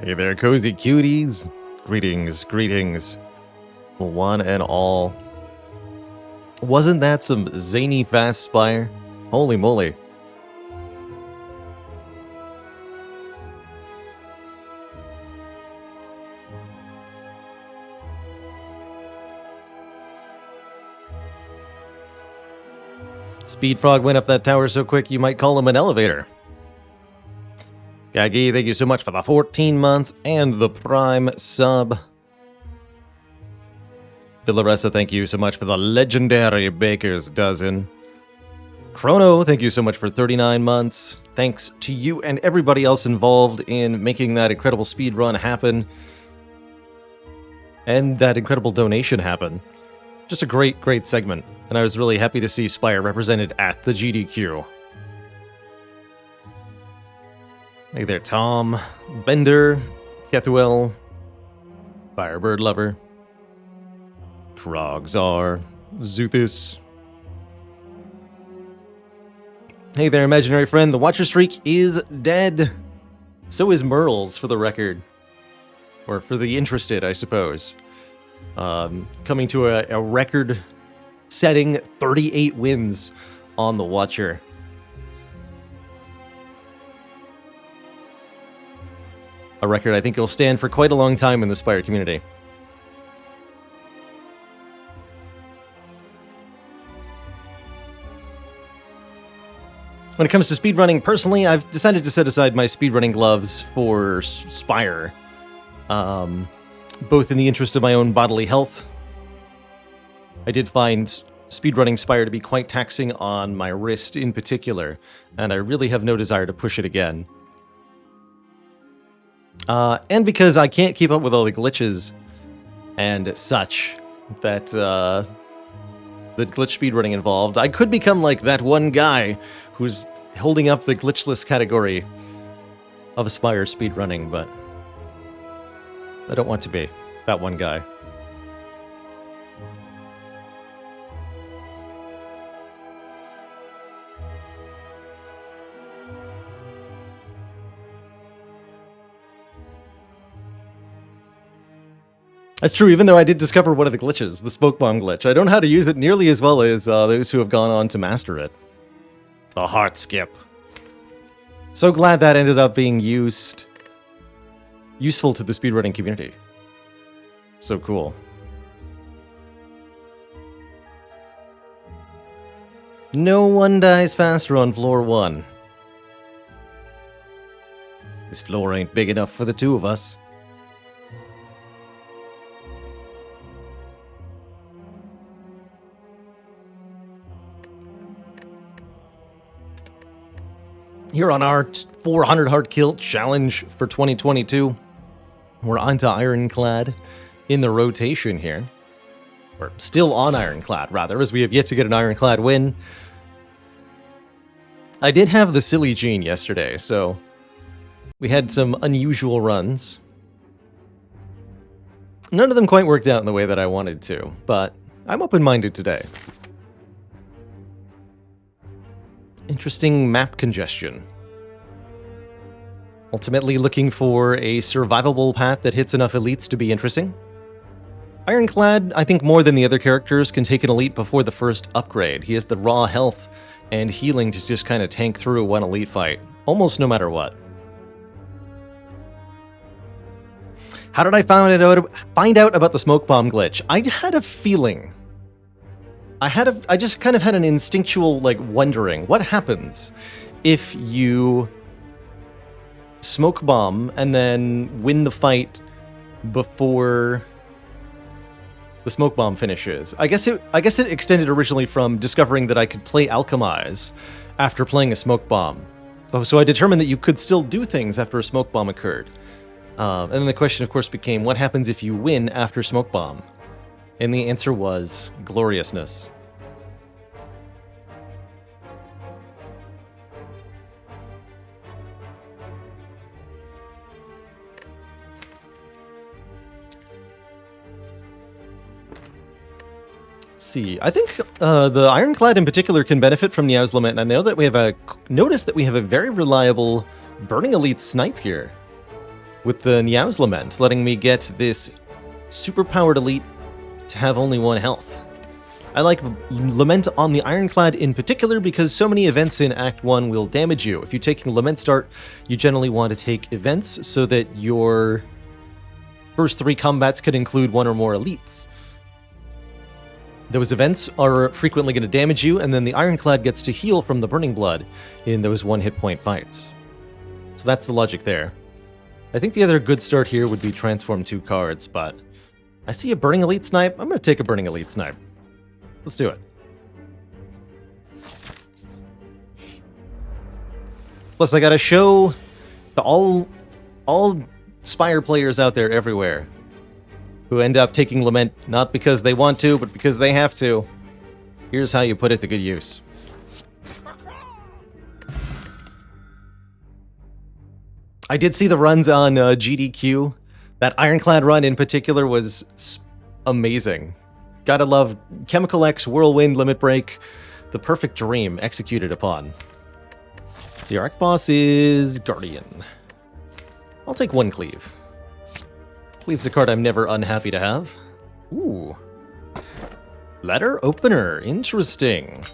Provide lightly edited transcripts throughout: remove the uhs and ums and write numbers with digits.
Hey there, cozy cuties. Greetings, greetings, one and all. Wasn't that some zany fast Spire? Holy moly. Speedfrog went up that tower so quick you might call him an elevator. Gaggy, thank you so much for the 14 months and the Prime sub. Villaressa, thank you so much for the legendary Baker's Dozen. Chrono, thank you so much for 39 months. Thanks to you and everybody else involved in making that incredible speed run happen. And that incredible donation happen. Just a great, great segment. And I was really happy to see Spire represented at the GDQ. Hey there, Tom, Bender, Kethuel, Firebird Lover, Krogzar, Zuthus. Hey there, imaginary friend. The Watcher streak is dead. So is Merle's, for the record. Or for the interested, I suppose. Coming to a record-setting 38 wins on the Watcher. A record I think will stand for quite a long time in the Spire community. When it comes to speedrunning, personally, I've decided to set aside my speedrunning gloves for Spire. Both in the interest of my own bodily health. I did find speedrunning Spire to be quite taxing on my wrist in particular, and I really have no desire to push it again. And because I can't keep up with all the glitches and such that the glitch speedrunning involved, I could become like that one guy who's holding up the glitchless category of Spire speedrunning, but I don't want to be that one guy. That's true, even though I did discover one of the glitches, the smoke bomb glitch. I don't know how to use it nearly as well as those who have gone on to master it. The heart skip. So glad that ended up being useful to the speedrunning community. So cool. No one dies faster on floor 1. This floor ain't big enough for the two of us. Here on our 400 hard kill challenge for 2022, we're onto Ironclad in the rotation here. We're still on Ironclad, rather, as we have yet to get an Ironclad win. I did have the silly gene yesterday, so we had some unusual runs. None of them quite worked out in the way that I wanted to, but I'm open-minded today. Interesting map congestion. Ultimately looking for a survivable path that hits enough elites to be interesting. Ironclad, I think more than the other characters, can take an elite before the first upgrade. He has the raw health and healing to just kind of tank through one elite fight, almost no matter what. How did I find out about the smoke bomb glitch? I had a feeling. I just kind of had an instinctual, wondering, what happens if you smoke bomb and then win the fight before the smoke bomb finishes? I guess it extended originally from discovering that I could play Alchemize after playing a smoke bomb. So I determined that you could still do things after a smoke bomb occurred. And then the question, of course, became, what happens if you win after smoke bomb? And the answer was gloriousness. See, I think the Ironclad in particular can benefit from Niao's Lament, and I know that we have notice that we have a very reliable Burning Elite snipe here. with the Niao's Lament, letting me get this superpowered elite to have only 1 health. I like Lament on the Ironclad in particular because so many events in Act 1 will damage you. If you're taking Lament start, you generally want to take events so that your first 3 combats could include 1 or more elites. Those events are frequently going to damage you, and then the Ironclad gets to heal from the Burning Blood in those 1 hit point fights. So that's the logic there. I think the other good start here would be transform 2 cards, but I see a Burning Elite Snipe. I'm going to take a Burning Elite Snipe. Let's do it. Plus, I gotta show the all Spire players out there everywhere who end up taking Lament not because they want to, but because they have to. Here's how you put it to good use. I did see the runs on GDQ. That Ironclad run in particular was amazing. Gotta love Chemical X, Whirlwind, Limit Break. The perfect dream executed upon. So the Arc Boss is Guardian. I'll take 1 Cleave. Cleave's a card I'm never unhappy to have. Ooh. Letter Opener. Interesting.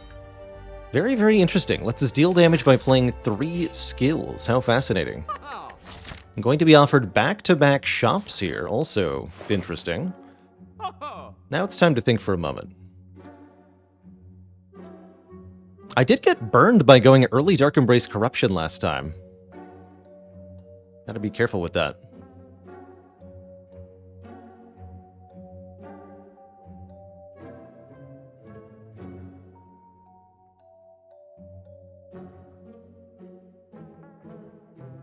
Very, very interesting. Lets us deal damage by playing 3 skills. How fascinating. I'm going to be offered back-to-back shops here. Also interesting. Now it's time to think for a moment. I did get burned by going early Dark Embrace Corruption last time. Gotta be careful with that.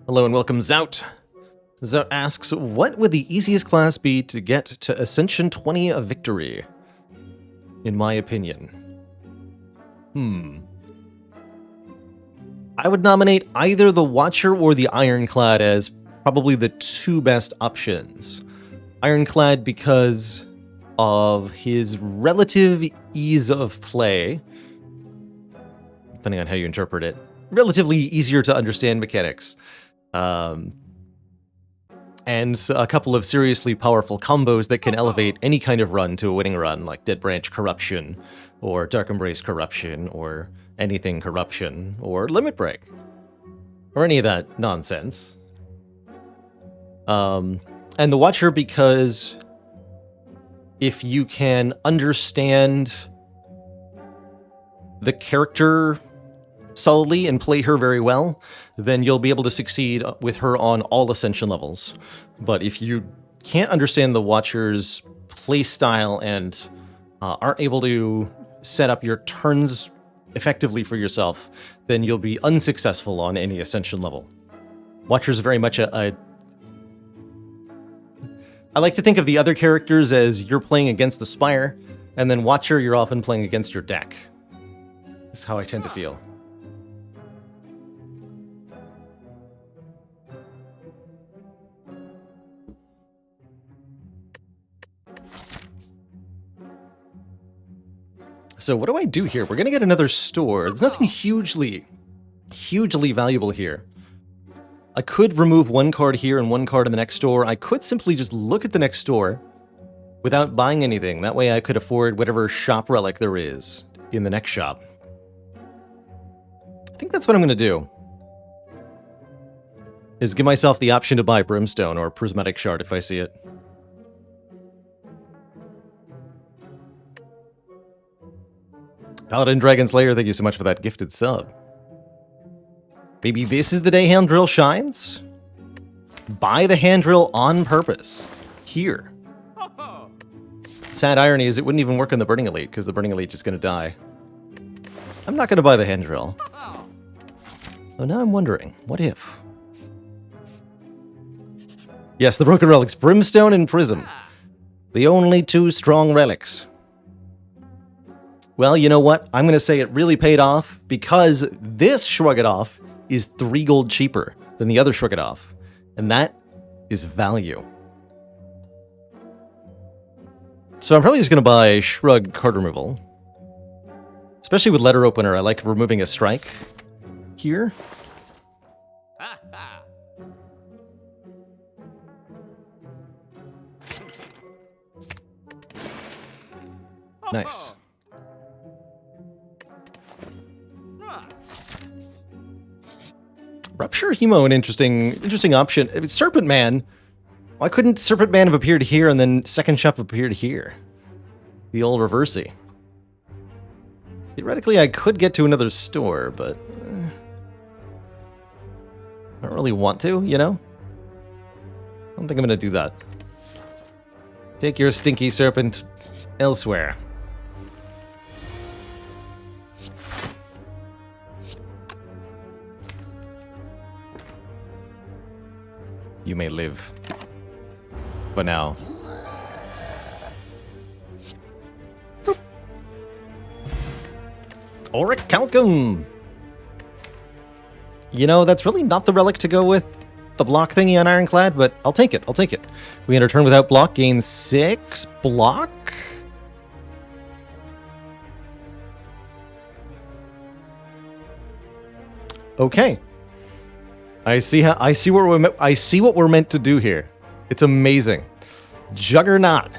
Hello and welcome, Zout. Zout asks, what would the easiest class be to get to Ascension 20 of Victory? In my opinion. I would nominate either the Watcher or the Ironclad as probably the 2 best options. Ironclad because of his relative ease of play, depending on how you interpret it. Relatively easier to understand mechanics. And a couple of seriously powerful combos that can elevate any kind of run to a winning run, like Dead Branch Corruption, or Dark Embrace Corruption, or anything Corruption, or Limit Break, or any of that nonsense. And the Watcher because if you can understand the character solidly and play her very well, then you'll be able to succeed with her on all Ascension levels. But if you can't understand the Watcher's playstyle and aren't able to set up your turns effectively for yourself, then you'll be unsuccessful on any Ascension level. Watcher's very much I like to think of the other characters as you're playing against the Spire, and then Watcher, you're often playing against your deck. That's how I tend to feel. So what do I do here? We're going to get another store. There's nothing hugely valuable here. I could remove 1 card here and 1 card in the next store. I could simply just look at the next store without buying anything. That way I could afford whatever shop relic there is in the next shop. I think that's what I'm going to do. Is give myself the option to buy Brimstone or Prismatic Shard if I see it. Paladin Dragon Slayer, thank you so much for that gifted sub. Maybe this is the day Hand Drill shines? Buy the Hand Drill on purpose. Here. Sad irony is it wouldn't even work on the Burning Elite, because the Burning Elite is going to die. I'm not going to buy the Hand Drill. So now I'm wondering, what if? Yes, the Broken Relics, Brimstone and Prism. The only 2 strong relics. Well, you know what? I'm going to say it really paid off because this Shrug It Off is 3 gold cheaper than the other Shrug It Off. And that is value. So I'm probably just going to buy Shrug card removal. Especially with Letter Opener, I like removing a strike here. Nice. Rupture Hemo, an interesting option. If it's Serpent Man, why couldn't Serpent Man have appeared here and then Second Chef appeared here? The old reversey. Theoretically, I could get to another store, but I don't really want to, you know? I don't think I'm going to do that. Take your stinky serpent elsewhere. You may live. For now. Orichalcum! You know, that's really not the relic to go with the block thingy on Ironclad, but I'll take it, I'll take it. We enter turn without block, gain 6 block? Okay. I see what we're meant to do here. It's amazing. Juggernaut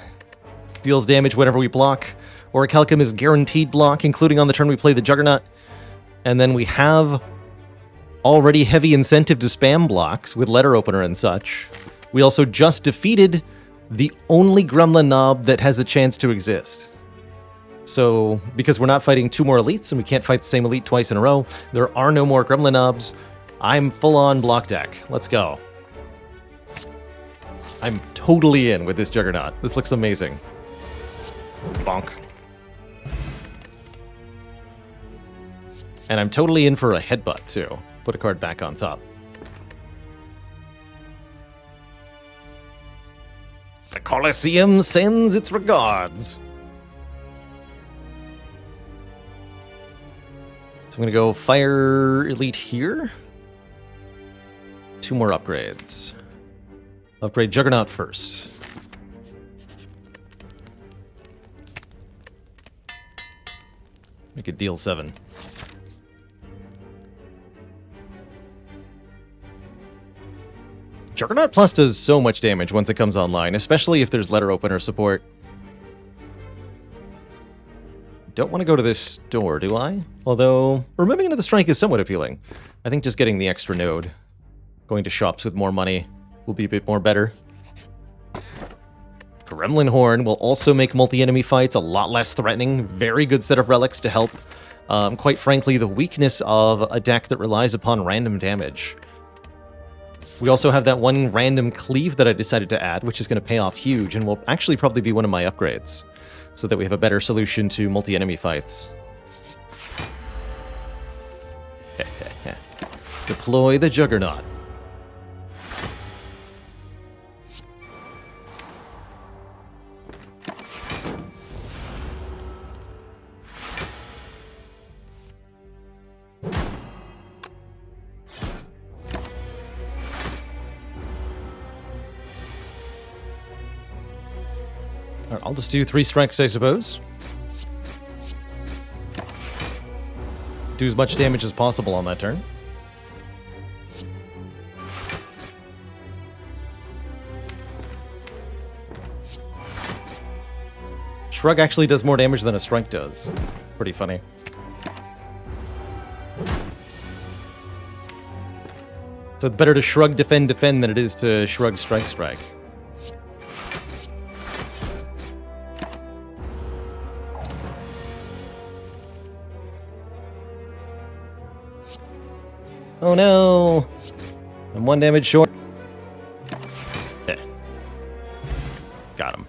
deals damage whenever we block. Orichalcum is guaranteed block, including on the turn we play the Juggernaut. And then we have already heavy incentive to spam blocks with letter opener and such. We also just defeated the only Gremlin Knob that has a chance to exist. So, because we're not fighting 2 more elites and we can't fight the same elite twice in a row, there are no more Gremlin Knobs. I'm full-on block deck. Let's go. I'm totally in with this Juggernaut. This looks amazing. Bonk. And I'm totally in for a headbutt, too. Put a card back on top. The Colosseum sends its regards. So I'm going to go Fire Elite here. 2 more upgrades. Upgrade Juggernaut first. Make it deal 7. Juggernaut Plus does so much damage once it comes online, especially if there's letter opener support. Don't want to go to this store, do I? Although, removing into the strike is somewhat appealing. I think just getting the extra node, going to shops with more money, will be a bit more better. Gremlin Horn will also make multi-enemy fights a lot less threatening. Very good set of relics to help, quite frankly, the weakness of a deck that relies upon random damage. We also have that one random cleave that I decided to add, which is going to pay off huge, and will actually probably be one of my upgrades, so that we have a better solution to multi-enemy fights. Deploy the Juggernaut. Alright, I'll just do 3 strikes, I suppose. Do as much damage as possible on that turn. Shrug actually does more damage than a strike does. Pretty funny. So it's better to shrug, defend, defend than it is to shrug, strike, strike. Oh no! I'm 1 damage short. Got him.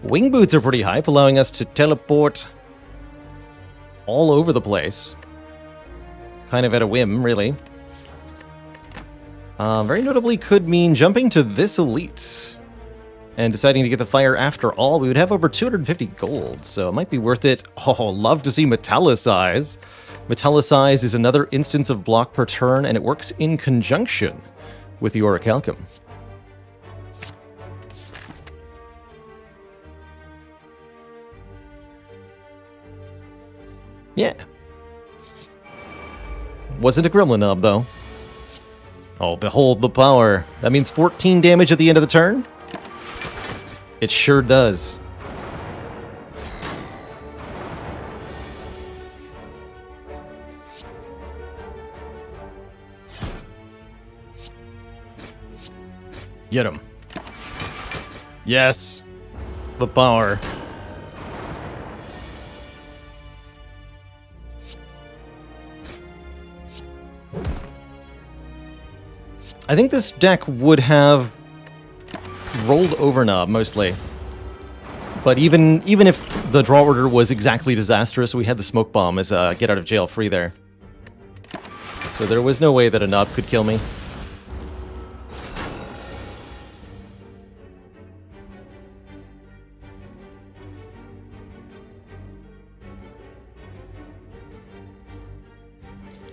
Wing boots are pretty hype, allowing us to teleport all over the place. Kind of at a whim, really. Very notably could mean jumping to this elite and deciding to get the fire after all. We would have over 250 gold, so it might be worth it. Oh, love to see Metallicize. Metallicize is another instance of block per turn, and it works in conjunction with the Orichalcum. Yeah. Wasn't a Gremlin Knob, though. Oh, behold the power. That means 14 damage at the end of the turn? It sure does. Get him. Yes. The power. I think this deck would have rolled over knob mostly. But even if the draw order was exactly disastrous, we had the smoke bomb as a get out of jail free there. So there was no way that a knob could kill me.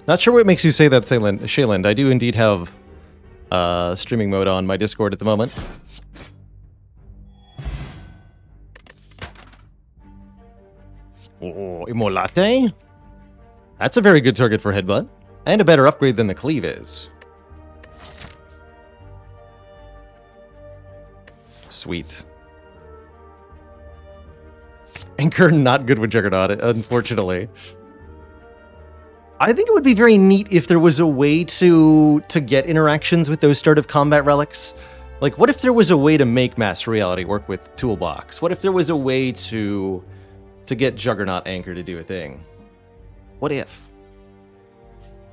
Not sure what makes you say that, Shayland. I do indeed have streaming mode on my Discord at the moment. Oh, Immolate? That's a very good target for Headbutt. And a better upgrade than the Cleave is. Sweet. Anchor not good with Juggernaut, unfortunately. I think it would be very neat if there was a way to get interactions with those start of combat relics. Like, what if there was a way to make Master Reality work with Toolbox? What if there was a way to get Juggernaut Anchor to do a thing? What if?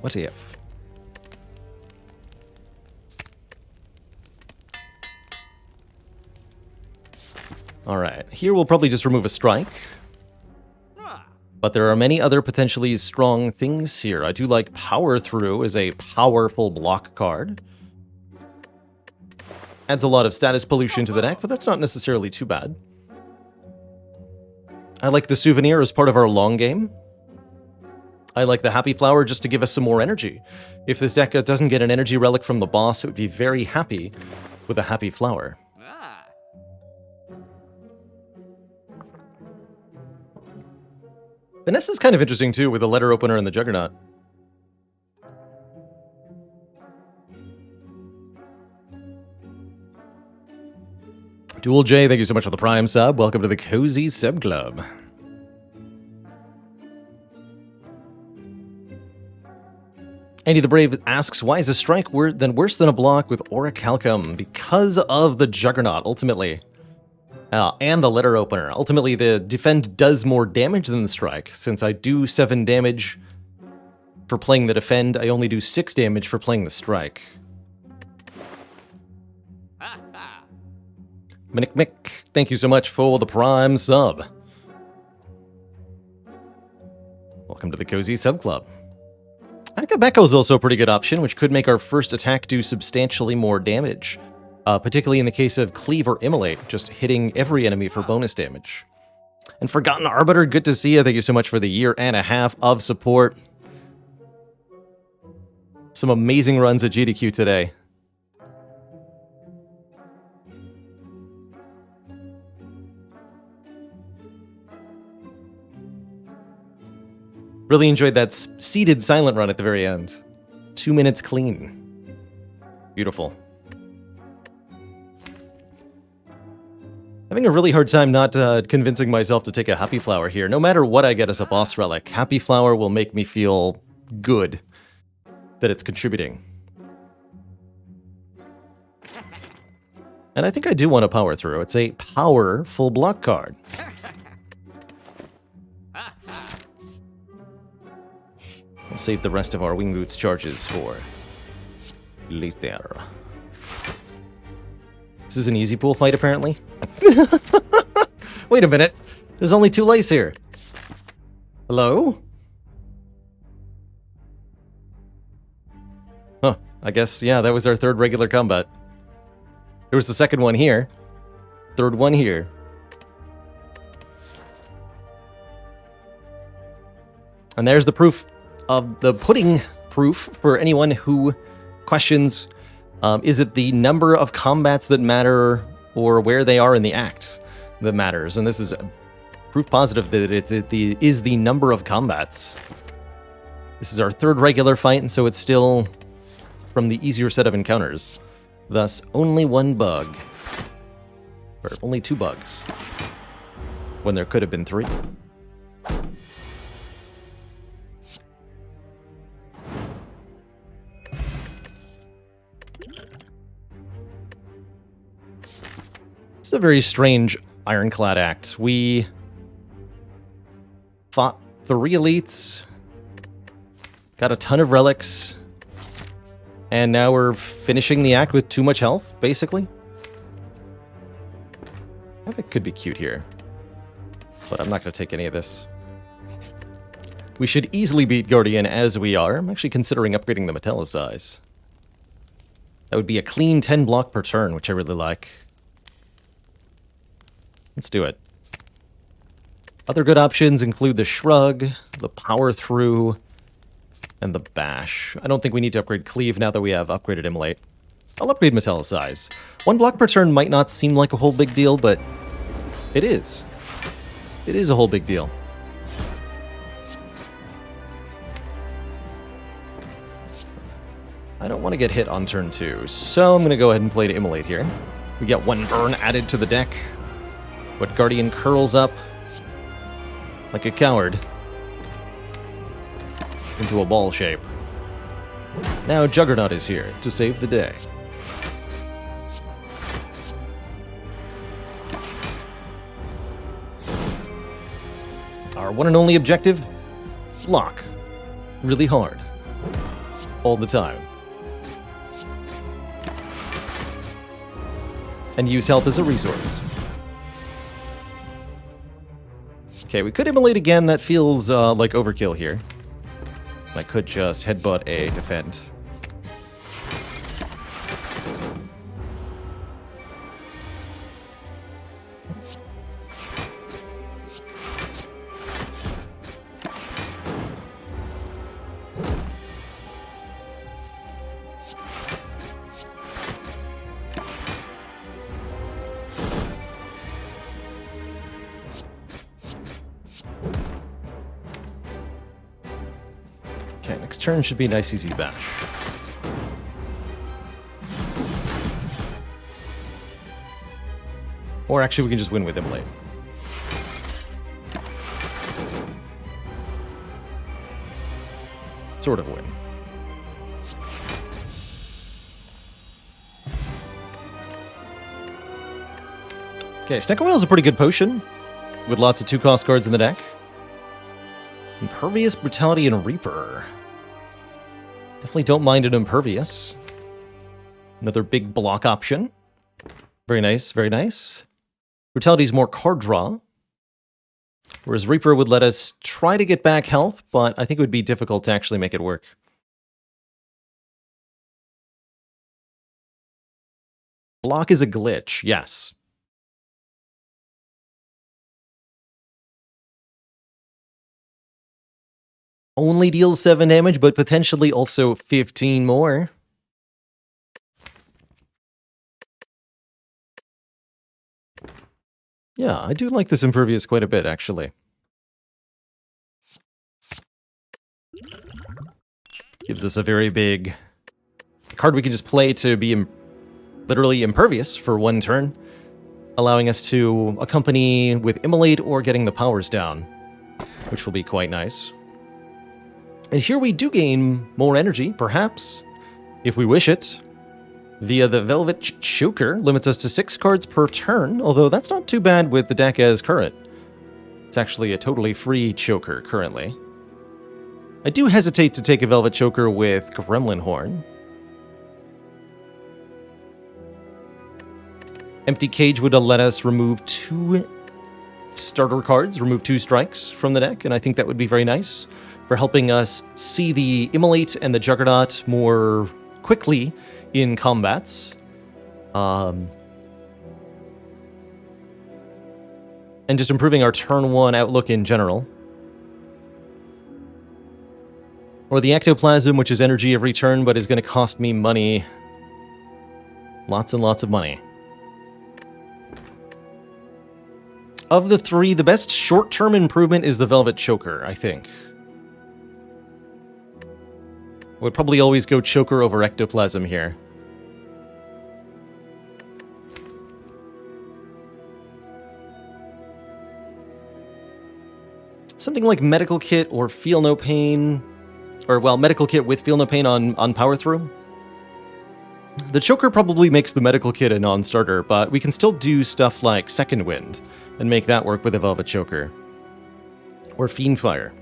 What if? Alright, here we'll probably just remove a strike. But there are many other potentially strong things here. I do like Power Through as a powerful block card. Adds a lot of status pollution to the deck, but that's not necessarily too bad. I like the Souvenir as part of our long game. I like the Happy Flower just to give us some more energy. If this deck doesn't get an energy relic from the boss, it would be very happy with a Happy Flower. Vanessa's kind of interesting too, with the Letter Opener and the Juggernaut. Dual J, thank you so much for the Prime sub. Welcome to the Cozy Sub Club. Andy the Brave asks, why is a strike worse than a block with Orichalcum? Because of the Juggernaut, ultimately. And the Letter Opener. Ultimately, the defend does more damage than the strike. Since I do 7 damage for playing the defend, I only do 6 damage for playing the strike. Mick, thank you so much for the Prime sub. Welcome to the Cozy Sub Club. Akabeko is also a pretty good option, which could make our first attack do substantially more damage. Particularly in the case of Cleave or Immolate, just hitting every enemy for bonus damage. And Forgotten Arbiter, good to see you. Thank you so much for the 1.5 years of support. Some amazing runs at GDQ today. Really enjoyed that seated silent run at the very end. 2 minutes clean. Beautiful. Having a really hard time not convincing myself to take a Happy Flower here. No matter what I get as a boss relic, Happy Flower will make me feel good that it's contributing. And I think I do want to Power Through. It's a powerful block card. I'll save the rest of our Wing Boots charges for later. This is an easy pool fight, apparently. Wait a minute. There's only 2 lice here. Hello? Huh. I guess, yeah, that was our 3rd regular combat. There was the 2nd one here. 3rd one here. And there's the proof of the pudding proof for anyone who questions, is it the number of combats that matter or where they are in the act that matters? And this is proof positive that it is the number of combats. This is our 3rd regular fight, and so it's still from the easier set of encounters. Thus, only 1 bug. Or only 2 bugs. When there could have been 3. It's a very strange ironclad act. We fought 3 elites, got a ton of relics, and now we're finishing the act with too much health, basically. I think it could be cute here, but I'm not going to take any of this. We should easily beat Guardian as we are. I'm actually considering upgrading the Metallicize. That would be a clean 10 block per turn, which I really like. Let's do it. Other good options include the Shrug, the Power Through, and the Bash. I don't think we need to upgrade Cleave now that we have upgraded Immolate. I'll upgrade Metallicize. 1 block per turn might not seem like a whole big deal, but it is. It is a whole big deal. I don't want to get hit on turn 2, so I'm going to go ahead and play to Immolate here. We get 1 burn added to the deck. But Guardian curls up like a coward into a ball shape. Now Juggernaut is here to save the day. Our one and only objective? Block. Really hard. All the time. And use health as a resource. Okay, we could Immolate again. That feels like overkill here. I could just headbutt a defend. Okay, next turn should be a nice easy bash. Or actually we can just win with Immolate. Sort of win. Okay, Snecko Whale is a pretty good potion, with lots of 2-cost cards in the deck. Impervious, Brutality, and Reaper. Definitely don't mind an Impervious. Another big block option. Very nice, very nice. Brutality is more card draw. Whereas Reaper would let us try to get back health, but I think it would be difficult to actually make it work. Block is a glitch, yes. Only deals 7 damage, but potentially also 15 more. Yeah, I do like this Impervious quite a bit, actually. Gives us a very big card we can just play to be literally Impervious for 1 turn, allowing us to accompany with Immolate or getting the powers down, which will be quite nice. And here we do gain more energy, perhaps, if we wish it, via the Velvet Choker. Limits us to 6 cards per turn, although that's not too bad with the deck as current. It's actually a totally free Choker currently. I do hesitate to take a Velvet Choker with Gremlin Horn. Empty Cage would let us remove 2 starter cards, remove 2 strikes from the deck, and I think that would be very nice for helping us see the Immolate and the Juggernaut more quickly in combats. And just improving our turn 1 outlook in general. Or the Ectoplasm, which is energy every turn, but is going to cost me money. Lots and lots of money. Of the 3, the best short-term improvement is the Velvet Choker, I think. I would probably always go Choker over Ectoplasm here. Something like Medical Kit or Feel No Pain. Or, well, Medical Kit with Feel No Pain on Power Through. The choker probably makes the medical kit a non-starter, but we can still do stuff like Second Wind and make that work with a Velvet Choker. Or Fiend Fire.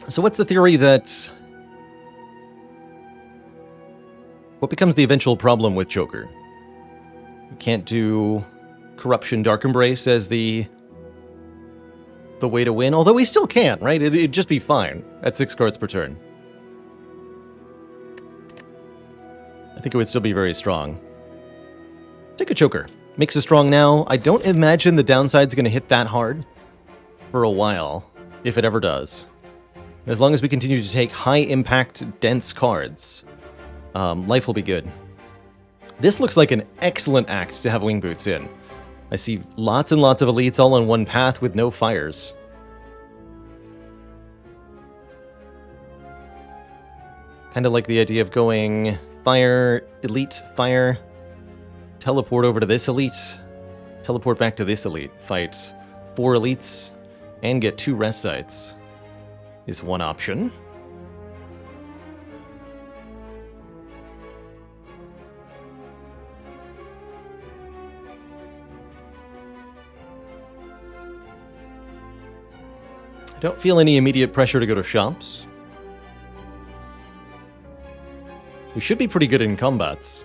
So what's the theory that... What becomes the eventual problem with Choker? We can't do Corruption Dark Embrace as the way to win, although we still can, right? It'd just be fine at 6 cards per turn. I think it would still be very strong. Take a Choker. Makes it strong now. I don't imagine the downside's going to hit that hard for a while, if it ever does. As long as we continue to take high-impact, dense cards, life will be good. This looks like an excellent act to have Wing Boots in. I see lots and lots of elites all on one path with no fires. Kind of like the idea of going fire, elite, fire, teleport over to this elite, teleport back to this elite, fight 4 elites, and get 2 rest sites is one option. I don't feel any immediate pressure to go to shops. We should be pretty good in combats.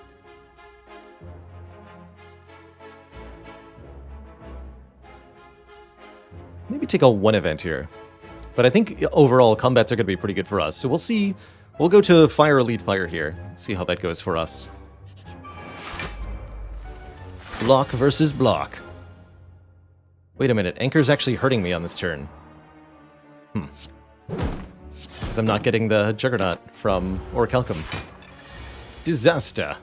Maybe take a 1 event here. But I think overall combats are going to be pretty good for us. So we'll see. We'll go to Fire Elite Fire here. See how that goes for us. Block versus block. Wait a minute. Anchor's actually hurting me on this turn. Because I'm not getting the Juggernaut from Orichalcum. Disaster.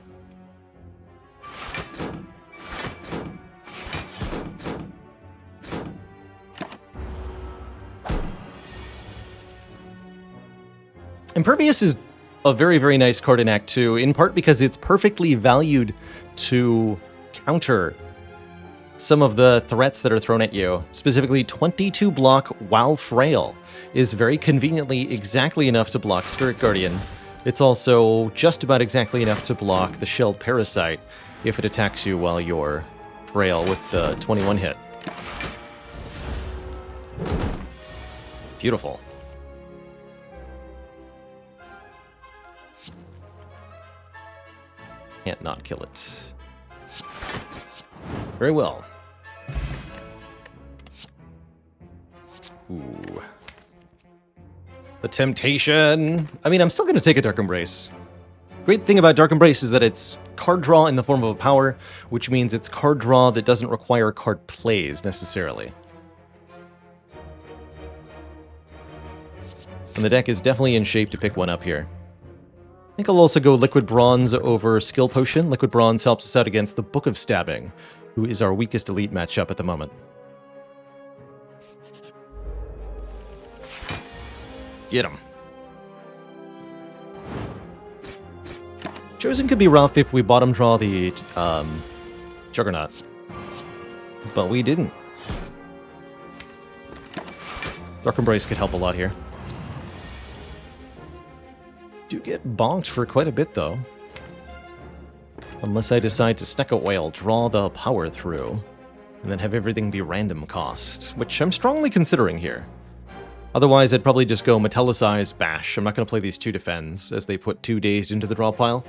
Impervious is a very, very nice card in Act 2, in part because it's perfectly valued to counter some of the threats that are thrown at you. Specifically, 22 block while frail is very conveniently exactly enough to block Spirit Guardian. It's also just about exactly enough to block the Shelled Parasite if it attacks you while you're frail with the 21 hit. Beautiful. Can't not kill it. Very well. Ooh. The temptation. I mean, I'm still going to take a Dark Embrace. Great thing about Dark Embrace is that it's card draw in the form of a power, which means it's card draw that doesn't require card plays, necessarily. And the deck is definitely in shape to pick one up here. I think I'll also go Liquid Bronze over Skill Potion. Liquid Bronze helps us out against the Book of Stabbing, who is our weakest elite matchup at the moment. Get him. Chosen could be rough if we bottom draw the Juggernaut, but we didn't. Dark Embrace could help a lot here. Do get bonked for quite a bit, though. Unless I decide to Snecko Whale, draw the power through, and then have everything be random cost, which I'm strongly considering here. Otherwise, I'd probably just go Metallicize, Bash. I'm not going to play these 2 defends, as they put 2 dazed into the draw pile.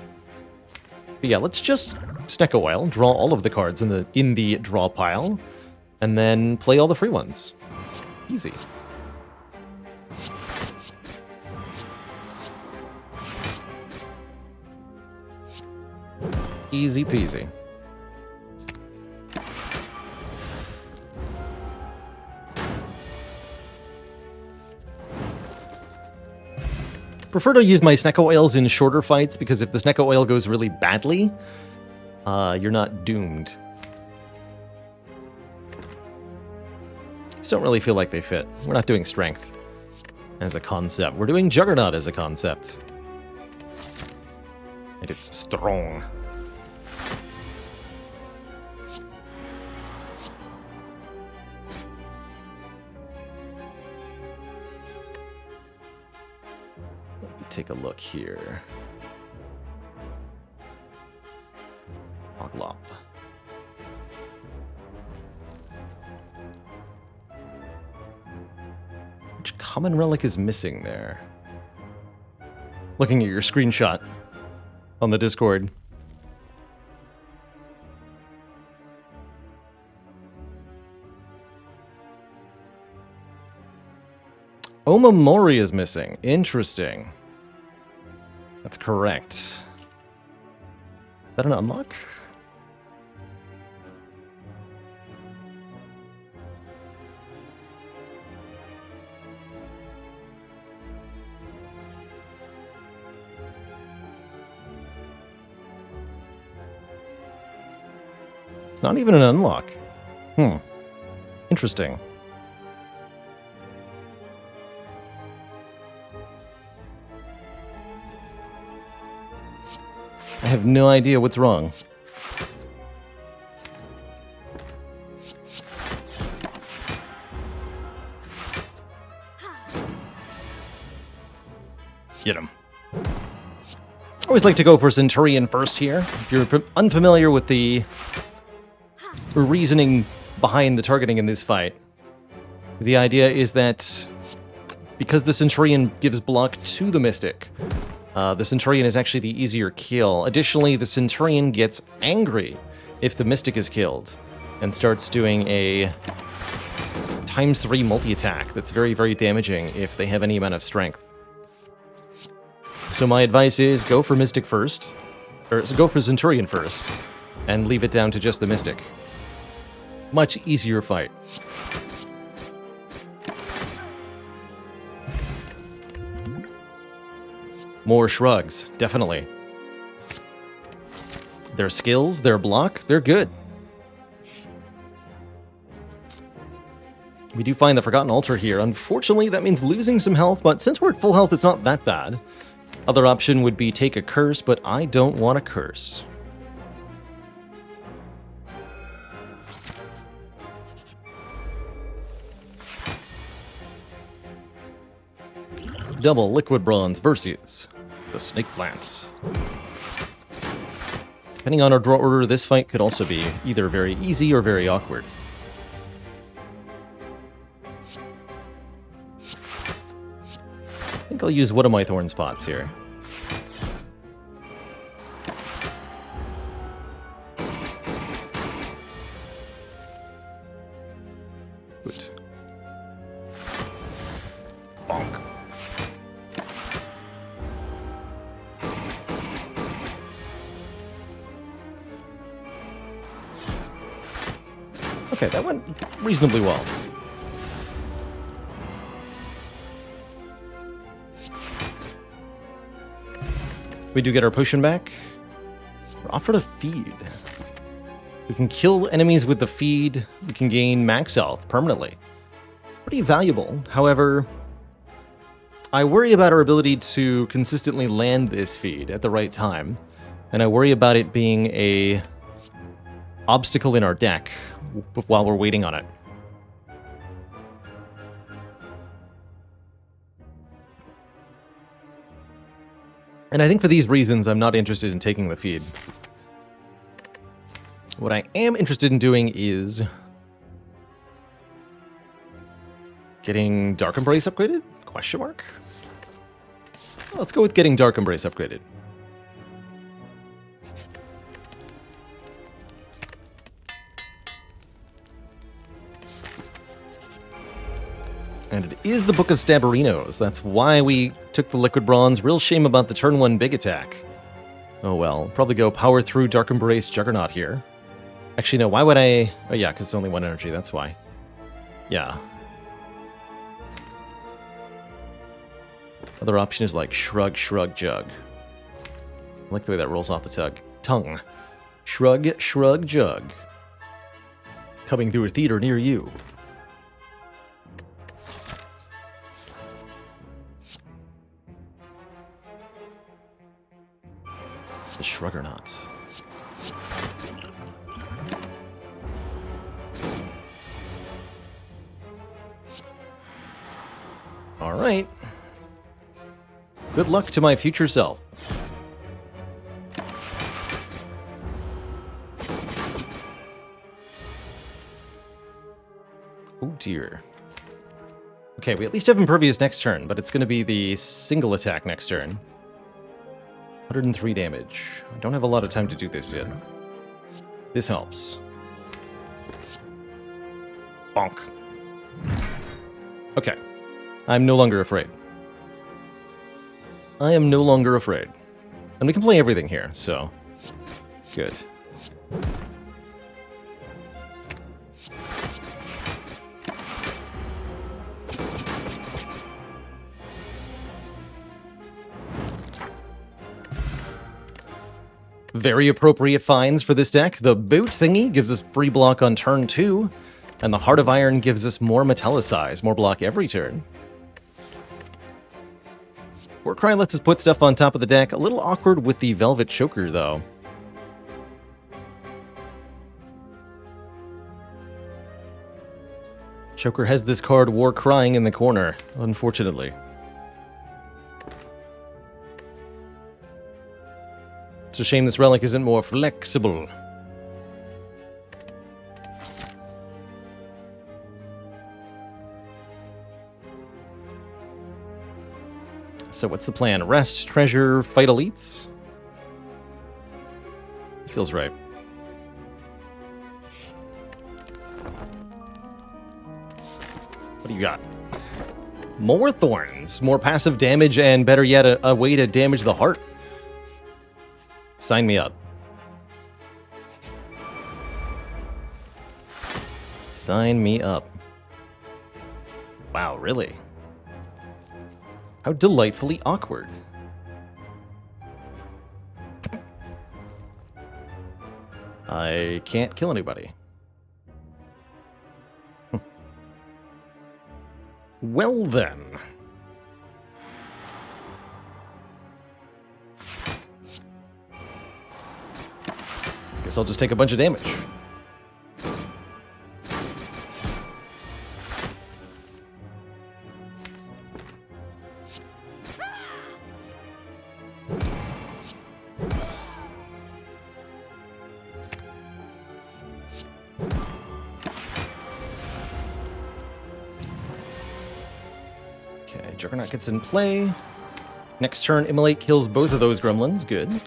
But yeah, let's just Snecko Whale, draw all of the cards in the draw pile, and then play all the free ones. Easy. Easy peasy. Prefer to use my Snecko Oils in shorter fights, because if the Snecko Oil goes really badly, you're not doomed. Just don't really feel like they fit. We're not doing Strength as a concept. We're doing Juggernaut as a concept. And it's strong. Take a look here. Oglop. Which common relic is missing there? Looking at your screenshot on the Discord. Omamori is missing. Interesting. That's correct. Is that an unlock? Not even an unlock. Interesting. I have no idea what's wrong. Get him. I always like to go for Centurion first here. If you're unfamiliar with the reasoning behind the targeting in this fight, the idea is that because the Centurion gives block to the Mystic, the Centurion is actually the easier kill. Additionally, the Centurion gets angry if the Mystic is killed and starts doing a ×3 multi-attack that's very, very damaging if they have any amount of strength. So my advice is go for Mystic first, or go for Centurion first, and leave it down to just the Mystic. Much easier fight. More shrugs, definitely. Their skills, their block, they're good. We do find the Forgotten Altar here. Unfortunately, that means losing some health, but since we're at full health, it's not that bad. Other option would be take a curse, but I don't want a curse. Double liquid bronze versus the snake plants. Depending on our draw order, this fight could also be either very easy or very awkward. I think I'll use one of my thorn spots here. Good. Bonk. Okay, that went reasonably well. We do get our potion back. We're offered a feed. We can kill enemies with the feed. We can gain max health permanently. Pretty valuable. However, I worry about our ability to consistently land this feed at the right time. And I worry about it being a obstacle in our deck while we're waiting on it. And I think for these reasons, I'm not interested in taking the feed. What I am interested in doing is getting Dark Embrace upgraded? Question mark? Well, let's go with getting Dark Embrace upgraded. And it is the Book of Stabberinos. That's why we took the Liquid Bronze. Real shame about the turn 1 big attack. Oh well, probably go power through Dark Embrace Juggernaut here. Actually, no, why would I... Oh yeah, because it's only 1 energy, that's why. Yeah. Other option is like Shrug, Shrug, Jug. I like the way that rolls off the tongue. Shrug, Shrug, Jug. Coming through a theater near you. The Shruggernaut. Alright. Good Good luck to my future self. Oh dear. Okay, we at least have Impervious next turn, but it's going to be the single attack next turn. 103 damage. I don't have a lot of time to do this yet. This helps. Bonk. Okay. I'm no longer afraid. I am no longer afraid. And we can play everything here, so... Good. Very appropriate finds for this deck. The boot thingy gives us free block on turn 2, and the Heart of Iron gives us more Metallicize, more block every turn. Warcry lets us put stuff on top of the deck. A little awkward with the Velvet Choker, though. Choker has this card War Crying in the corner, unfortunately. It's a shame this relic isn't more flexible. So what's the plan? Rest, treasure, fight elites? Feels right. What do you got? More thorns, more passive damage, and better yet, a way to damage the heart. Sign me up. Sign me up. Wow, really? How delightfully awkward. I can't kill anybody. Well then. Guess I'll just take a bunch of damage. Okay, Juggernaut gets in play. Next turn, Immolate kills both of those gremlins. Good.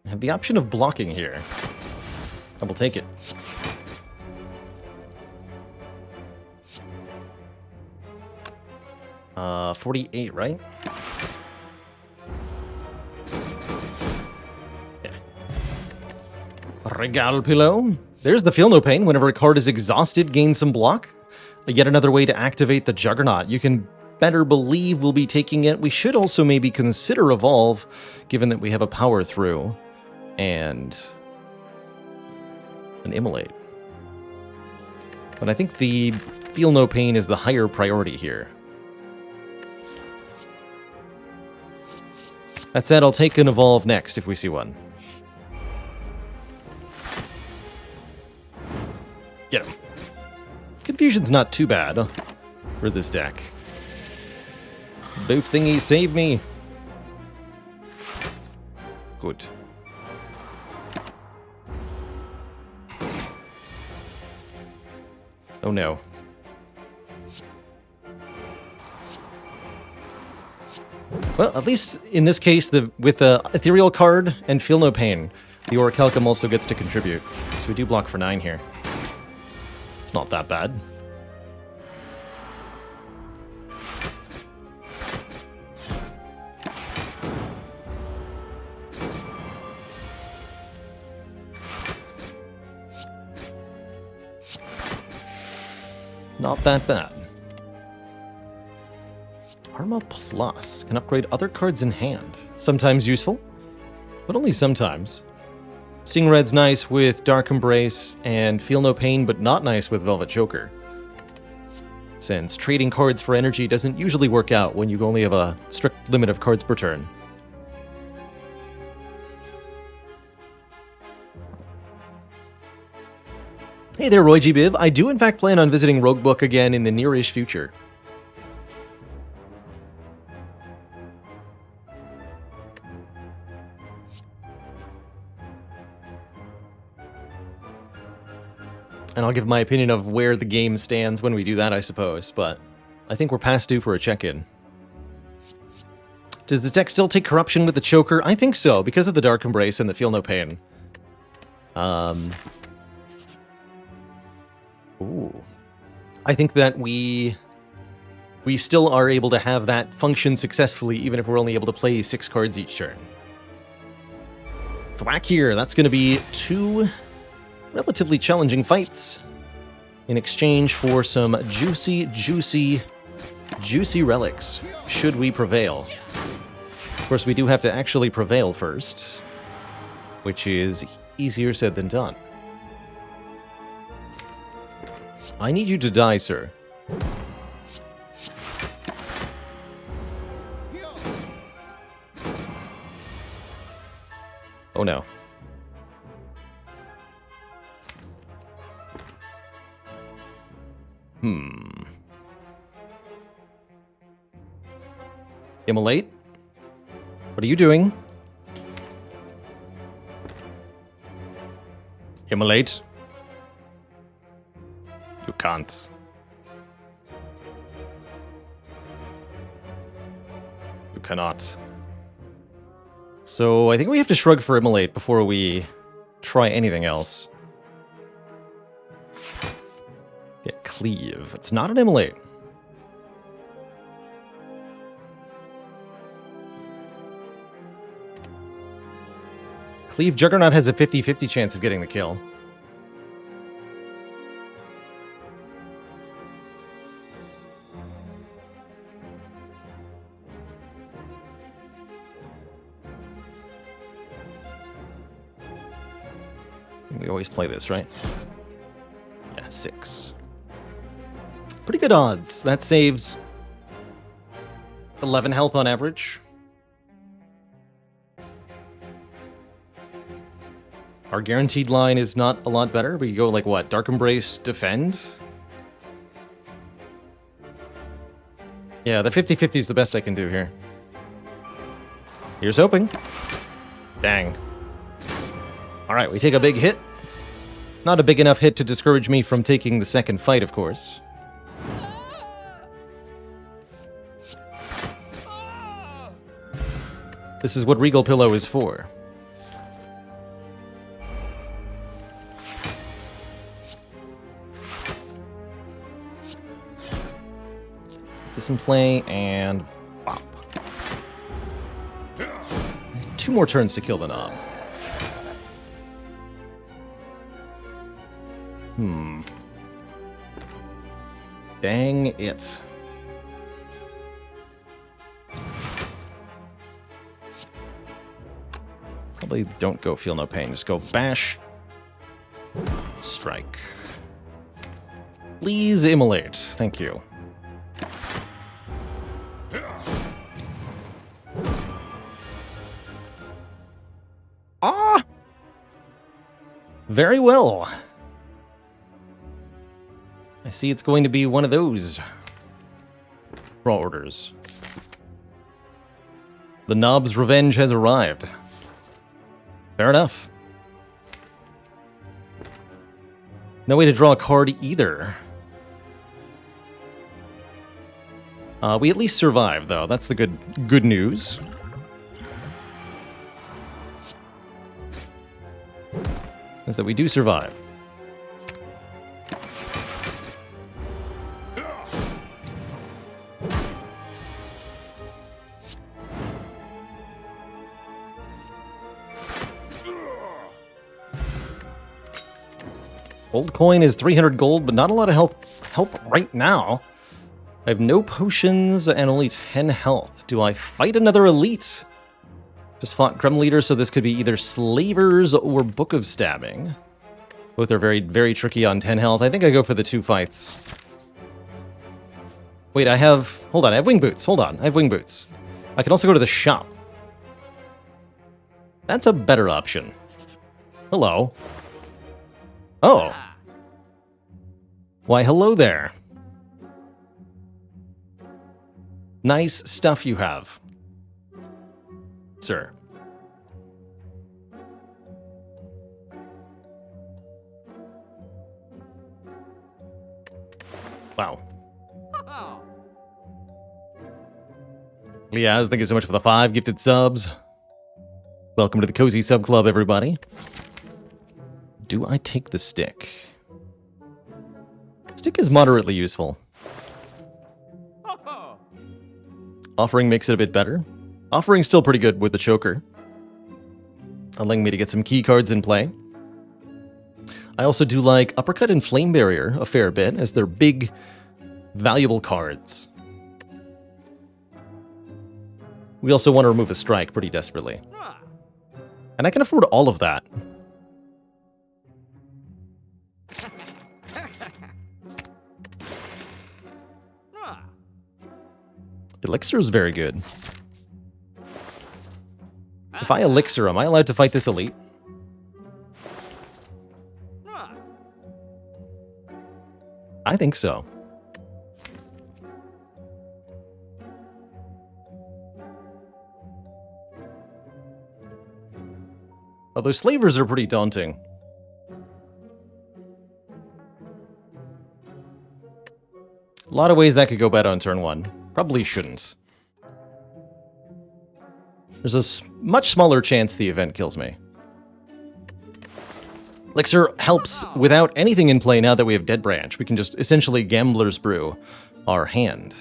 I have the option of blocking here. I will take it. Uh, 48, right? Yeah. Regal Pillow. There's the Feel No Pain. Whenever a card is exhausted, gain some block. Yet another way to activate the Juggernaut. You can better believe we'll be taking it. We should also maybe consider Evolve, given that we have a Power Through and an Immolate. But I think the Feel No Pain is the higher priority here. That said, I'll take an Evolve next if we see one. Get him. Confusion's not too bad for this deck. Boot thingy, save me. Good. Oh no. Well, at least in this case, with the Ethereal card and Feel No Pain, the Orichalcum also gets to contribute. So we do block for 9 here. It's not that bad. Not that bad. Arma Plus can upgrade other cards in hand. Sometimes useful, but only sometimes. Sing Red's nice with Dark Embrace, and Feel No Pain, but not nice with Velvet Choker. Since trading cards for energy doesn't usually work out when you only have a strict limit of cards per turn. Hey there, Roy G. Biv. I do in fact plan on visiting Roguebook again in the near-ish future. And I'll give my opinion of where the game stands when we do that, I suppose, but I think we're past due for a check-in. Does the deck still take Corruption with the Choker? I think so, because of the Dark Embrace and the Feel No Pain. Ooh. I think that we still are able to have that function successfully, even if we're only able to play 6 cards each turn. Thwack here, that's going to be 2... relatively challenging fights in exchange for some juicy relics, should we prevail. Of course, we do have to actually prevail first, which is easier said than done. I need you to die, sir. Oh no. Immolate? What are you doing? Immolate? You can't. You cannot. So I think we have to shrug for Immolate before we try anything else. Get Cleave. It's not an Immolate. Cleave Juggernaut has a 50-50 chance of getting the kill. We always play this, right? Yeah, 6. Pretty good odds. That saves 11 health on average. Our guaranteed line is not a lot better. We go like what? Dark Embrace, Defend? Yeah, the 50-50 is the best I can do here. Here's hoping. Dang. Alright, we take a big hit. Not a big enough hit to discourage me from taking the second fight, of course. This is what Regal Pillow is for. This in play, and bop. 2 more turns to kill the knob. Dang it. Probably don't go Feel No Pain. Just go Bash. Strike. Please Immolate. Thank you. Ah! Very well. I see it's going to be one of those draw orders. The knob's revenge has arrived. Fair enough. No way to draw a card either. We at least survive, though. That's the good news. Is that we do survive. Old coin is 300 gold, but not a lot of help right now. I have no potions and only 10 health. Do I fight another elite? Just fought Crumb Leader, so this could be either Slavers or Book of Stabbing. Both are very, very tricky on 10 health. I think I go for the 2 fights. Wait, I have... Hold on, I have Wing Boots. Hold on, I have Wing Boots. I can also go to the shop. That's a better option. Hello. Oh. Why, hello there. Nice stuff you have, sir. Wow. Liaz, thank you so much for the 5 gifted subs. Welcome to the Cozy Sub Club, everybody. Do I take the stick? Stick is moderately useful. Offering makes it a bit better. Offering's still pretty good with the choker, allowing me to get some key cards in play. I also do like Uppercut and Flame Barrier a fair bit, as they're big, valuable cards. We also want to remove a strike pretty desperately. And I can afford all of that. Elixir is very good. If I Elixir, am I allowed to fight this elite? I think so. Although Slavers are pretty daunting. A lot of ways that could go bad on turn 1. Probably shouldn't. There's a much smaller chance the event kills me. Elixir helps without anything in play now that we have Dead Branch. We can just essentially Gambler's Brew our hand.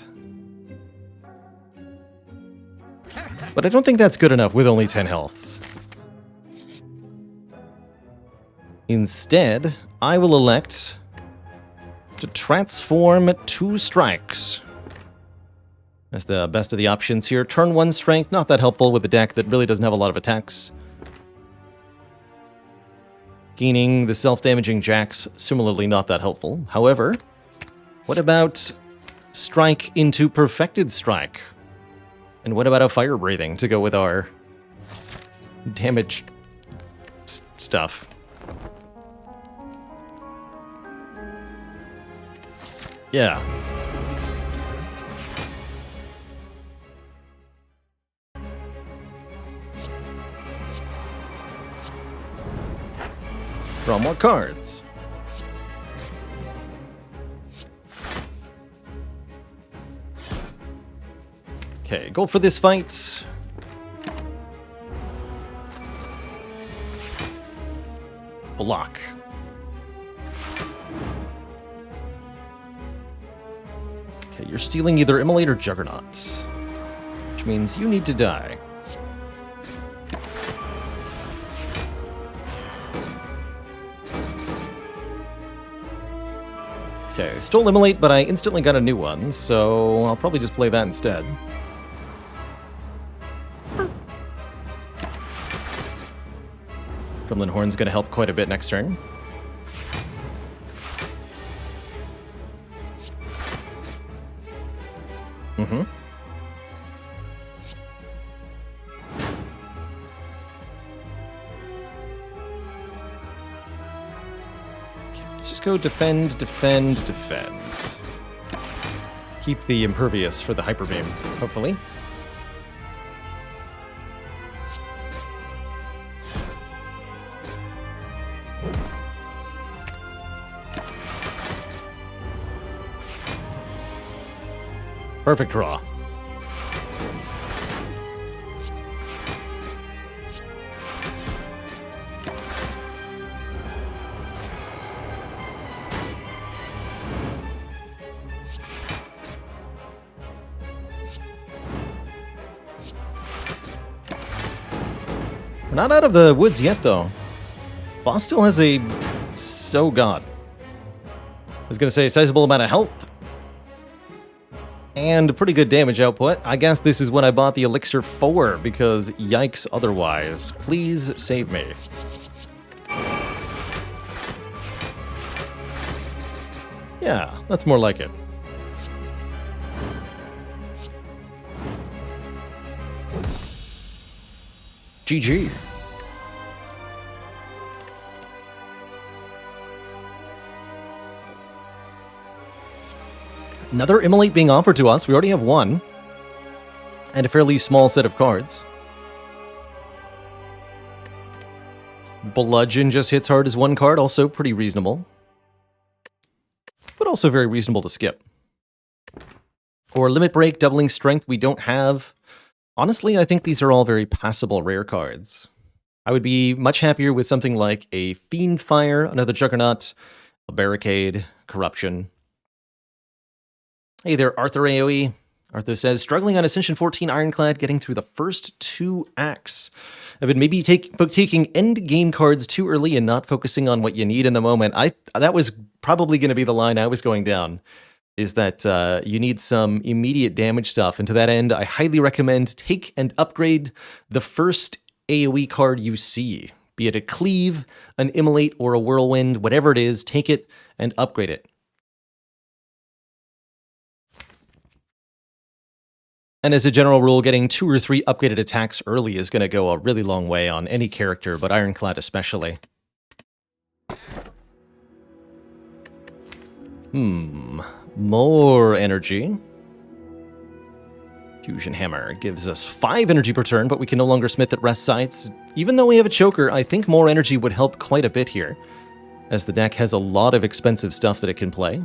But I don't think that's good enough with only 10 health. Instead, I will elect to transform 2 strikes. That's the best of the options here. Turn 1 strength, not that helpful with a deck that really doesn't have a lot of attacks. Gaining the self-damaging jacks, similarly not that helpful. However, what about strike into perfected strike? And what about a fire breathing to go with our damage stuff? Yeah. Draw more cards. Okay, go for this fight. Block. Okay, you're stealing either Immolate or Juggernaut, which means you need to die. Okay, stole Immolate, but I instantly got a new one, so I'll probably just play that instead. Gremlin Horn's gonna help quite a bit next turn. Mm-hmm. Let's just go defend, defend, defend. Keep the impervious for the hyper beam, hopefully. Perfect draw. We're not out of the woods yet, though. Boss still has a... So god. I was going to say a sizable amount of health. And pretty good damage output. I guess this is what I bought the elixir for, because yikes otherwise. Please save me. Yeah, that's more like it. GG. Another Immolate being offered to us. We already have one. And a fairly small set of cards. Bludgeon just hits hard as one card. Also pretty reasonable. But also very reasonable to skip. Or Limit Break, doubling strength we don't have. Honestly, I think these are all very passable rare cards. I would be much happier with something like a Fiend Fire, another Juggernaut, a Barricade, Corruption. Hey there, Arthur AoE. Arthur says, struggling on Ascension 14 Ironclad, getting through the first 2 acts. I've been maybe taking end game cards too early and not focusing on what you need in the moment. That was probably going to be the line I was going down, is that you need some immediate damage stuff. And to that end, I highly recommend take and upgrade the first AoE card you see. Be it a Cleave, an Immolate, or a Whirlwind, whatever it is, take it and upgrade it. And as a general rule, getting 2 or 3 upgraded attacks early is going to go a really long way on any character, but Ironclad especially. More energy. Fusion Hammer gives us 5 energy per turn, but we can no longer smith at rest sites. Even though we have a choker, I think more energy would help quite a bit here, as the deck has a lot of expensive stuff that it can play.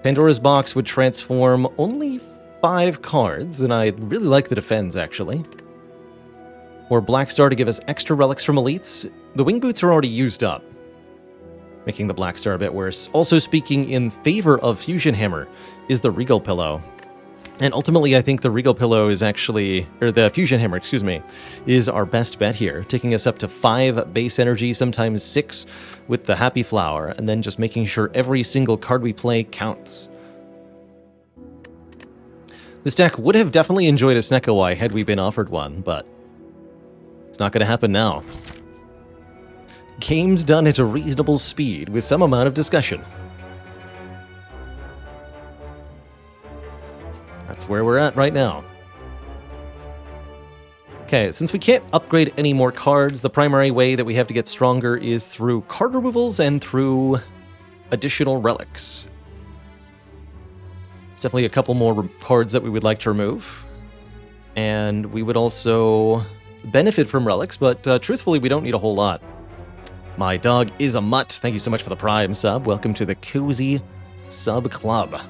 Pandora's Box would transform only 5 cards, and I really like the defense, actually. Or Black Star to give us extra relics from elites. The Wing Boots are already used up, making the Black Star a bit worse. Also speaking in favor of Fusion Hammer is the Regal Pillow. And ultimately, I think the Regal Pillow is actually, or the Fusion Hammer, excuse me, is our best bet here, taking us up to 5 base energy, sometimes 6 with the Happy Flower, and then just making sure every single card we play counts. This deck would have definitely enjoyed a Snecko had we been offered one, but it's not going to happen now. Game's done at a reasonable speed with some amount of discussion. That's where we're at right now. Okay, since we can't upgrade any more cards, the primary way that we have to get stronger is through card removals and through additional relics. There's definitely a couple more cards that we would like to remove. And we would also benefit from relics, but truthfully, we don't need a whole lot. My dog is a mutt. Thank you so much for the Prime sub. Welcome to the Cozy Sub Club.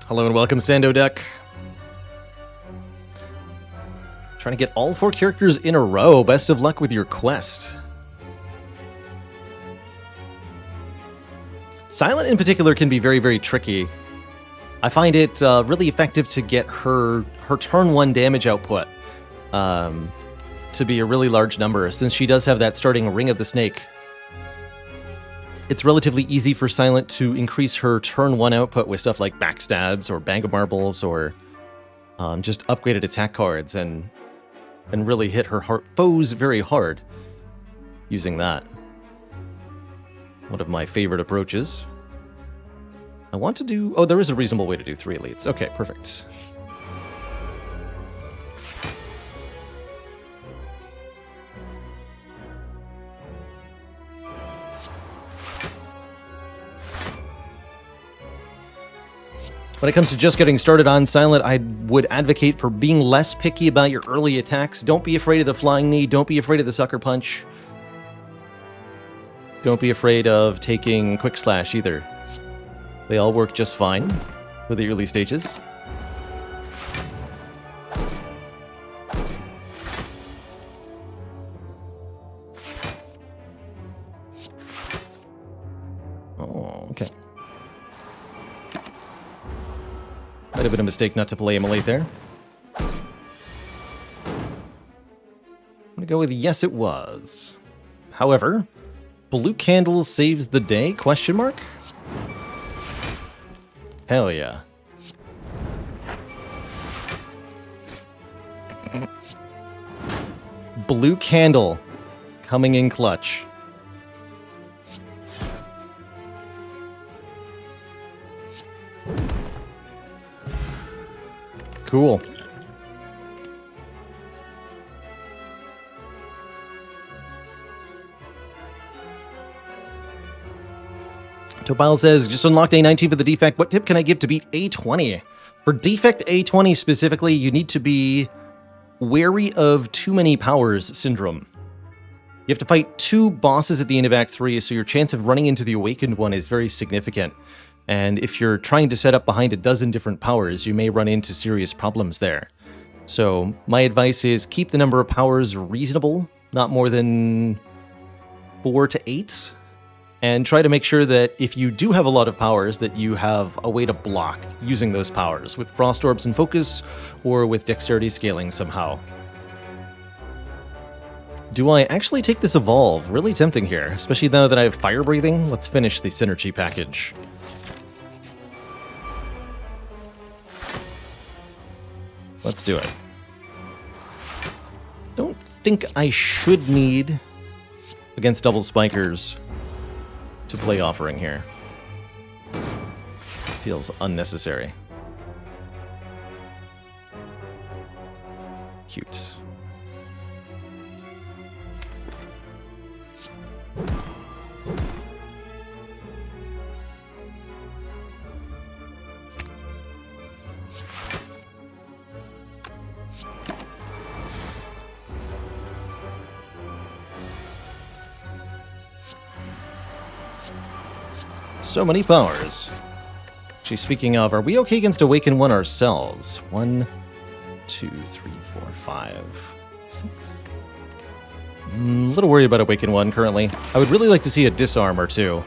Hello and welcome, Sando Duck. Trying to get all 4 characters in a row. Best of luck with your quest. Silent in particular can be very, very tricky. I find it really effective to get her turn 1 damage output to be a really large number, since she does have that starting Ring of the Snake. It's relatively easy for Silent to increase her turn 1 output with stuff like Backstabs or Bag of Marbles or just upgraded attack cards and really hit her foes very hard using that. One of my favorite approaches. I want to do... Oh, there is a reasonable way to do 3 elites. Okay, perfect. When it comes to just getting started on Silent, I would advocate for being less picky about your early attacks. Don't be afraid of the Flying Knee. Don't be afraid of the Sucker Punch. Don't be afraid of taking Quick Slash either. They all work just fine for the early stages. Oh, okay. Might have been a mistake not to play Immolate there. I'm gonna go with yes, it was. However, blue candle saves the day, question mark? Hell yeah. Blue candle coming in clutch. Cool. Topile says, just unlocked A19 for the defect. What tip can I give to beat A20? For defect A20 specifically, you need to be wary of too many powers syndrome. You have to fight 2 bosses at the end of Act 3, so your chance of running into the Awakened one is very significant. And if you're trying to set up behind a dozen different powers, you may run into serious problems there. So my advice is keep the number of powers reasonable, not more than 4 to 8. And try to make sure that if you do have a lot of powers, that you have a way to block using those powers with Frost Orbs and Focus or with Dexterity scaling somehow. Do I actually take this Evolve? Really tempting here, especially now that I have Fire Breathing. Let's finish the Synergy package. Let's do it. Don't think I should need against double spikers to play Offering here. Feels unnecessary. Cute. So many powers. Actually, speaking of, are we okay against Awaken 1 ourselves? 1, 2, 3, 4, 5, 6. A little worried about Awaken 1 currently. I would really like to see a disarm or two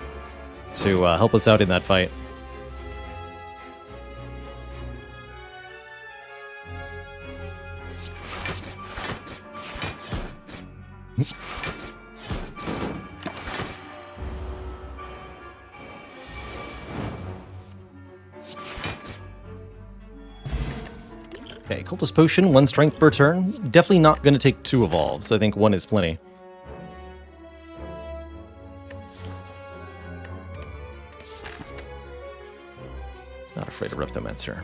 to help us out in that fight. Okay, Cultist Potion, 1 strength per turn. Definitely not going to take 2 evolves. I think 1 is plenty. Not afraid of Reptomancer.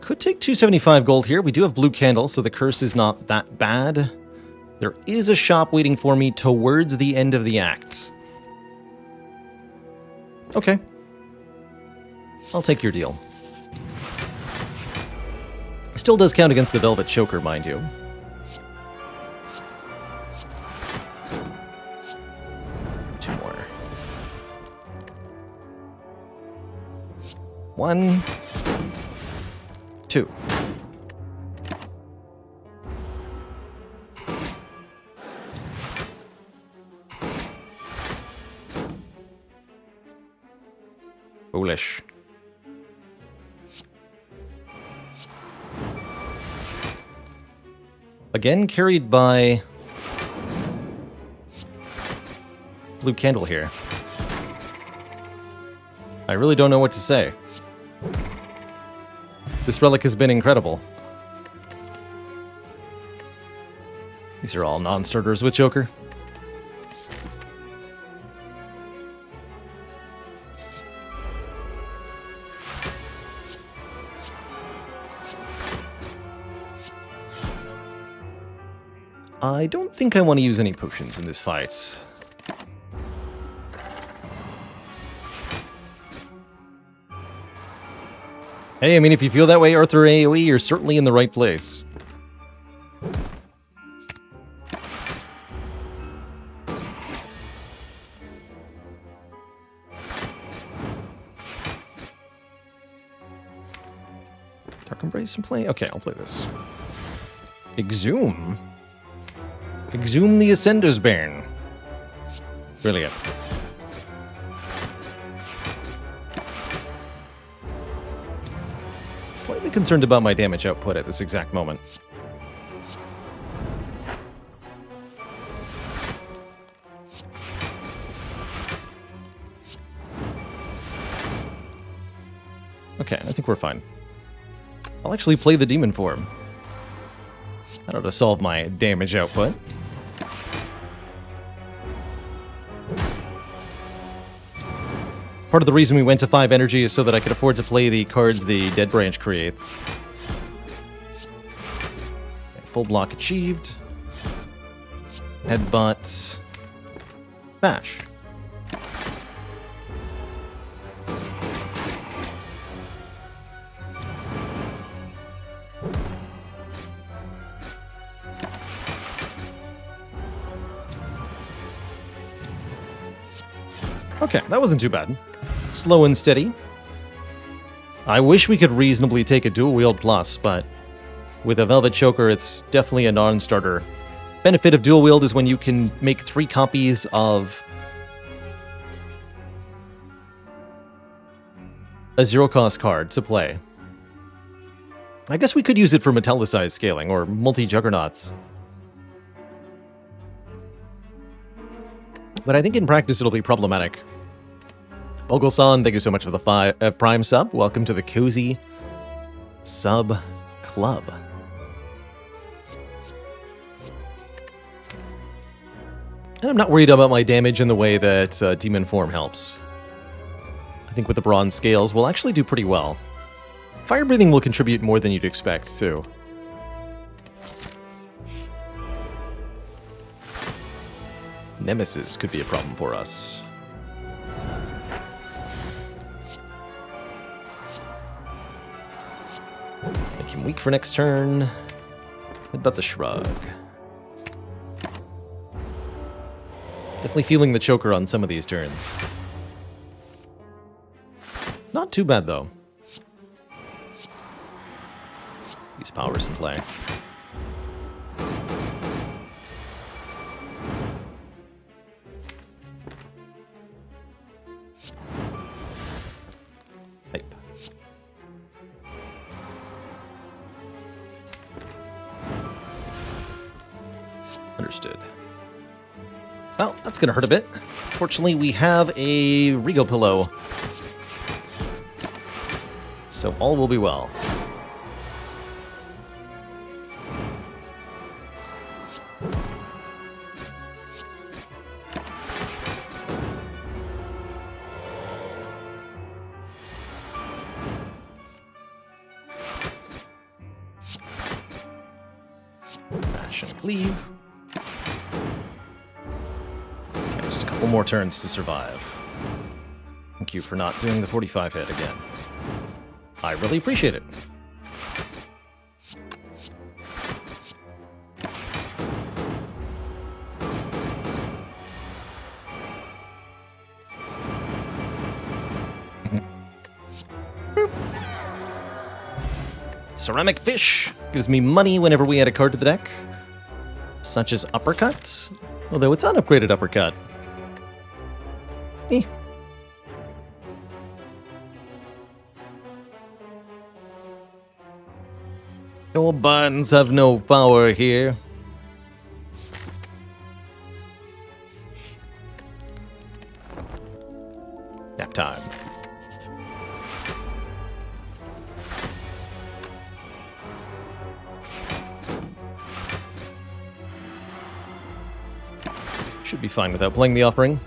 Could take 275 gold here. We do have Blue Candle, so the curse is not that bad. There is a shop waiting for me towards the end of the act. Okay. I'll take your deal. Still does count against the Velvet Choker, mind you. Two more. 1, 2. Foolish. Again, carried by Blue Candle here. I really don't know what to say. This relic has been incredible. These are all non-starters with Joker. I don't think I want to use any potions in this fight. Hey, I mean, if you feel that way, Arthur AoE, you're certainly in the right place. Dark Embrace and play? Okay, I'll play this. Exhume? Exhume the Ascender's Bairn. Brilliant. slightly concerned about my damage output at this exact moment. Okay, I think we're fine. I'll actually play the demon form. I don't know to solve my damage output. Part of the reason we went to 5 energy is so that I could afford to play the cards the Dead Branch creates. Okay, full block achieved. Headbutt. Bash. Okay, that wasn't too bad. Slow and steady. I wish we could reasonably take a dual wield plus, but with a Velvet Choker, it's definitely a non-starter. Benefit of dual wield is when you can make 3 copies of a zero-cost card to play. I guess we could use it for metallicized scaling or multi-juggernauts. But I think in practice it'll be problematic. Bogle-san, thank you so much for the Prime sub. Welcome to the Cozy Sub Club. And I'm not worried about my damage in the way that Demon Form helps. I think with the Bronze Scales, we'll actually do pretty well. Fire Breathing will contribute more than you'd expect, too. Nemesis could be a problem for us. Make him weak for next turn. Headbutt the Shrug. Definitely feeling the choker on some of these turns. Not too bad, though. These powers in play. Hype. Understood. Well, that's gonna hurt a bit. Fortunately, we have a Rego Pillow. So all will be well. Bash and cleave. Okay, just a couple more turns to survive. Thank you for not doing the 45 hit again. I really appreciate it. Ceramic Fish gives me money whenever we add a card to the deck, such as Uppercut, although it's unupgraded Uppercut. Eh. Your buttons have no power here. Nap time. Should be fine without playing the offering.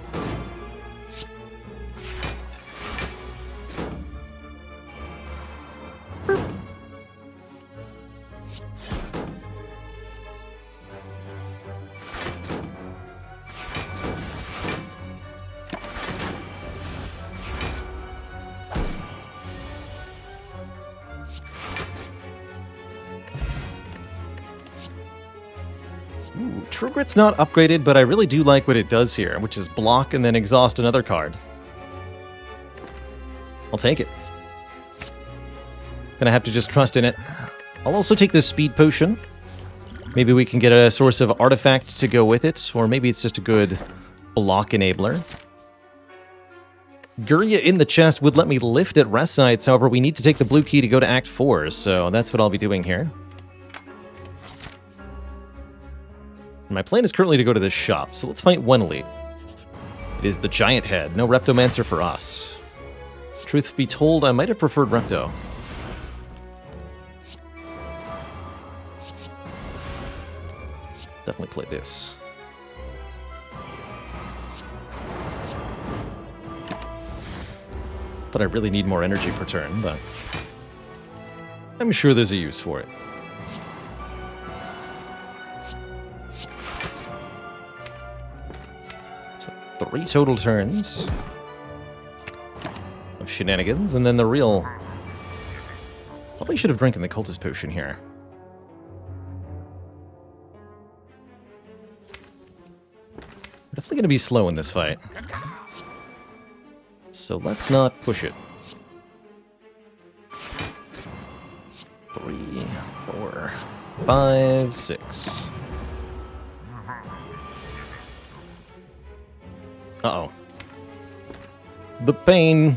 Ooh, True Grit's not upgraded, but I really do like what it does here, which is block and then exhaust another card. I'll take it. Gonna have to just trust in it. I'll also take this speed potion. Maybe we can get a source of artifact to go with it, or maybe it's just a good block enabler. Guria in the chest would let me lift at rest sites, however, we need to take the blue key to go to Act 4, so that's what I'll be doing here. My plan is currently to go to this shop, so let's fight one elite. It is the Giant Head, no Reptomancer for us. Truth be told, I might have preferred Repto. Definitely play this. But I really need more energy per turn, but I'm sure there's a use for it. So 3 total turns of shenanigans, and then the real... Probably should have drinking the cultist potion here. We're definitely going to be slow in this fight. So let's not push it. 3, 4, 5, 6. Uh-oh. The pain.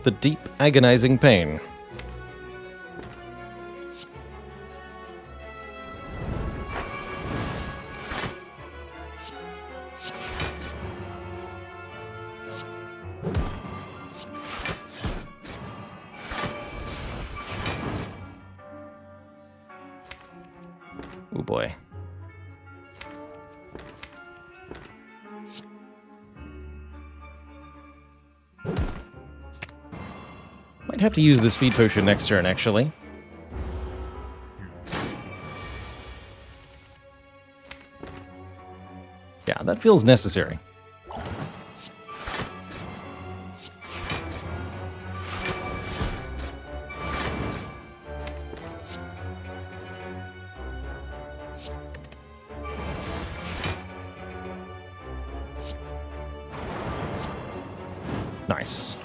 The deep, agonizing pain. Oh boy. Might have to use the speed potion next turn, actually. Yeah, that feels necessary. Nice.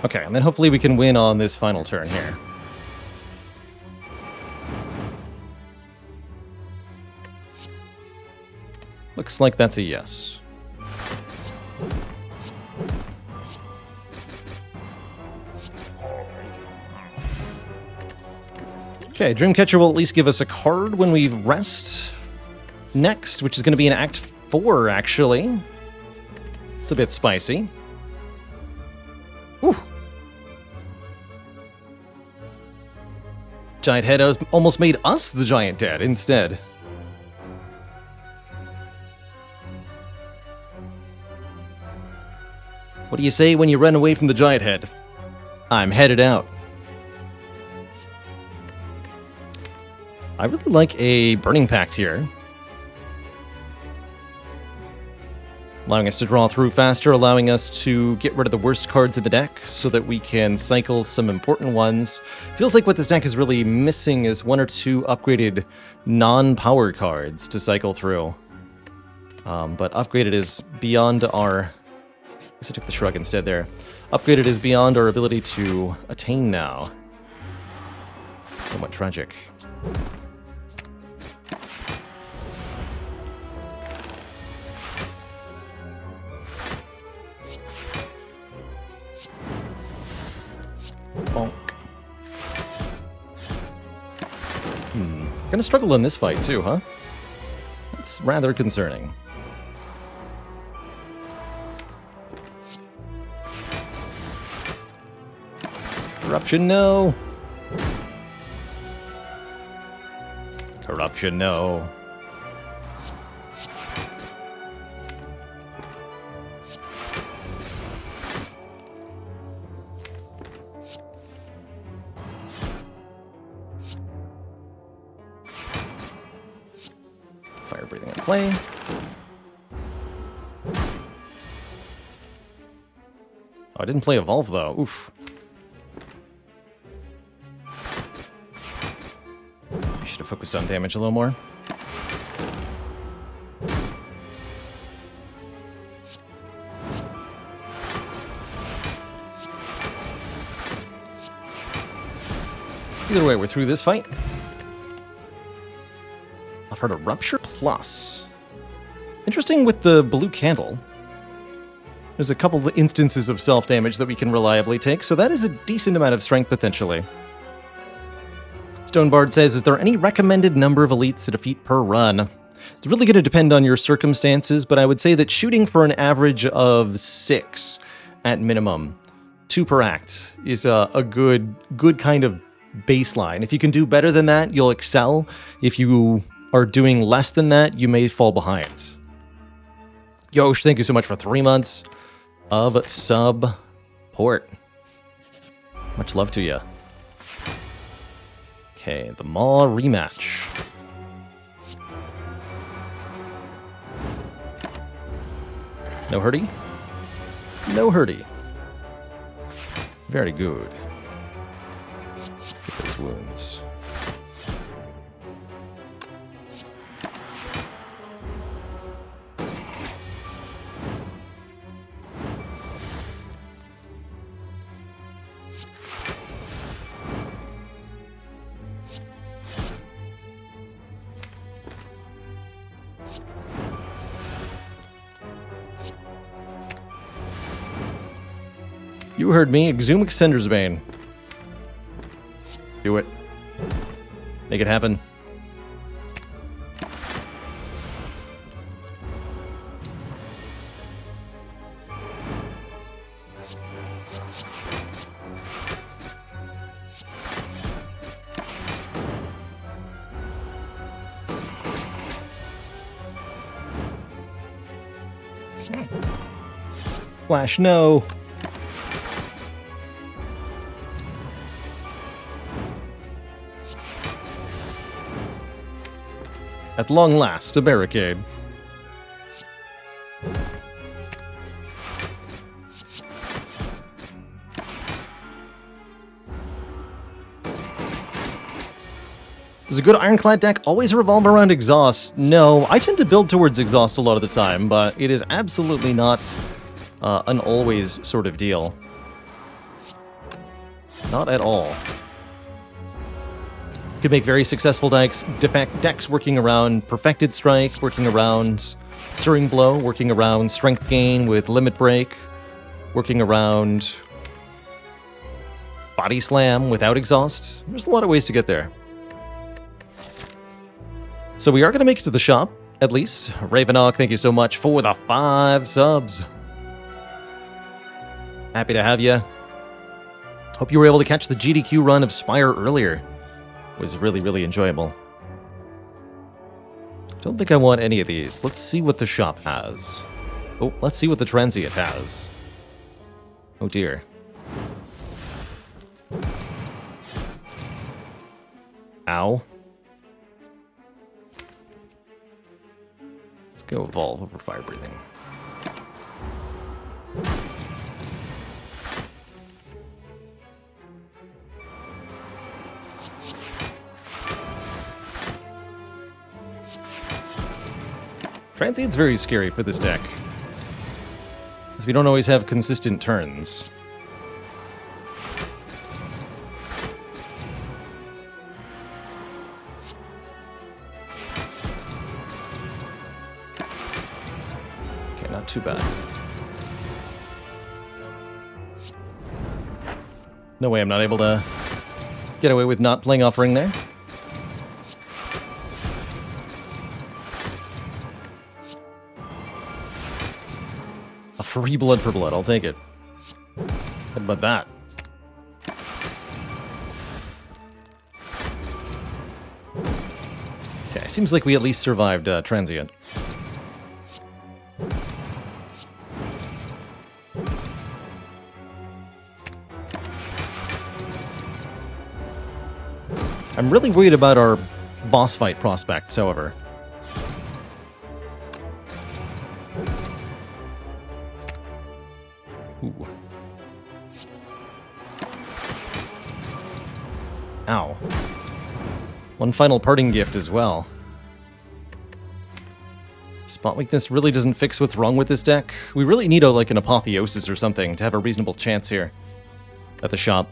Okay, and then hopefully we can win on this final turn here. Looks like that's a yes. Okay, Dreamcatcher will at least give us a card when we rest next, which is going to be in Act 4, actually. It's a bit spicy. Whew. Giant Head almost made us the Giant Dead instead. What do you say when you run away from the Giant Head? I'm headed out. I really like a Burning Pact here. Allowing us to draw through faster, allowing us to get rid of the worst cards in the deck so that we can cycle some important ones. Feels like what this deck is really missing is 1 or 2 upgraded non-power cards to cycle through. But upgraded is beyond our... I guess I took the shrug instead there. Upgraded is beyond our ability to attain now. Somewhat tragic. Bonk. Gonna struggle in this fight too, huh? That's rather concerning. Corruption, no. Corruption, no. Fire breathing in play. Oh, I didn't play Evolve though. Oof. I should have focused on damage a little more. Either way, we're through this fight. Offered a Rupture Plus. Interesting with the blue candle. There's a couple of instances of self-damage that we can reliably take, so that is a decent amount of strength potentially. Stonebard says, is there any recommended number of elites to defeat per run? It's really going to depend on your circumstances, but I would say that shooting for an average of 6 at minimum, 2 per act, is a good kind of baseline. If you can do better than that, you'll excel. If you are doing less than that, you may fall behind. Yosh, thank you so much for 3 months of support. Much love to you. Okay, the Maw rematch. No hurdy? No hurdy. Very good. Get those wounds. You heard me. Exhume Extender's Bane. Do it. Make it happen. Flash, no. At long last, a barricade. Does a good ironclad deck always revolve around exhaust? No, I tend to build towards exhaust a lot of the time, but it is absolutely not an always sort of deal. Not at all. Could make very successful decks working around Perfected Strike, working around Searing Blow, working around Strength Gain with Limit Break, working around Body Slam without exhaust. There's a lot of ways to get there. So we are going to make it to the shop, at least. Ravenok, thank you so much for the 5 subs. Happy to have you. Hope you were able to catch the GDQ run of Spire earlier. It was really, really enjoyable. Don't think I want any of these. Let's see what the shop has. Oh, let's see what the transient has. Oh dear. Ow. Let's go evolve over fire breathing. Transient's very scary for this deck, because we don't always have consistent turns. Okay, not too bad. No way I'm not able to get away with not playing Offering there. Free blood for blood, I'll take it. How about that? Okay, seems like we at least survived Transient. I'm really worried about our boss fight prospects, however. Ooh. Ow. One final parting gift as well. Spot weakness really doesn't fix what's wrong with this deck. We really need like an apotheosis or something to have a reasonable chance here at the shop.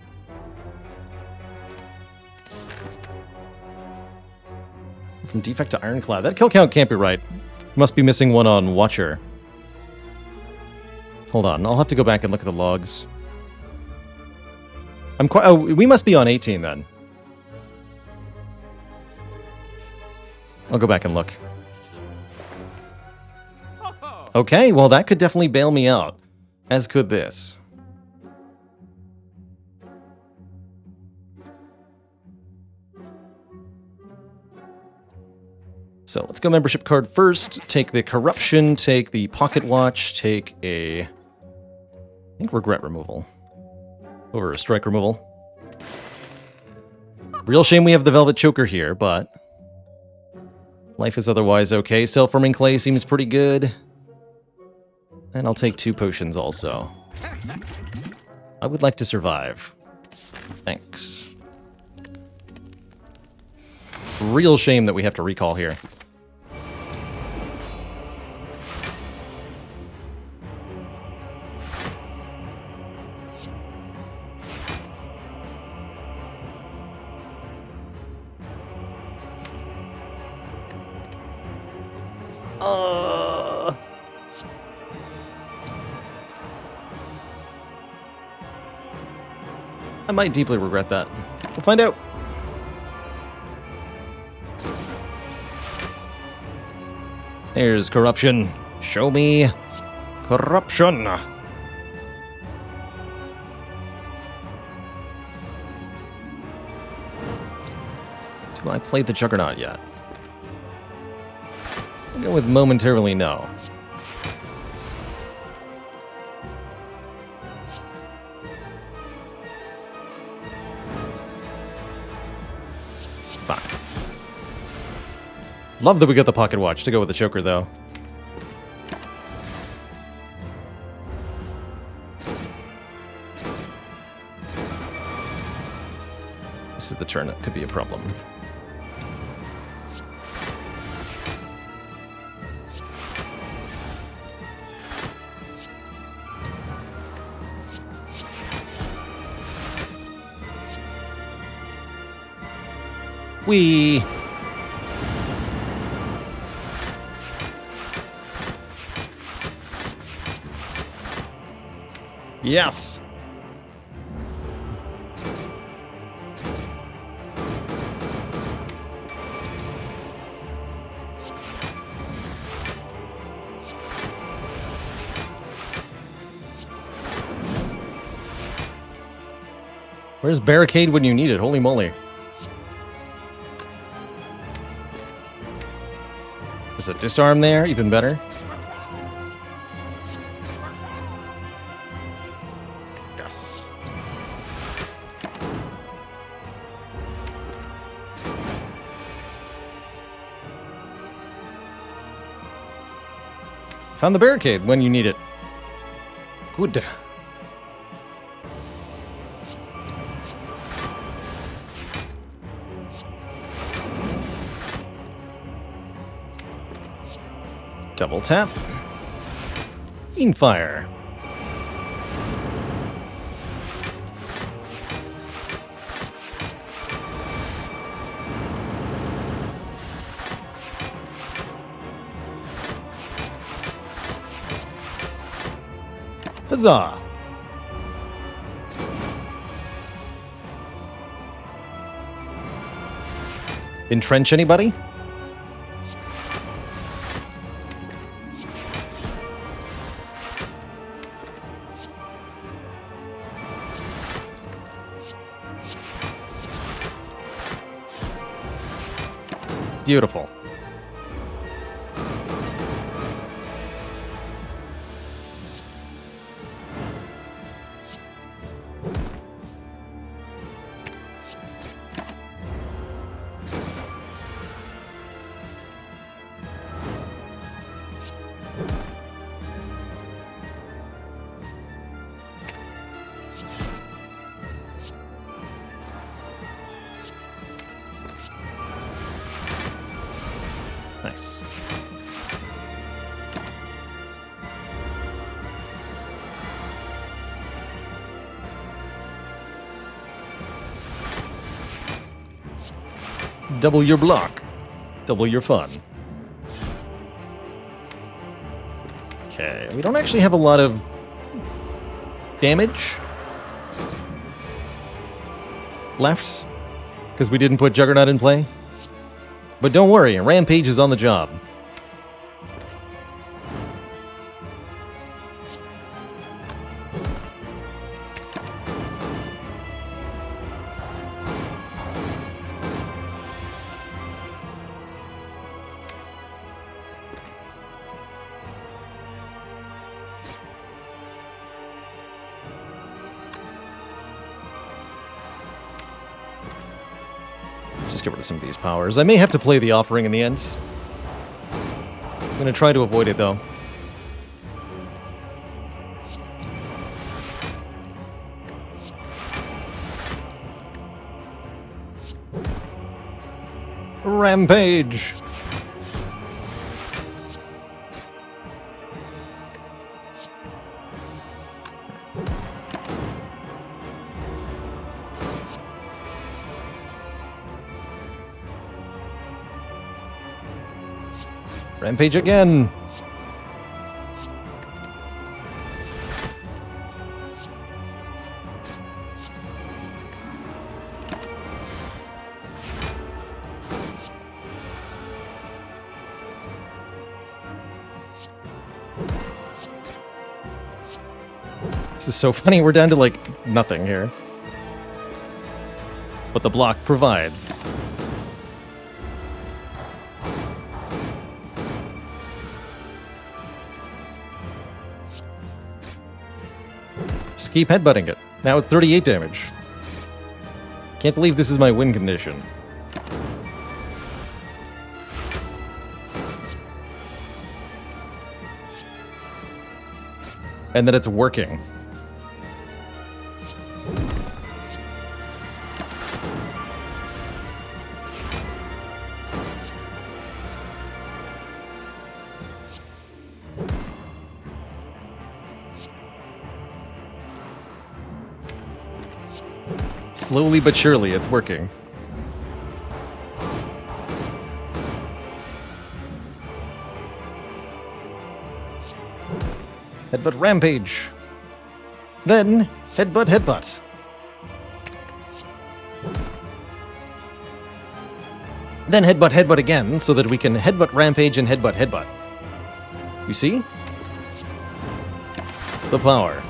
From defect to ironclad. That kill count can't be right. Must be missing one on Watcher. Hold on, I'll have to go back and look at the logs. Oh, we must be on 18 then. I'll go back and look. Okay, well that could definitely bail me out. As could this. So let's go membership card first. Take the corruption, take the pocket watch, take I think regret removal. Over strike removal. Real shame we have the Velvet Choker here, but life is otherwise okay. Self-forming clay seems pretty good. And I'll take 2 potions also. I would like to survive. Thanks. Real shame that we have to recall here. I might deeply regret that. We'll find out. There's corruption. Show me corruption. Do I play the Juggernaut yet? I'll go with momentarily no. Fine. Love that we got the pocket watch to go with the choker, though. This is the turn that could be a problem. Whee! Yes! Where's barricade when you need it? Holy moly. There's a disarm there, even better. Yes. Found the barricade when you need it. Good. Double tap. Fire. Huzzah! Entrench anybody? Beautiful. Nice. Double your block. Double your fun. Okay, we don't actually have a lot of damage left because we didn't put Juggernaut in play. But don't worry, Rampage is on the job. Just get rid of some of these powers. I may have to play the offering in the end. I'm going to try to avoid it, though. Rampage! Rampage again! This is so funny, we're down to like nothing here. But the block provides. Keep headbutting it. Now it's 38 damage. Can't believe this is my win condition. And that it's working. Slowly but surely, it's working. Headbutt Rampage. Then, Headbutt Headbutt. Then Headbutt Headbutt again, so that we can Headbutt Rampage and Headbutt Headbutt. You see? The power.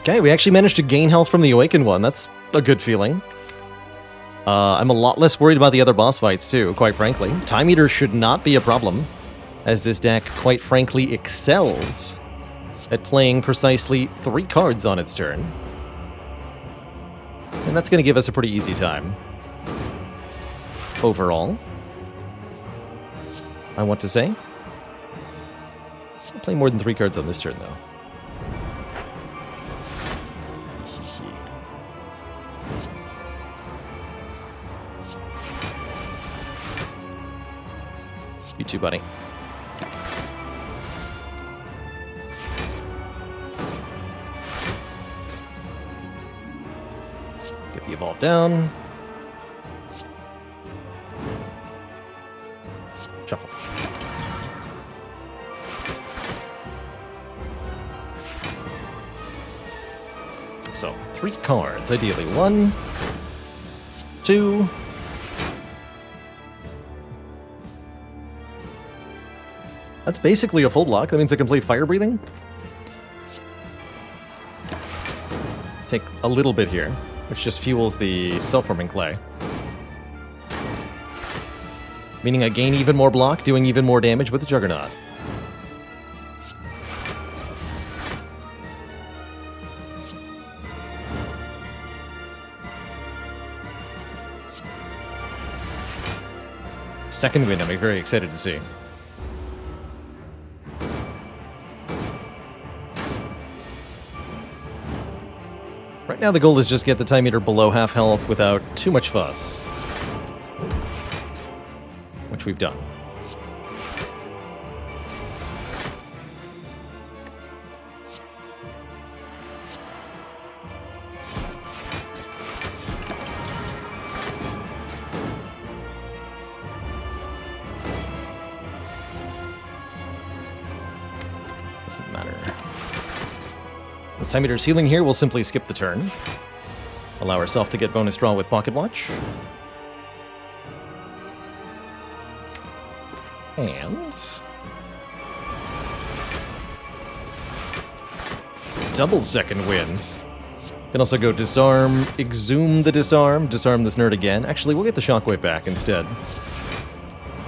Okay, we actually managed to gain health from the Awakened one. That's a good feeling. I'm a lot less worried about the other boss fights, too, quite frankly. Time Eater should not be a problem, as this deck, quite frankly, excels at playing precisely 3 cards on its turn. And that's going to give us a pretty easy time. Overall. I want to say. I'll play more than 3 cards on this turn, though. You too, buddy. Get the evolve down. Shuffle. So, 3 cards, ideally. 1, 2. That's basically a full block. That means I can play Fire Breathing. Take a little bit here, which just fuels the self-forming clay. Meaning I gain even more block, doing even more damage with the Juggernaut. Second win, I'm very excited to see. Right now the goal is just get the Time Eater below half health without too much fuss. Which we've done. Doesn't matter. This time Eater's healing here, we'll simply skip the turn. Allow ourselves to get bonus draw with Pocket Watch. And... double second wind. Can also go disarm, exhume the disarm this nerd again. Actually, we'll get the shockwave back instead.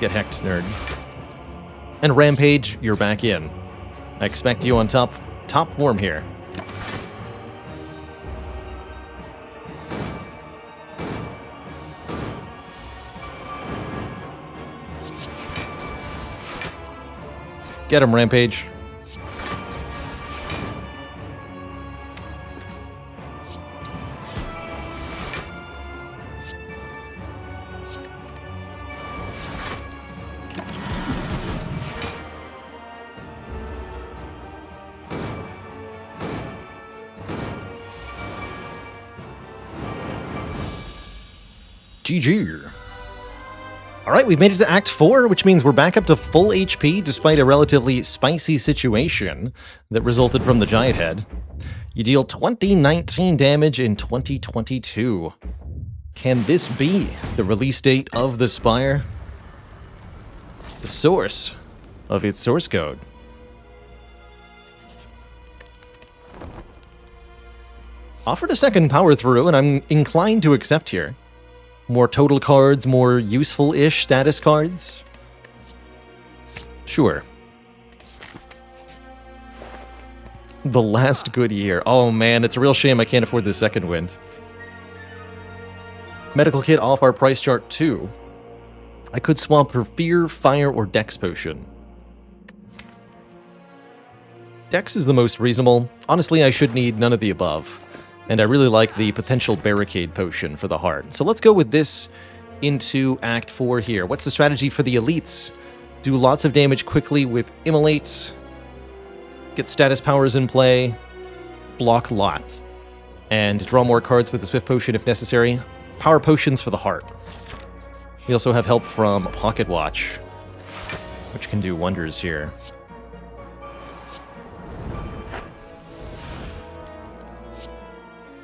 Get hecked, nerd. And rampage, you're back in. I expect you on top form here. Get him, rampage. GG. Alright, we've made it to Act 4, which means we're back up to full HP despite a relatively spicy situation that resulted from the Giant Head. You deal 2019 damage in 2022. Can this be the release date of the Spire? The source of its source code. Offered a second power through, and I'm inclined to accept here. More total cards, more useful-ish status cards. Sure. The last good year. Oh man, it's a real shame I can't afford the second wind. Medical kit off our price chart too. I could swap for Fear, Fire, or Dex Potion. Dex is the most reasonable. Honestly, I should need none of the above. And I really like the potential Barricade Potion for the heart. So let's go with this into Act 4 here. What's the strategy for the elites? Do lots of damage quickly with Immolate. Get status powers in play. Block lots. And draw more cards with the Swift Potion if necessary. Power Potions for the heart. We also have help from Pocket Watch, which can do wonders here.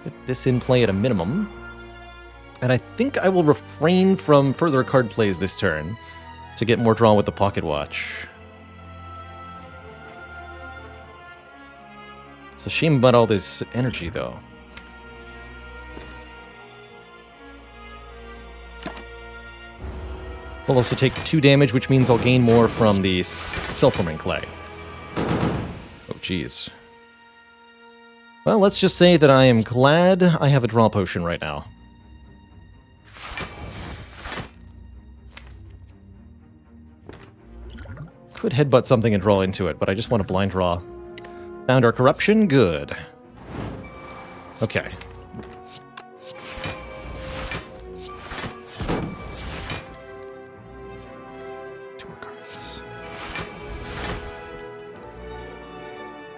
Get this in play at a minimum. And I think I will refrain from further card plays this turn to get more draw with the Pocket Watch. It's a shame about all this energy, though. We'll also take 2 damage, which means I'll gain more from the self-forming clay. Oh, jeez. Well, let's just say that I am glad I have a draw potion right now. Could headbutt something and draw into it, but I just want to blind draw. Found our corruption? Good. Okay.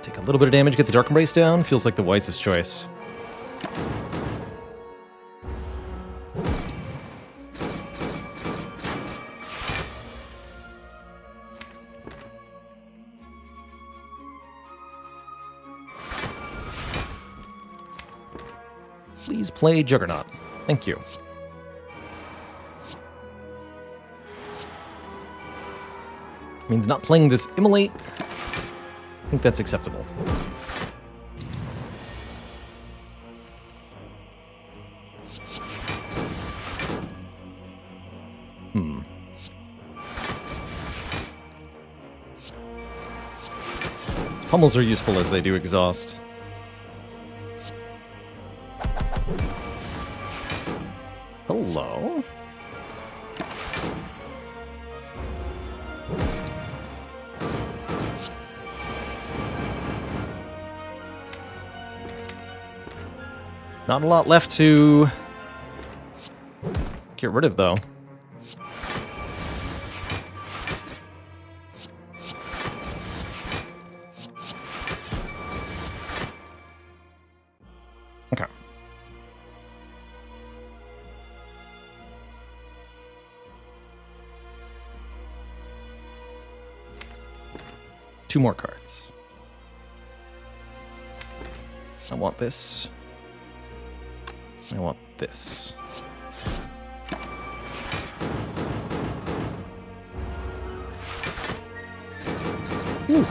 Take a little bit of damage, get the Dark Embrace down. Feels like the wisest choice. Please play Juggernaut. Thank you. Means not playing this Immolate. I think that's acceptable. Pummels are useful as they do exhaust. Hello? Not a lot left to get rid of, though. Okay. Two more cards. I want this. I want this. Ooh.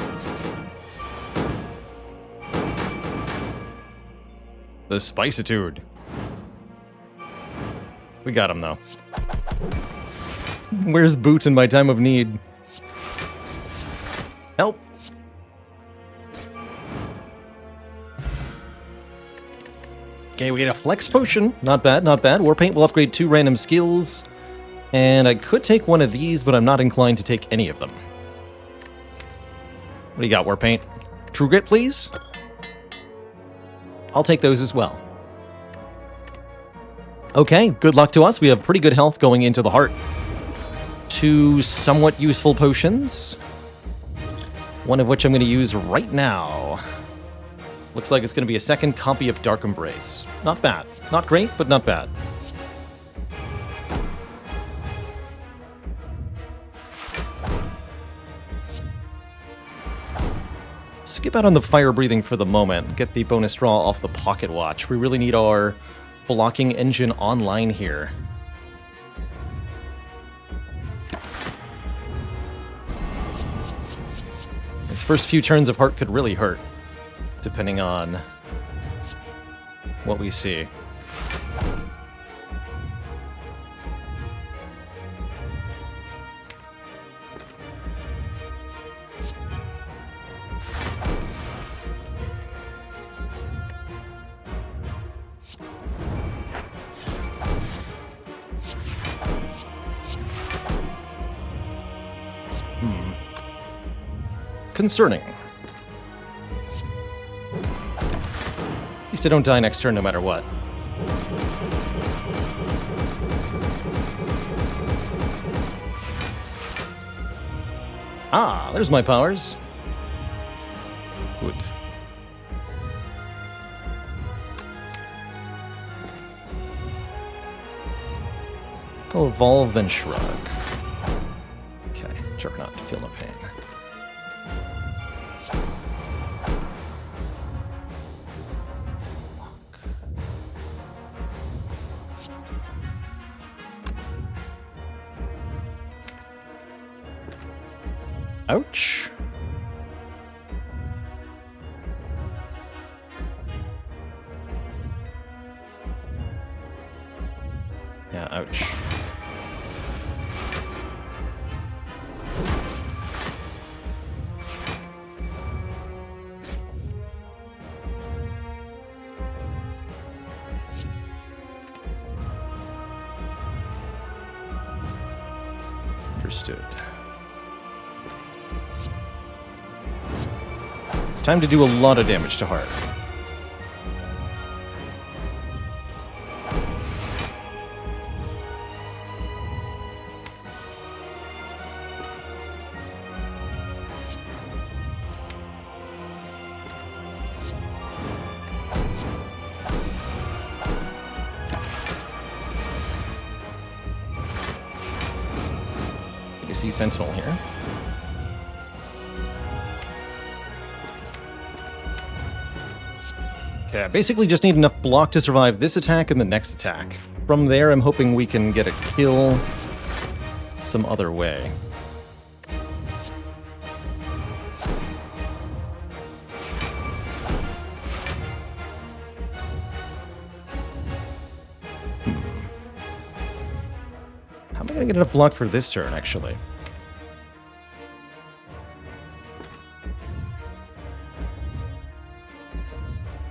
The Spicitude. We got him, though. Where's Boot in my time of need? Help! Okay, we get a Flex Potion. Not bad, not bad. Warpaint will upgrade 2 random skills. And I could take one of these, but I'm not inclined to take any of them. What do you got, Warpaint? True Grit, please? I'll take those as well. Okay, good luck to us. We have pretty good health going into the heart. 2 somewhat useful potions. One of which I'm going to use right now. Looks like it's going to be a second copy of Dark Embrace. Not bad. Not great, but not bad. Skip out on the fire breathing for the moment. Get the bonus draw off the pocket watch. We really need our blocking engine online here. His first few turns of heart could really hurt, depending on what we see. Concerning. At least I don't die next turn no matter what. Ah, there's my powers. Good. Go evolve, then shrug. Okay, sure, not to feel no pain. Ouch. Yeah, ouch. Understood. It's time to do a lot of damage to heart. You see Sentinel here. Okay, I basically just need enough block to survive this attack and the next attack. From there, I'm hoping we can get a kill some other way. How am I going to get enough block for this turn, actually?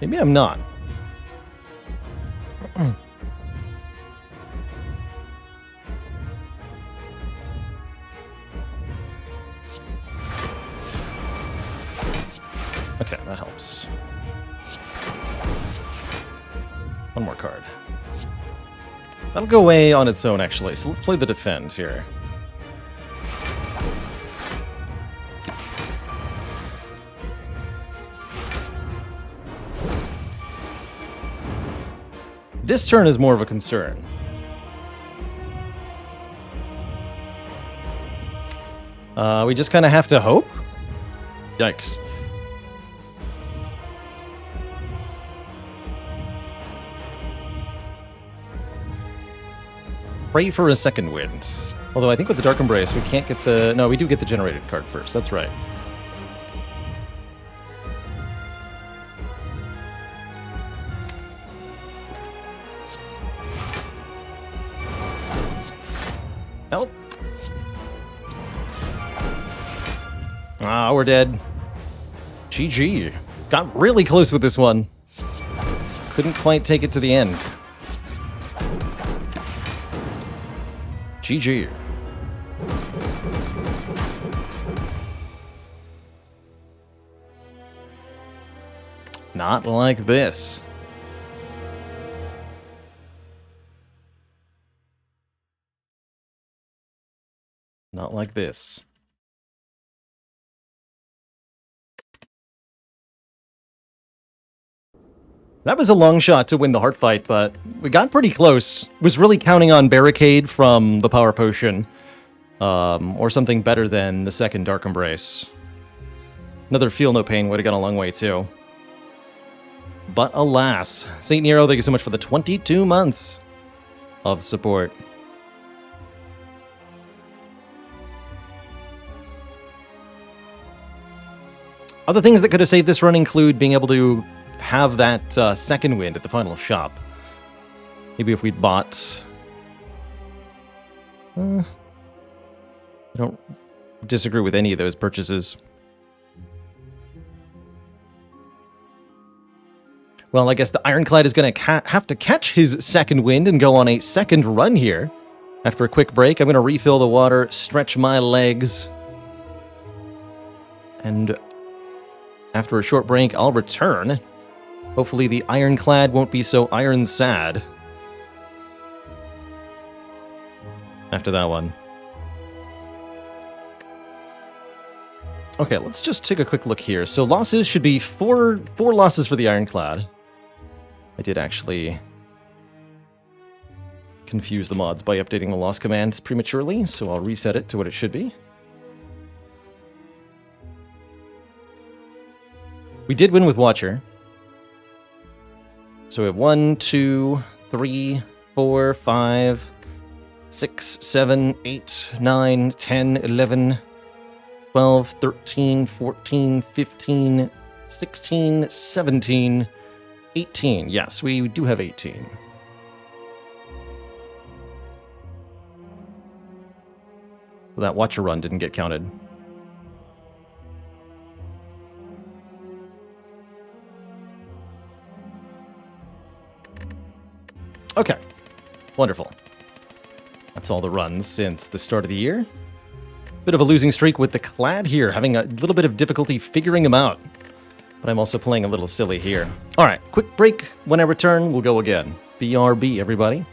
Maybe I'm not. Okay, that helps. One more card. That'll go away on its own, actually, so let's play the defend here. This turn is more of a concern. We just kind of have to hope? Yikes. Pray for a second wind. Although I think with the Dark Embrace, we can't get the... No, we do get the generated card first. That's right. Help. Ah, we're dead. GG. Got really close with this one. Couldn't quite take it to the end. GG. Not like this. Not like this. That was a long shot to win the heart fight, but we got pretty close. Was really counting on Barricade from the Power Potion, or something better than the second Dark Embrace. Another Feel No Pain would have gone a long way, too. But alas, St. Nero, thank you so much for the 22 months of support. Other things that could have saved this run include being able to have that second wind at the final shop. Maybe if we'd bought... I don't disagree with any of those purchases. Well, I guess the Ironclad is going to have to catch his second wind and go on a second run here. After a quick break, I'm going to refill the water, stretch my legs, and after a short break, I'll return. Hopefully the Ironclad won't be so iron sad after that one. Okay, let's just take a quick look here. So losses should be four losses for the Ironclad. I did actually confuse the mods by updating the loss command prematurely, so I'll reset it to what it should be. We did win with Watcher. So we have 1, 2, 3, 4, 5, 6, 7, 8, 9, 10, 11, 12, 13, 14, 15, 16, 17, 18. Yes, we do have 18. So that Watcher run didn't get counted. Okay, wonderful. That's all the runs since the start of the year. Bit of a losing streak with the Clad here, having a little bit of difficulty figuring him out. But I'm also playing a little silly here. All right, quick break. When I return, we'll go again. BRB, everybody.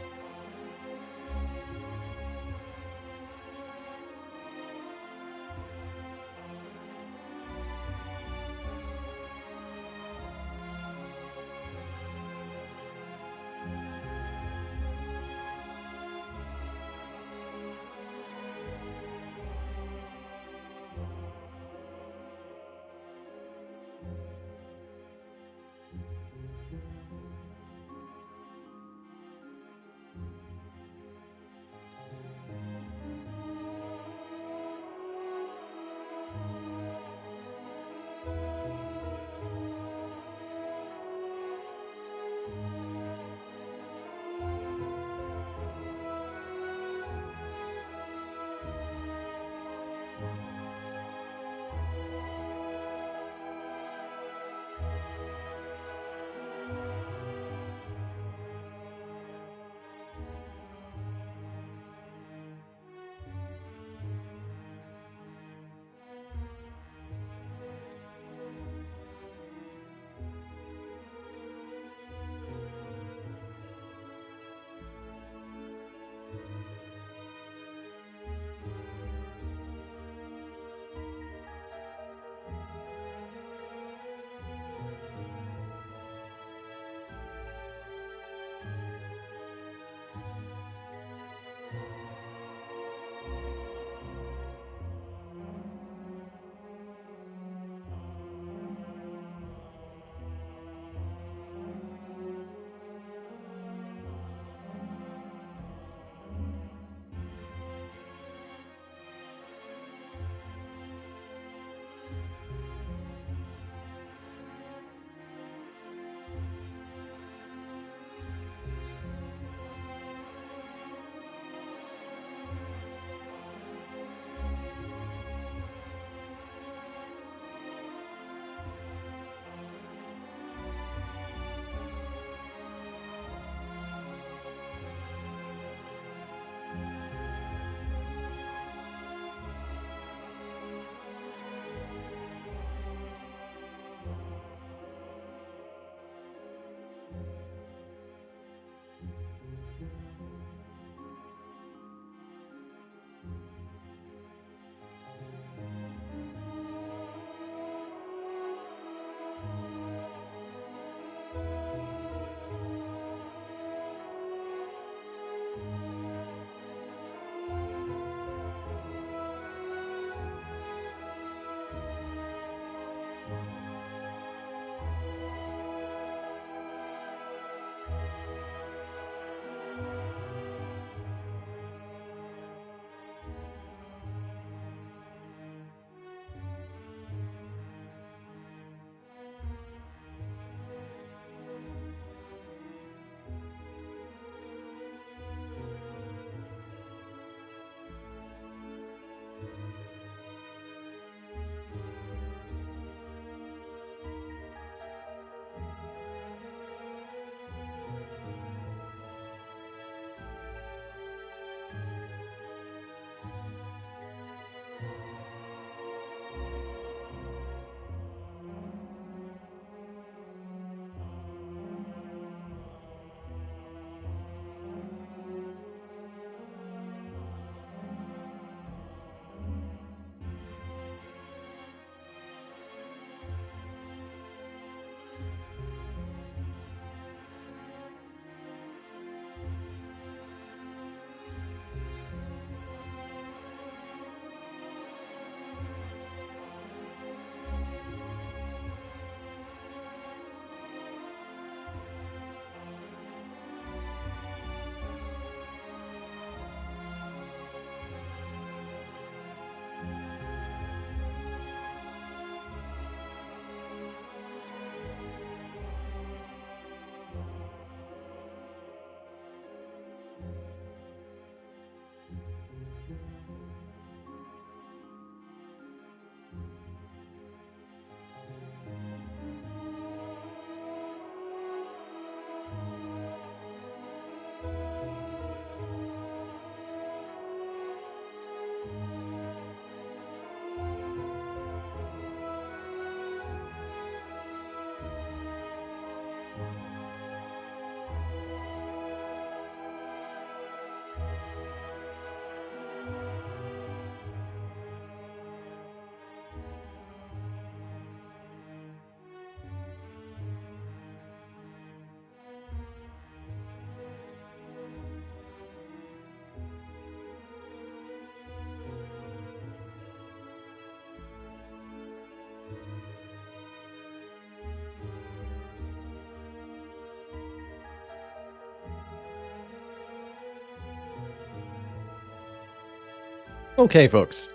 Okay, folks.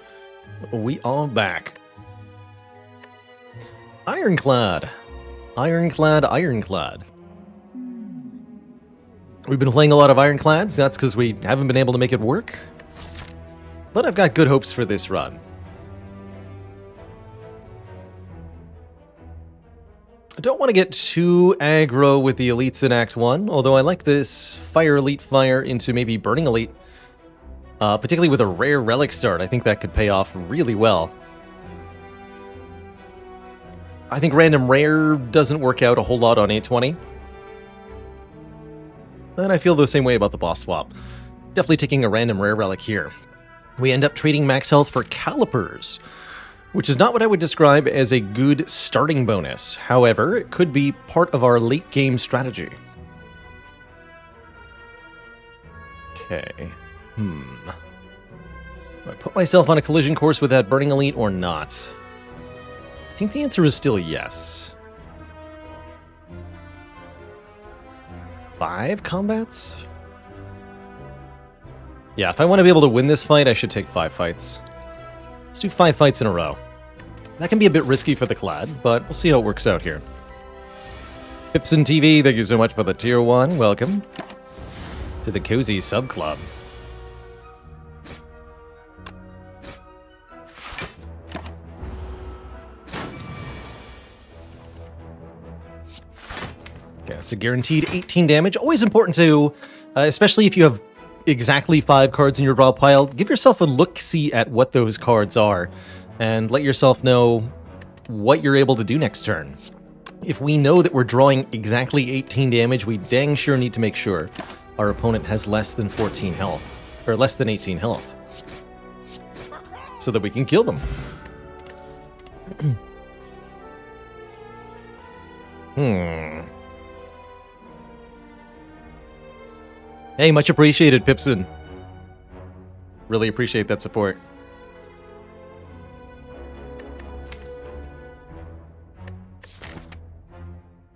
We are back. Ironclad. Ironclad, ironclad. We've been playing a lot of ironclads. That's because we haven't been able to make it work. But I've got good hopes for this run. I don't want to get too aggro with the elites in Act 1, although I like this Fire Elite Fire into maybe Burning Elite. Particularly with a rare relic start, I think that could pay off really well. I think random rare doesn't work out a whole lot on 820. And I feel the same way about the boss swap. Definitely taking a random rare relic here. We end up trading max health for calipers, which is not what I would describe as a good starting bonus. However, it could be part of our late game strategy. Okay. Do I put myself on a collision course with that Burning Elite or not? I think the answer is still yes. 5 combats? Yeah, if I want to be able to win this fight, I should take 5 fights. Let's do 5 fights in a row. That can be a bit risky for the clad, but we'll see how it works out here. Pipson TV, thank you so much for the tier 1. Welcome to the Cozy Sub Club. Okay, it's a guaranteed 18 damage. Always important to, especially if you have exactly 5 cards in your draw pile, give yourself a look-see at what those cards are, and let yourself know what you're able to do next turn. If we know that we're drawing exactly 18 damage, we dang sure need to make sure our opponent has less than 14 health, or less than 18 health, so that we can kill them. Hey, much appreciated, Pipson. Really appreciate that support.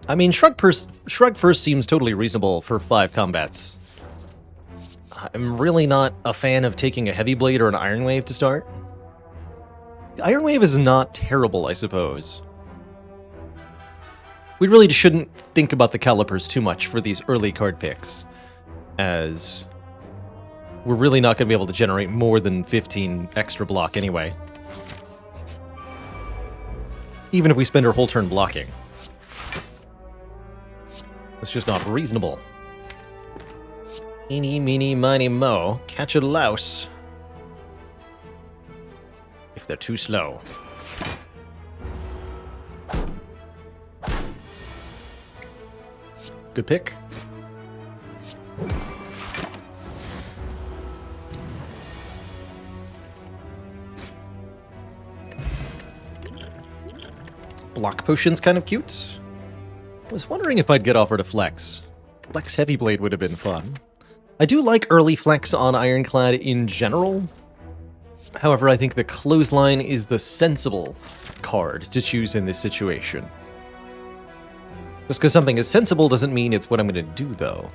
I mean, Shrug first seems totally reasonable for 5 combats. I'm really not a fan of taking a Heavy Blade or an Iron Wave to start. Iron Wave is not terrible, I suppose. We really shouldn't think about the calipers too much for these early card picks, as we're really not going to be able to generate more than 15 extra block anyway. Even if we spend our whole turn blocking. It's just not reasonable. Eeny, meeny, miny, mo. Catch a louse. If they're too slow. Good pick. Block potion's kind of cute. I was wondering if I'd get offered a flex. Flex Heavy Blade would have been fun. I do like early flex on Ironclad in general. However, I think the Clothesline is the sensible card to choose in this situation. Just because something is sensible doesn't mean it's what I'm going to do, though.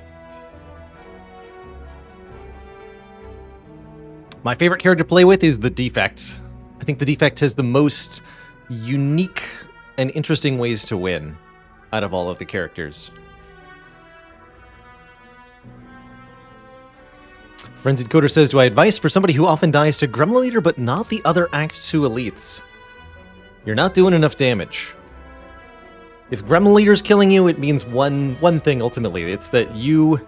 My favorite character to play with is the Defect. I think the Defect has the most unique and interesting ways to win out of all of the characters. Frenzied Coder says, do I advise for somebody who often dies to Gremlin Leader but not the other Act 2 elites? You're not doing enough damage. If Gremlin Leader's killing you, it means one thing ultimately. It's that you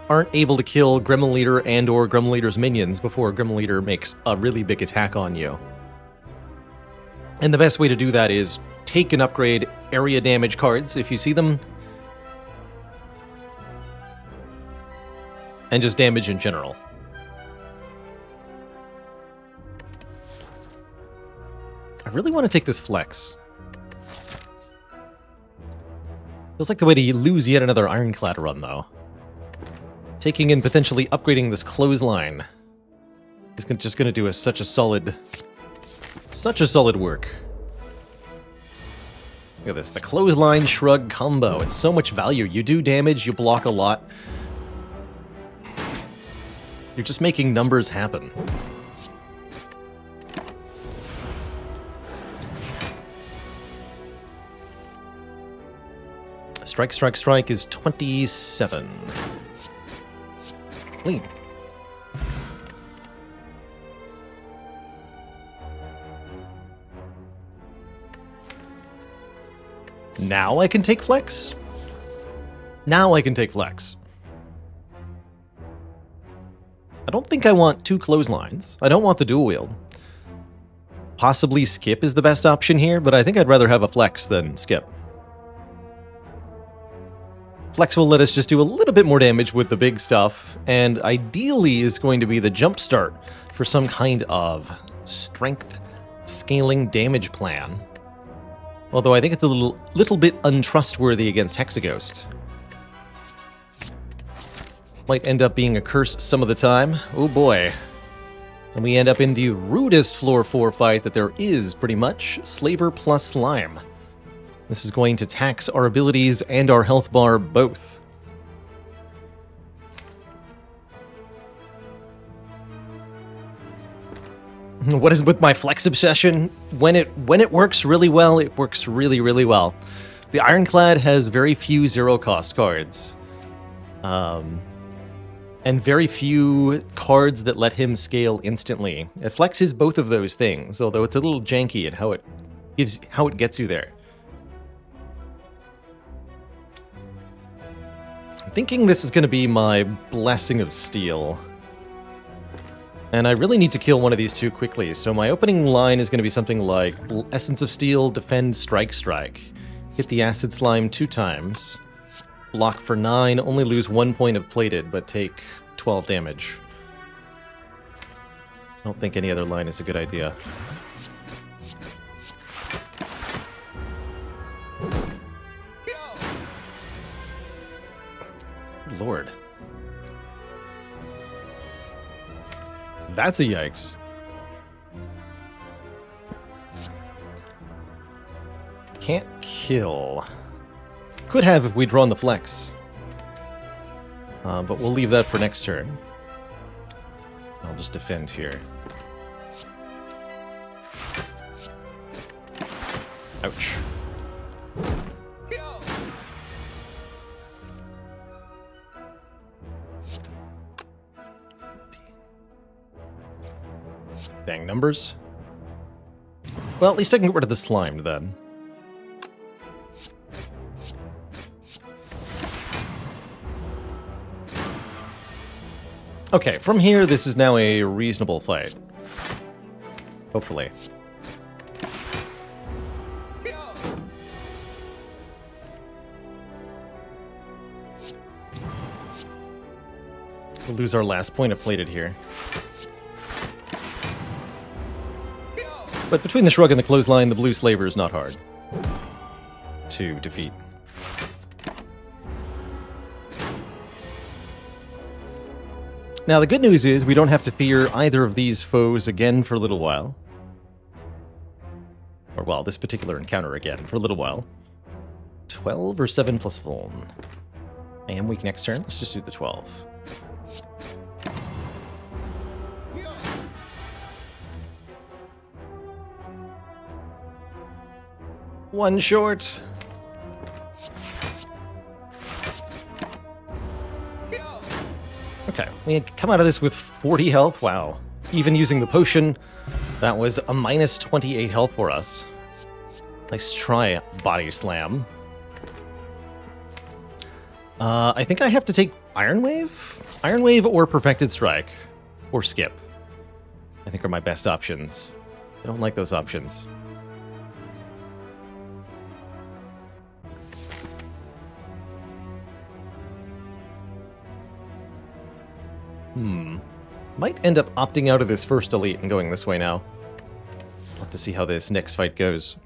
aren't able to kill Gremlin Leader and or Gremlin Leader's minions before Gremlin Leader makes a really big attack on you. And the best way to do that is take and upgrade area damage cards if you see them, and just damage in general. I really want to take this flex. Feels like the way to lose yet another Ironclad run, though. Taking and potentially upgrading this Clothesline is just going to do us such a solid work. Look at this, the Clothesline Shrug combo. It's so much value. You do damage, you block a lot. You're just making numbers happen. Strike, strike, strike is 27. Clean. Now I can take flex? Now I can take flex. I don't think I want 2 clotheslines. I don't want the dual wield. Possibly skip is the best option here, but I think I'd rather have a flex than skip. Flex will let us just do a little bit more damage with the big stuff, and ideally is going to be the jump start for some kind of strength scaling damage plan. Although I think it's a little bit untrustworthy against Hexaghost. Might end up being a curse some of the time. Oh boy. And we end up in the rudest floor 4 fight that there is, pretty much. Slaver plus Slime. This is going to tax our abilities and our health bar both. What is with my flex obsession? When it works really well, it works really, really well. The Ironclad has very few zero-cost cards. And very few cards that let him scale instantly. It flexes both of those things, although it's a little janky at how it gets you there. I'm thinking this is going to be my Blessing of Steel. And I really need to kill one of these two quickly, so my opening line is going to be something like Essence of Steel, Defend, Strike, Strike. Hit the Acid Slime 2 times. Block for 9, only lose 1 point of plated, but take 12 damage. I don't think any other line is a good idea. Lord. That's a yikes. Can't kill. Could have if we'd drawn the flex. But we'll leave that for next turn. I'll just defend here. Ouch. Dang numbers. Well, at least I can get rid of the slime then. Okay, from here, this is now a reasonable fight. Hopefully. We'll lose our last point of plated here. But between the shrug and the clothesline, the blue slaver is not hard to defeat. Now, the good news is we don't have to fear either of these foes again for a little while. Or, well, this particular encounter again for a little while. 12 or 7 plus Vuln. I am weak next turn. Let's just do the 12. One short. Okay, we had come out of this with 40 health. Wow. Even using the potion, that was a minus 28 health for us. Nice try, Body Slam. I think I have to take Iron Wave? Iron Wave or Perfected Strike. Or Skip. I think are my best options. I don't like those options. Might end up opting out of this first elite and going this way now. We'll have to see how this next fight goes.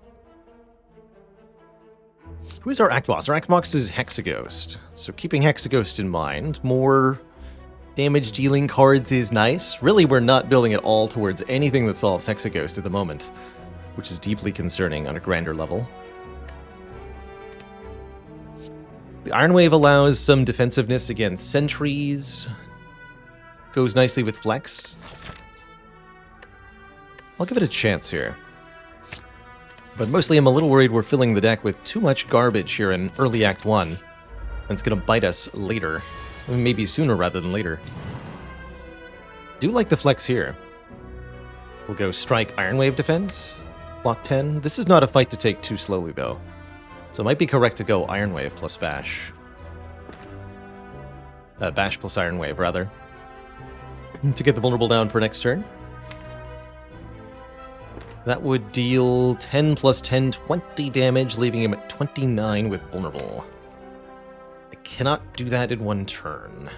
Who is our Act Boss? Our Act Boss is Hexaghost. So keeping Hexaghost in mind, more damage dealing cards is nice. Really, we're not building at all towards anything that solves Hexaghost at the moment, which is deeply concerning on a grander level. The Iron Wave allows some defensiveness against sentries. Goes nicely with Flex. I'll give it a chance here. But mostly I'm a little worried we're filling the deck with too much garbage here in early Act 1. And it's going to bite us later. Maybe sooner rather than later. Do like the flex here. We'll go strike Iron Wave defense. Block 10. This is not a fight to take too slowly, though. So it might be correct to go Iron Wave plus Bash. Bash plus Iron Wave, rather. To get the vulnerable down for next turn. That would deal 10 plus 10, 20 damage, leaving him at 29 with vulnerable. I cannot do that in one turn.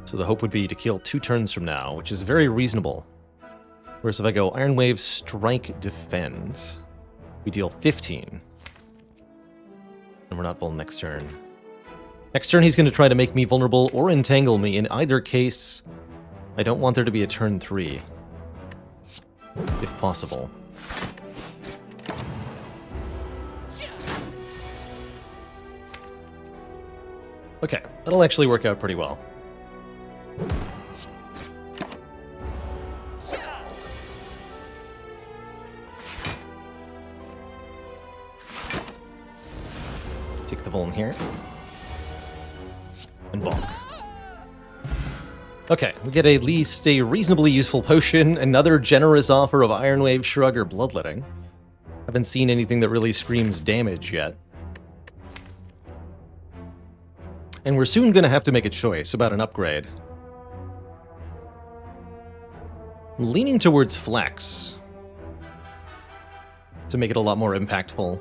So the hope would be to kill 2 turns from now, which is very reasonable. Whereas if I go Iron Wave, Strike, Defend, we deal 15. And we're not vulnerable next turn. Next turn he's going to try to make me vulnerable or entangle me. In either case, I don't want there to be a turn 3. If possible. Okay, that'll actually work out pretty well. Take the Vuln here. And bonk. Okay, we get at least a reasonably useful potion, another generous offer of Iron Wave, Shrug, or Bloodletting. Haven't seen anything that really screams damage yet. And we're soon going to have to make a choice about an upgrade. I'm leaning towards Flex to make it a lot more impactful.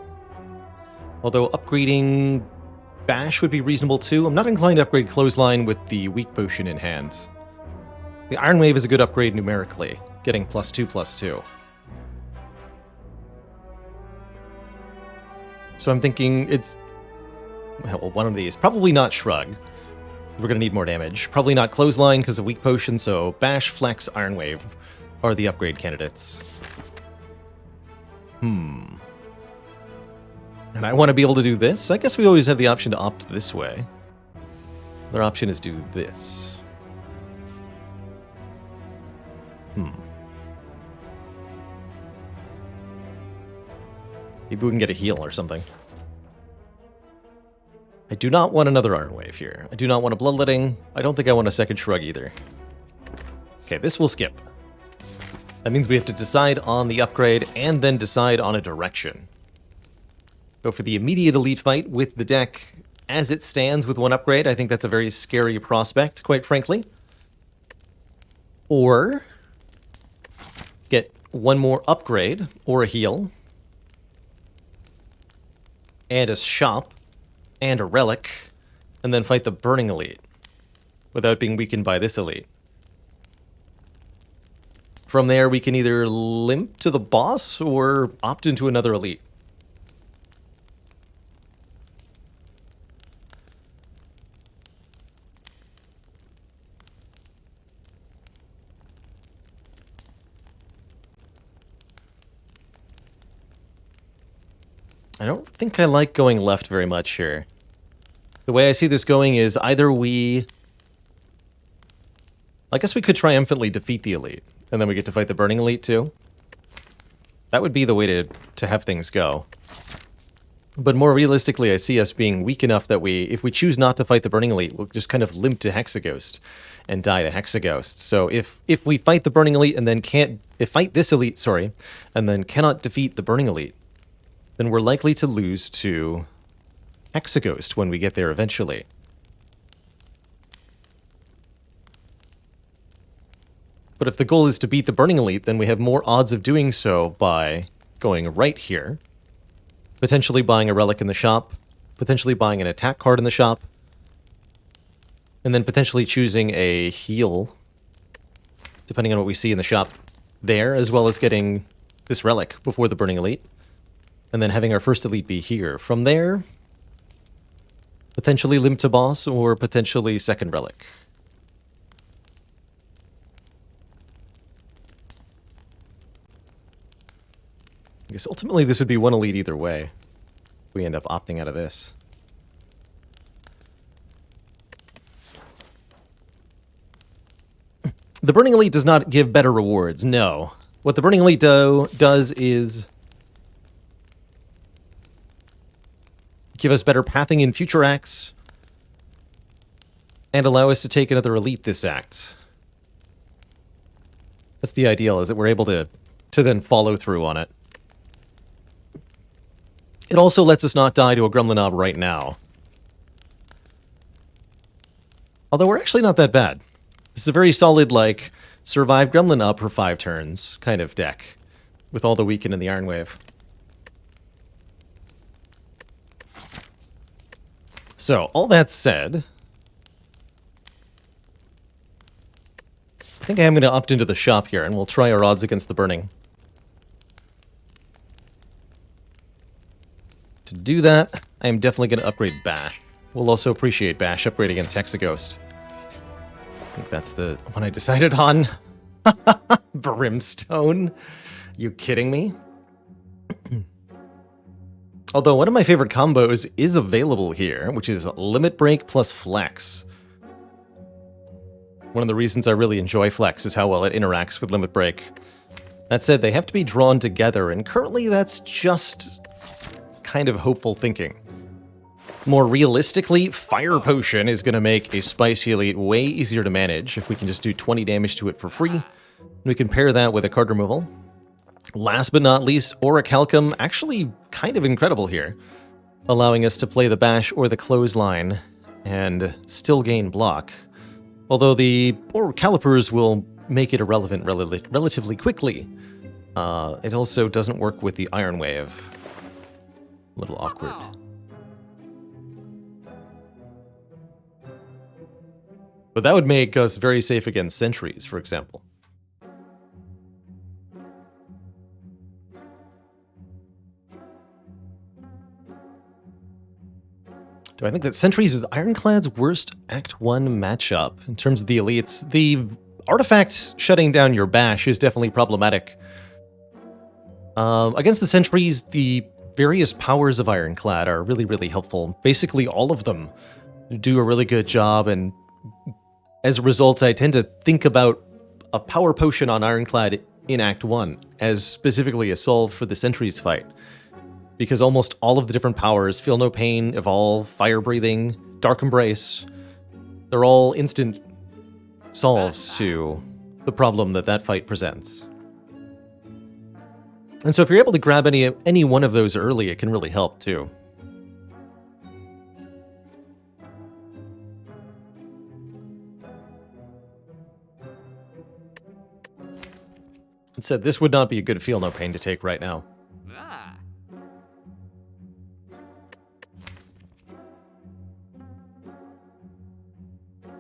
Although upgrading Bash would be reasonable too. I'm not inclined to upgrade Clothesline with the weak potion in hand. The Iron Wave is a good upgrade numerically, getting +2/+2. So I'm thinking it's, well, one of these. Probably not Shrug. We're going to need more damage. Probably not Clothesline because of weak potion, so Bash, Flex, Iron Wave are the upgrade candidates. And I want to be able to do this. I guess we always have the option to opt this way. Their option is do this. Maybe we can get a heal or something. I do not want another Iron Wave here. I do not want a Bloodletting. I don't think I want a second Shrug either. Okay, this will skip. That means we have to decide on the upgrade and then decide on a direction. Go for the immediate elite fight with the deck as it stands with one upgrade. I think that's a very scary prospect, quite frankly. Or get one more upgrade or a heal and a shop and a relic, and then fight the Burning Elite without being weakened by this elite. From there, we can either limp to the boss or opt into another elite. I don't think I like going left very much here. The way I see this going is either we... I guess we could triumphantly defeat the elite, and then we get to fight the Burning Elite too. That would be the way to have things go. But more realistically, I see us being weak enough that if we choose not to fight the Burning Elite, we'll just kind of limp to Hexaghost and die to Hexaghost. So if we fight the Burning Elite and then fight this elite, sorry, and then cannot defeat the Burning Elite, then we're likely to lose to Hexaghost when we get there eventually. But if the goal is to beat the Burning Elite, then we have more odds of doing so by going right here, potentially buying a relic in the shop, potentially buying an attack card in the shop, and then potentially choosing a heal, depending on what we see in the shop there, as well as getting this relic before the Burning Elite. And then having our first elite be here. From there, potentially limp to boss or potentially second relic. I guess ultimately this would be one elite either way. If we end up opting out of this. The Burning Elite does not give better rewards, no. What the Burning Elite does is give us better pathing in future acts and allow us to take another elite this act. That's the ideal, is that we're able to then follow through on it. It also lets us not die to a Gremlin right now. Although we're actually not that bad. This is a very solid, like, survive Gremlin for 5 turns kind of deck, with all the weaken in the Iron Wave. So, all that said, I think I am going to opt into the shop here, and we'll try our odds against the Burning. To do that, I am definitely going to upgrade Bash. We'll also appreciate Bash upgrade against Hexaghost. I think that's the one I decided on. Brimstone? You kidding me? Although one of my favorite combos is available here, which is Limit Break plus Flex. One of the reasons I really enjoy Flex is how well it interacts with Limit Break. That said, they have to be drawn together, and currently that's just kind of hopeful thinking. More realistically, Fire Potion is going to make a Spicy Elite way easier to manage if we can just do 20 damage to it for free. We can pair that with a card removal. Last but not least, Orichalcum, actually kind of incredible here, allowing us to play the Bash or the Clothesline and still gain block. Although the Calipers will make it irrelevant relatively quickly. It also doesn't work with the Iron Wave. A little awkward. But that would make us very safe against sentries, for example. Do I think that Sentries is Ironclad's worst Act 1 matchup in terms of the elites? The artifact shutting down your Bash is definitely problematic. Against the Sentries, the various powers of Ironclad are really, really helpful. Basically, all of them do a really good job, and as a result, I tend to think about a power potion on Ironclad in Act 1 as specifically a solve for the Sentries fight. Because almost all of the different powers, Feel No Pain, Evolve, Fire Breathing, Dark Embrace, they're all instant solves to the problem that fight presents. And so if you're able to grab any one of those early, it can really help too. It said this would not be a good Feel No Pain to take right now.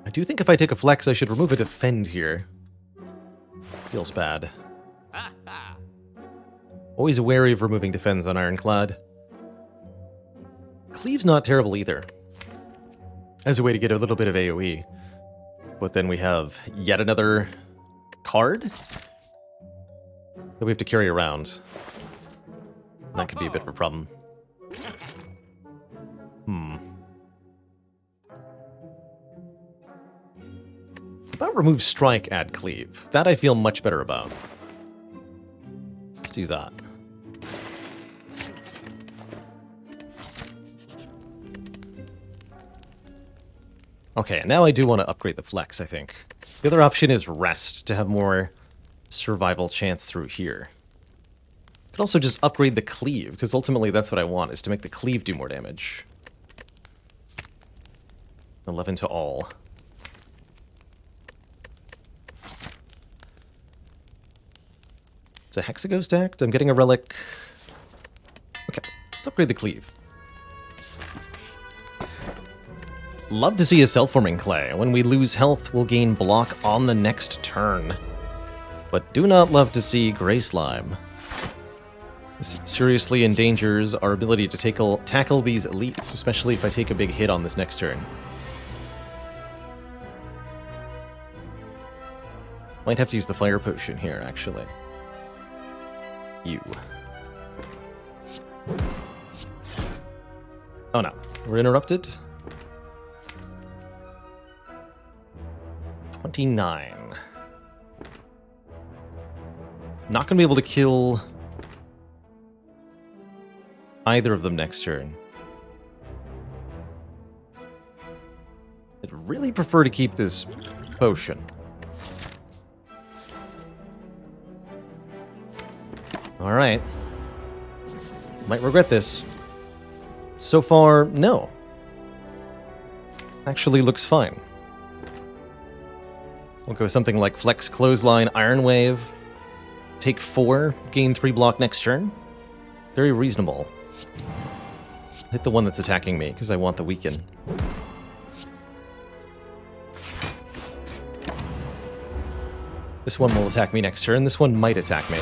I do think if I take a Flex, I should remove a Defend here. Feels bad. Always wary of removing Defends on Ironclad. Cleave's not terrible either, as a way to get a little bit of AoE. But then we have yet another card that we have to carry around. That could be a bit of a problem. About remove Strike, add Cleave. That I feel much better about. Let's do that. Okay, now I do want to upgrade the Flex, I think. The other option is Rest, to have more survival chance through here. Could also just upgrade the Cleave, because ultimately that's what I want, is to make the Cleave do more damage. 11 to all. It's a Hexaghost act. I'm getting a relic. Okay, let's upgrade the Cleave. Love to see a self-forming clay. When we lose health, we'll gain block on the next turn. But do not love to see Grey Slime. This seriously endangers our ability to tackle these elites, especially if I take a big hit on this next turn. Might have to use the Fire Potion here, actually. You. Oh no, we're interrupted. 29. Not going to be able to kill either of them next turn. I'd really prefer to keep this potion. Alright. Might regret this. So far, no. Actually looks fine. We'll go something like Flex, Clothesline, Iron Wave. Take 4, gain 3 block next turn. Very reasonable. Hit the one that's attacking me, because I want the weaken. This one will attack me next turn. This one might attack me.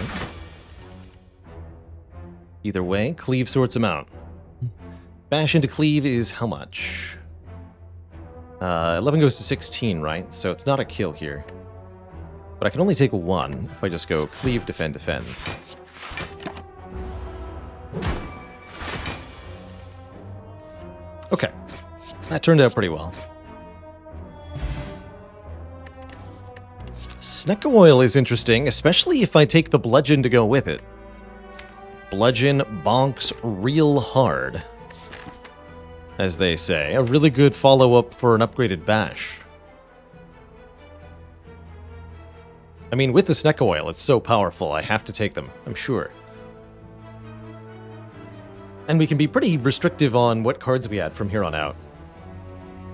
Either way, Cleave sorts him out. Bash into Cleave is how much? 11 goes to 16, right? So it's not a kill here. But I can only take 1 if I just go Cleave, Defend, Defend. Okay. That turned out pretty well. Snecko Oil is interesting, especially if I take the Bludgeon to go with it. Bludgeon bonks real hard, as they say. A really good follow-up for an upgraded Bash. I mean, with the Snecko Oil, it's so powerful, I have to take them, I'm sure. And we can be pretty restrictive on what cards we add from here on out.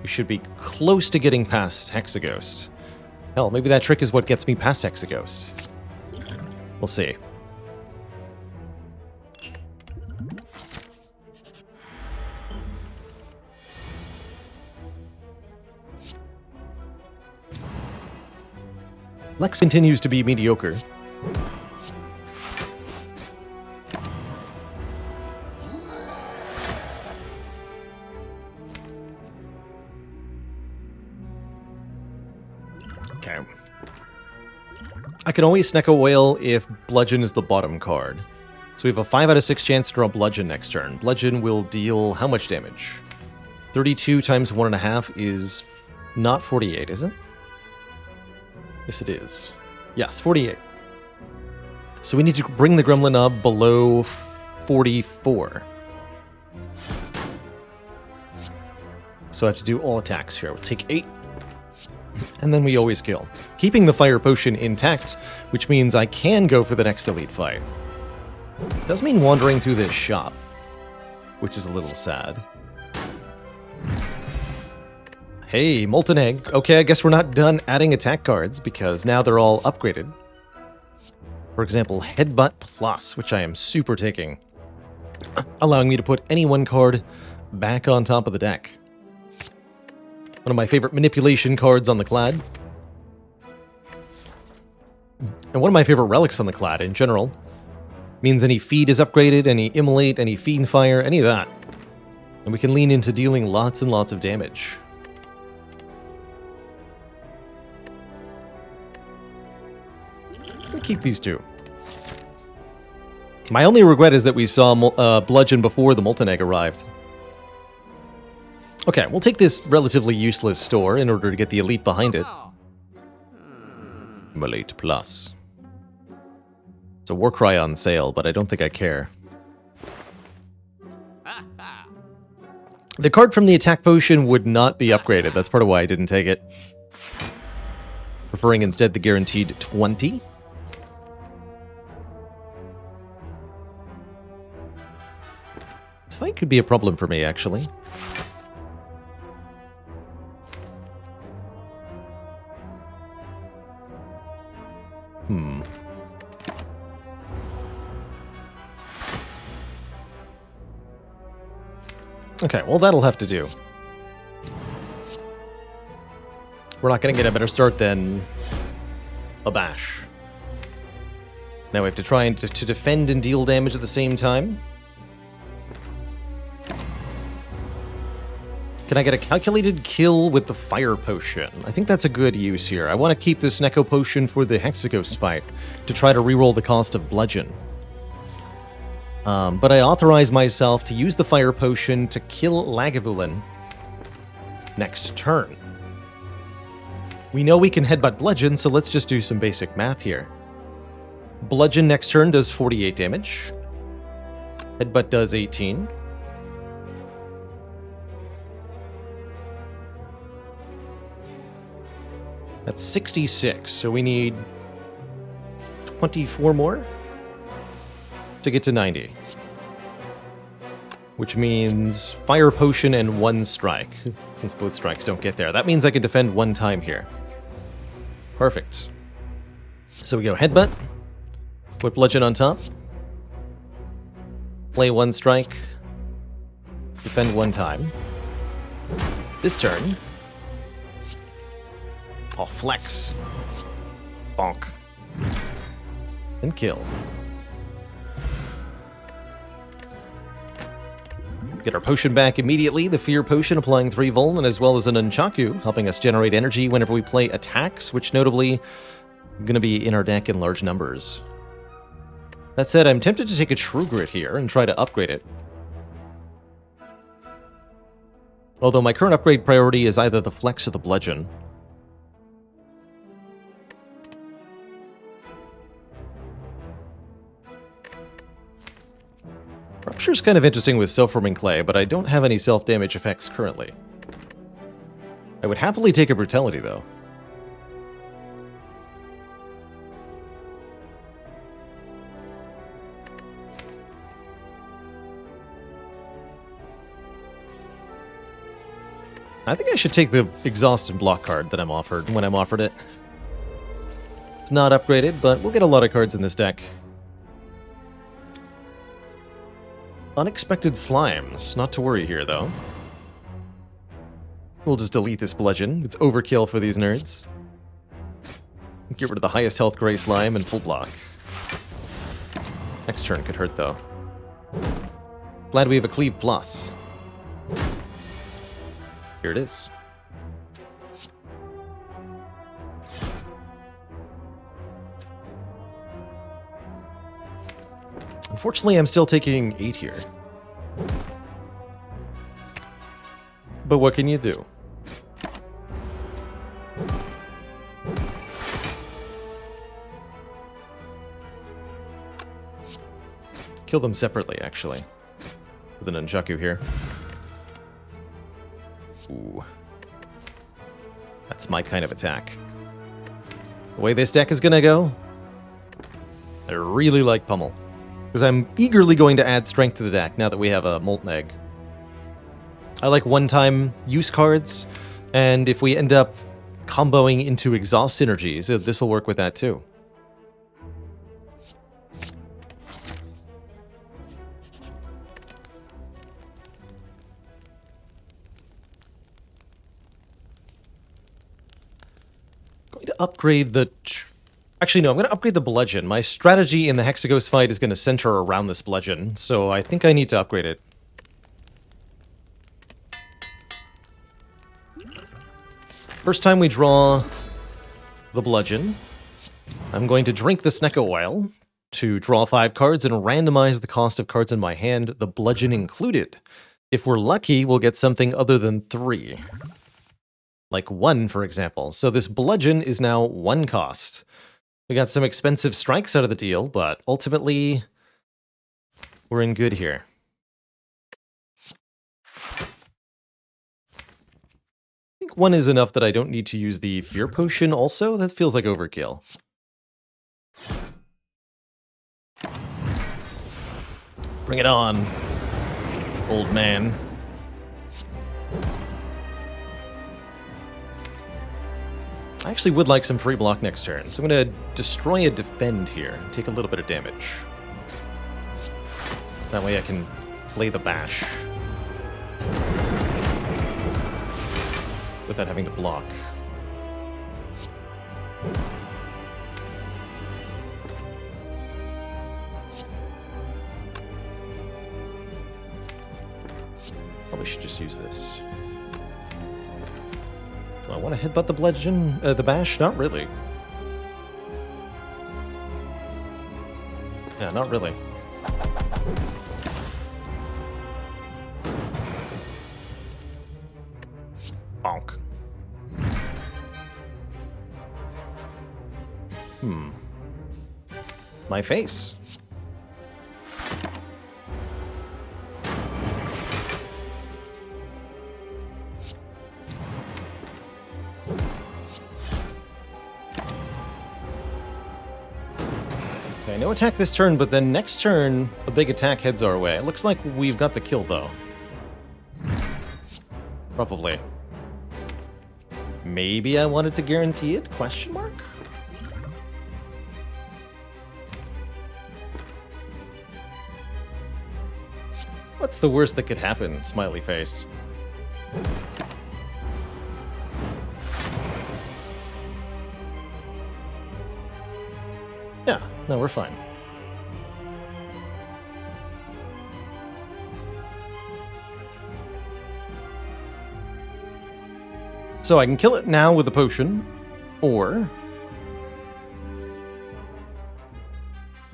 We should be close to getting past Hexaghost. Hell, maybe that trick is what gets me past Hexaghost. We'll see. Lex continues to be mediocre. Okay. I can always Snecko Oil if Bludgeon is the bottom card. So we have a 5 out of 6 chance to draw Bludgeon next turn. Bludgeon will deal how much damage? 32 times 1.5 is not 48, is it? Yes, it is. Yes, 48. So we need to bring the Gremlin up below 44. So I have to do all attacks here. We'll take 8. And then we always kill. Keeping the Fire Potion intact, which means I can go for the next elite fight. Does mean wandering through this shop, which is a little sad. Hey, Molten Egg. Okay, I guess we're not done adding attack cards, because now they're all upgraded. For example, Headbutt Plus, which I am super taking, allowing me to put any one card back on top of the deck. One of my favorite manipulation cards on the Clad. And one of my favorite relics on the Clad in general. Means any feed is upgraded, any immolate, any fiend fire, any of that. And we can lean into dealing lots and lots of damage. Keep these two. My only regret is that we saw Bludgeon before the Molten Egg arrived. Okay, we'll take this relatively useless store in order to get the Elite behind it. Elite Plus. It's a Warcry on sale, but I don't think I care. The card from the attack potion would not be upgraded. That's part of why I didn't take it. Preferring instead the guaranteed 20. This fight could be a problem for me, actually. Okay, well that'll have to do. We're not going to get a better start than a Bash. Now we have to try and to defend and deal damage at the same time. Can I get a calculated kill with the Fire Potion? I think that's a good use here. I want to keep this Snecko Potion for the Hexaghost fight to try to reroll the cost of Bludgeon. But I authorize myself to use the Fire Potion to kill Lagavulin next turn. We know we can Headbutt Bludgeon, so let's just do some basic math here. Bludgeon next turn does 48 damage. Headbutt does 18. That's 66, so we need 24 more to get to 90. Which means Fire Potion and 1 strike, since both strikes don't get there. That means I can defend 1 time here. Perfect. So we go Headbutt, put Bludgeon on top, play 1 strike, defend 1 time. This turn, I'll Flex, bonk, and kill. Get our potion back immediately, the Fear Potion applying 3 Vol, and as well as an Nunchaku, helping us generate energy whenever we play attacks, which notably going to be in our deck in large numbers. That said, I'm tempted to take a True Grit here and try to upgrade it. Although my current upgrade priority is either the Flex or the Bludgeon. Rupture's kind of interesting with Self-Forming Clay, but I don't have any self-damage effects currently. I would happily take a Brutality, though. I think I should take the Exhaust and Block card that I'm offered when I'm offered it. It's not upgraded, but we'll get a lot of cards in this deck. Unexpected Slimes. Not to worry here, though. We'll just delete this Bludgeon. It's overkill for these nerds. Get rid of the highest health Gray Slime and full block. Next turn could hurt, though. Glad we have a Cleave Plus. Here it is. Unfortunately, I'm still taking 8 here. But what can you do? Kill them separately, actually. With an Nunchaku here. Ooh. That's my kind of attack. The way this deck is gonna go, I really like Pummel. Because I'm eagerly going to add strength to the deck now that we have a Molten Egg. I like one-time use cards, and if we end up comboing into Exhaust synergies, this will work with that too. Going to upgrade the... Actually, no, I'm going to upgrade the Bludgeon. My strategy in the Hexaghost fight is going to center around this Bludgeon, so I think I need to upgrade it. First time we draw the Bludgeon, I'm going to drink the Snecko Oil to draw 5 cards and randomize the cost of cards in my hand, the Bludgeon included. If we're lucky, we'll get something other than 3. Like 1, for example. So this Bludgeon is now 1 cost. We got some expensive strikes out of the deal, but ultimately, we're in good here. I think 1 is enough that I don't need to use the Fear Potion also. That feels like overkill. Bring it on, old man. I actually would like some free block next turn, so I'm going to destroy a defend here, take a little bit of damage. That way I can play the bash without having to block. Probably should just use this. Do I want to headbutt the Bludgeon, the bash? Not really. Yeah, not really. Bonk. my face. Okay, no attack this turn, but then next turn, a big attack heads our way. It looks like we've got the kill, though. Probably. Maybe I wanted to guarantee it? Question mark? What's the worst that could happen? Smiley face. Yeah, no, we're fine. So I can kill it now with a potion, or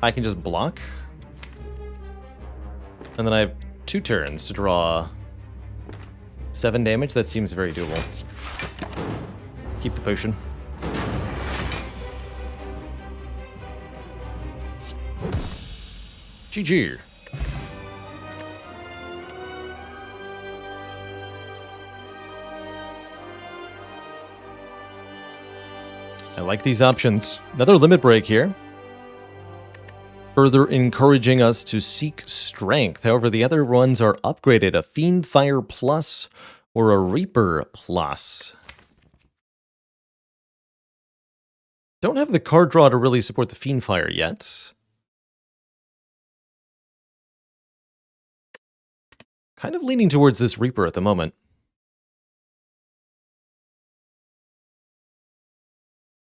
I can just block. And then I have 2 turns to draw 7 damage. That seems very doable. Keep the potion. GG. I like these options. Another limit break here. Further encouraging us to seek strength. However, the other ones are upgraded. A Fiendfire Plus or a Reaper Plus. Don't have the card draw to really support the Fiendfire yet. Kind of leaning towards this Reaper at the moment.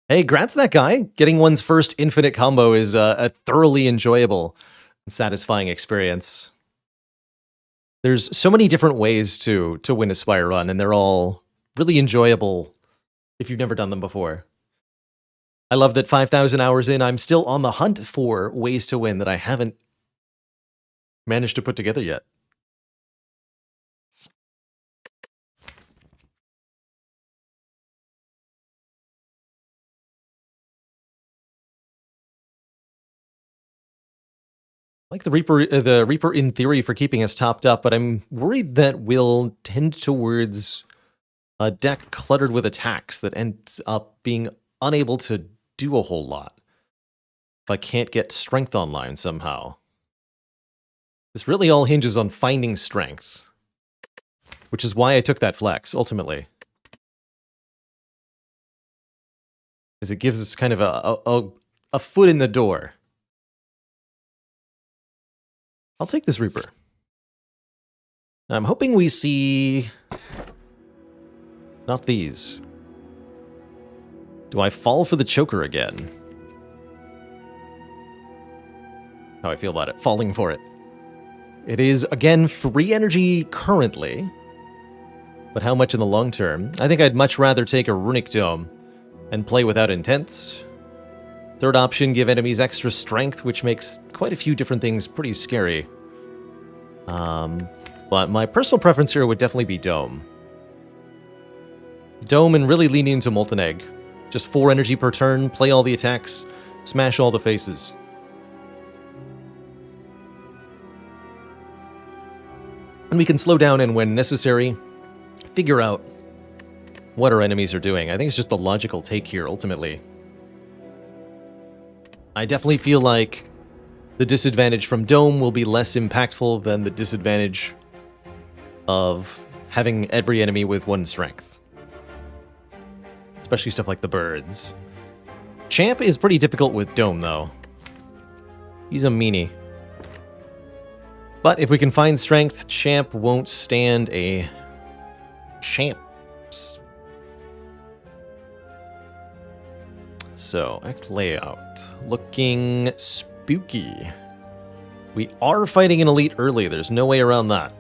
Hey, grats that guy. Getting one's first infinite combo is a thoroughly enjoyable and satisfying experience. There's so many different ways to win a Spire run, and they're all really enjoyable if you've never done them before. I love that 5,000 hours in, I'm still on the hunt for ways to win that I haven't managed to put together yet. I like the Reaper in theory for keeping us topped up, but I'm worried that we'll tend towards a deck cluttered with attacks that ends up being unable to do a whole lot if I can't get strength online somehow. This really all hinges on finding strength, which is why I took that flex, ultimately. Because it gives us kind of a foot in the door. I'll take this Reaper. I'm hoping we see... not these. Do I fall for the choker again? How I feel about it. Falling for it. It is, again, free energy currently. But how much in the long term? I think I'd much rather take a Runic Dome and play without Intense. Third option, give enemies extra strength, which makes quite a few different things pretty scary. But my personal preference here would definitely be Dome. Dome and really lean into Molten Egg. Just 4 energy per turn, play all the attacks, smash all the faces. And we can slow down and, when necessary, figure out what our enemies are doing. I think it's just the logical take here, ultimately. I definitely feel like the disadvantage from Dome will be less impactful than the disadvantage of having every enemy with 1 strength. Especially stuff like the birds. Champ is pretty difficult with Dome, though. He's a meanie. But if we can find strength, Champ won't stand a chance. So, act layout. Looking spooky. We are fighting an elite early. There's no way around that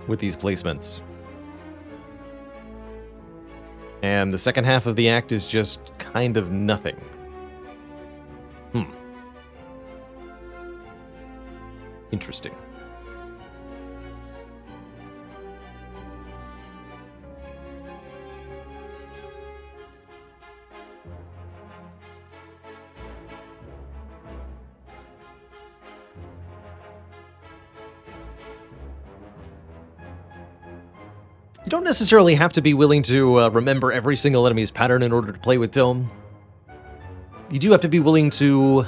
with these placements. And the second half of the act is just kind of nothing. Interesting. You don't necessarily have to be willing to remember every single enemy's pattern in order to play with Dome. You do have to be willing to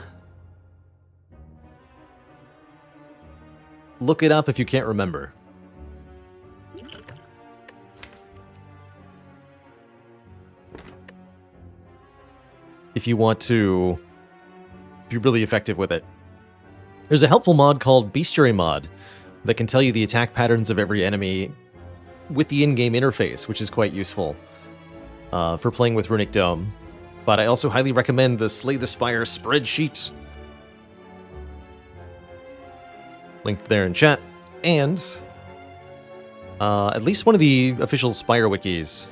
look it up if you can't remember. If you want to be really effective with it. There's a helpful mod called Bestiary Mod that can tell you the attack patterns of every enemy with the in-game interface, which is quite useful for playing with Runic Dome. But I also highly recommend the Slay the Spire spreadsheet. Linked there in chat. And at least one of the official Spire wikis.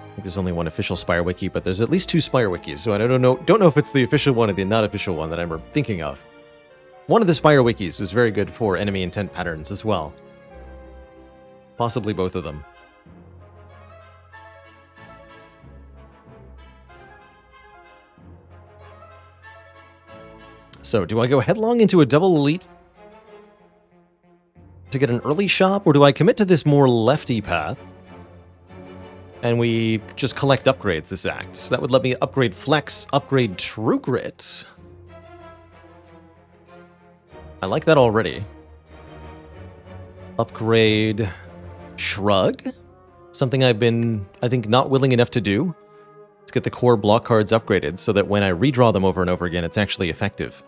I think there's only one official Spire wiki, but there's at least 2 Spire wikis, so I don't know if it's the official one or the not official one that I'm thinking of. One of the Spire wikis is very good for enemy intent patterns as well. Possibly both of them. So, do I go headlong into a double elite to get an early shop, or do I commit to this more lefty path? And we just collect upgrades this act. So that would let me upgrade Flex, upgrade True Grit. I like that already. Upgrade Shrug. Something I've been, I think, not willing enough to do. Let's get the core block cards upgraded so that when I redraw them over and over again, it's actually effective.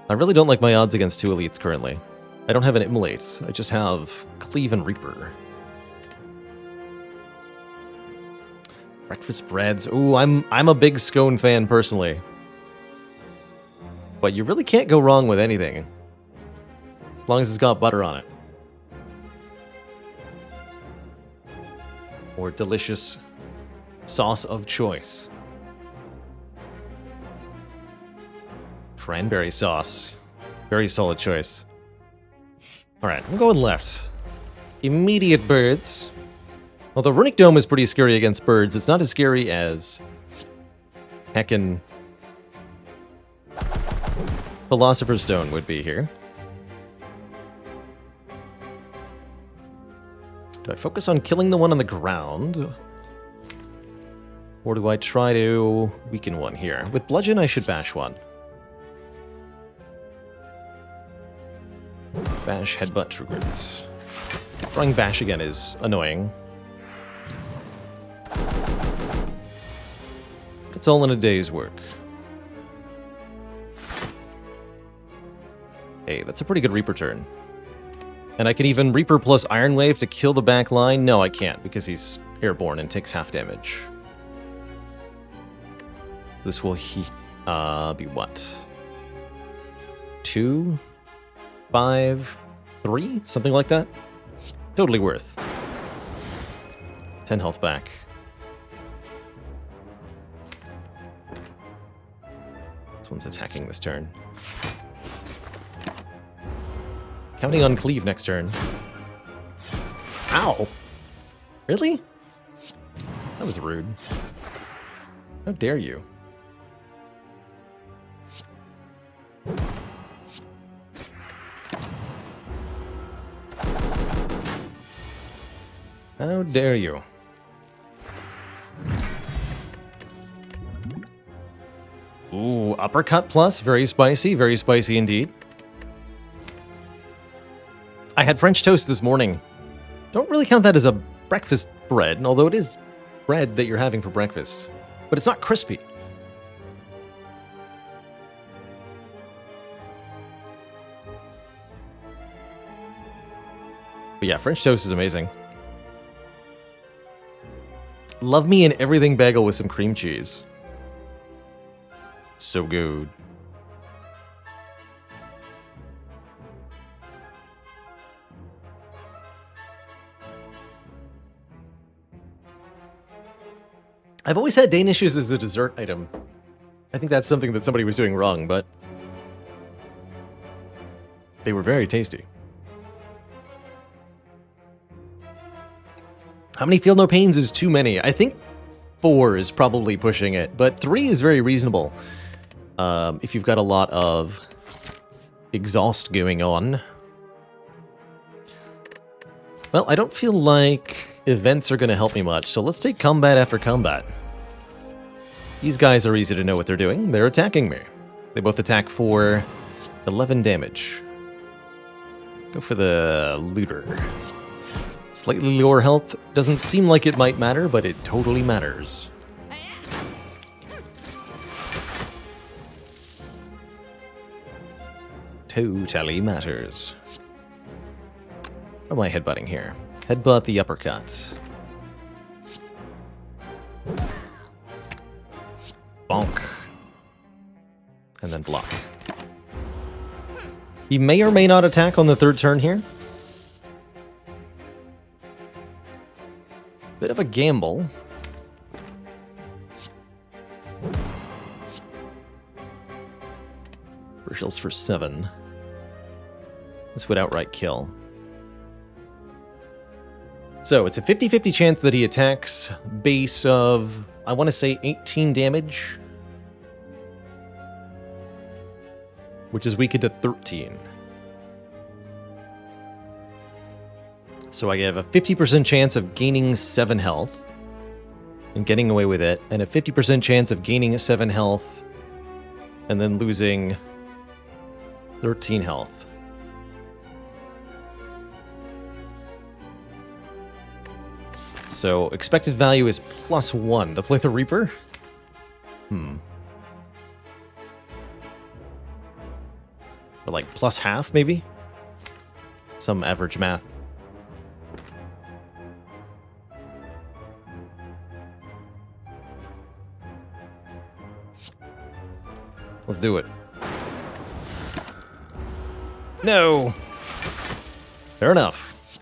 I really don't like my odds against 2 elites currently. I don't have an Immolate. I just have Cleave and Reaper. Breakfast breads. Ooh, I'm a big scone fan personally. But you really can't go wrong with anything. As long as it's got butter on it. Or delicious sauce of choice. Cranberry sauce. Very solid choice. Alright, I'm going left. Immediate birds. Although Runic Dome is pretty scary against birds, it's not as scary as heckin' Philosopher's Stone would be here. Do I focus on killing the one on the ground? Or do I try to weaken one here? With Bludgeon, I should bash one. Bash, headbutt, true grit. Throwing bash again is annoying. It's all in a day's work. Hey, that's a pretty good Reaper turn. And I can even Reaper plus Iron Wave to kill the back line? No, I can't, because he's airborne and takes half damage. This will be what? 2, 5, 3? Something like that? Totally worth. 10 health back. This one's attacking this turn. Counting on Cleave next turn. Ow! Really? That was rude. How dare you? How dare you? Ooh, uppercut plus, very spicy indeed. I had French toast this morning. Don't really count that as a breakfast bread, although it is bread that you're having for breakfast. But it's not crispy. But yeah, French toast is amazing. Love me an everything bagel with some cream cheese. So good. I've always had Danishes as a dessert item. I think that's something that somebody was doing wrong, but they were very tasty. How many Feel No Pains is too many? I think 4 is probably pushing it, but 3 is very reasonable. If you've got a lot of exhaust going on. Well, I don't feel like events are going to help me much, so let's take combat after combat. These guys are easy to know what they're doing. They're attacking me. They both attack for 11 damage. Go for the looter. Slightly lower health. Doesn't seem like it might matter, but it totally matters. Totally matters. What am I headbutting here? Headbutt the uppercut. Bonk. And then block. He may or may not attack on the third turn here. Bit of a gamble. Burshill's for 7. This would outright kill. So it's a 50-50 chance that he attacks, base of, I want to say 18 damage, which is weakened to 13. So I have a 50% chance of gaining 7 health and getting away with it, and a 50% chance of gaining 7 health and then losing 13 health. So expected value is +1 to play the Reaper. Or like +half, maybe? Some average math. Let's do it. No! Fair enough.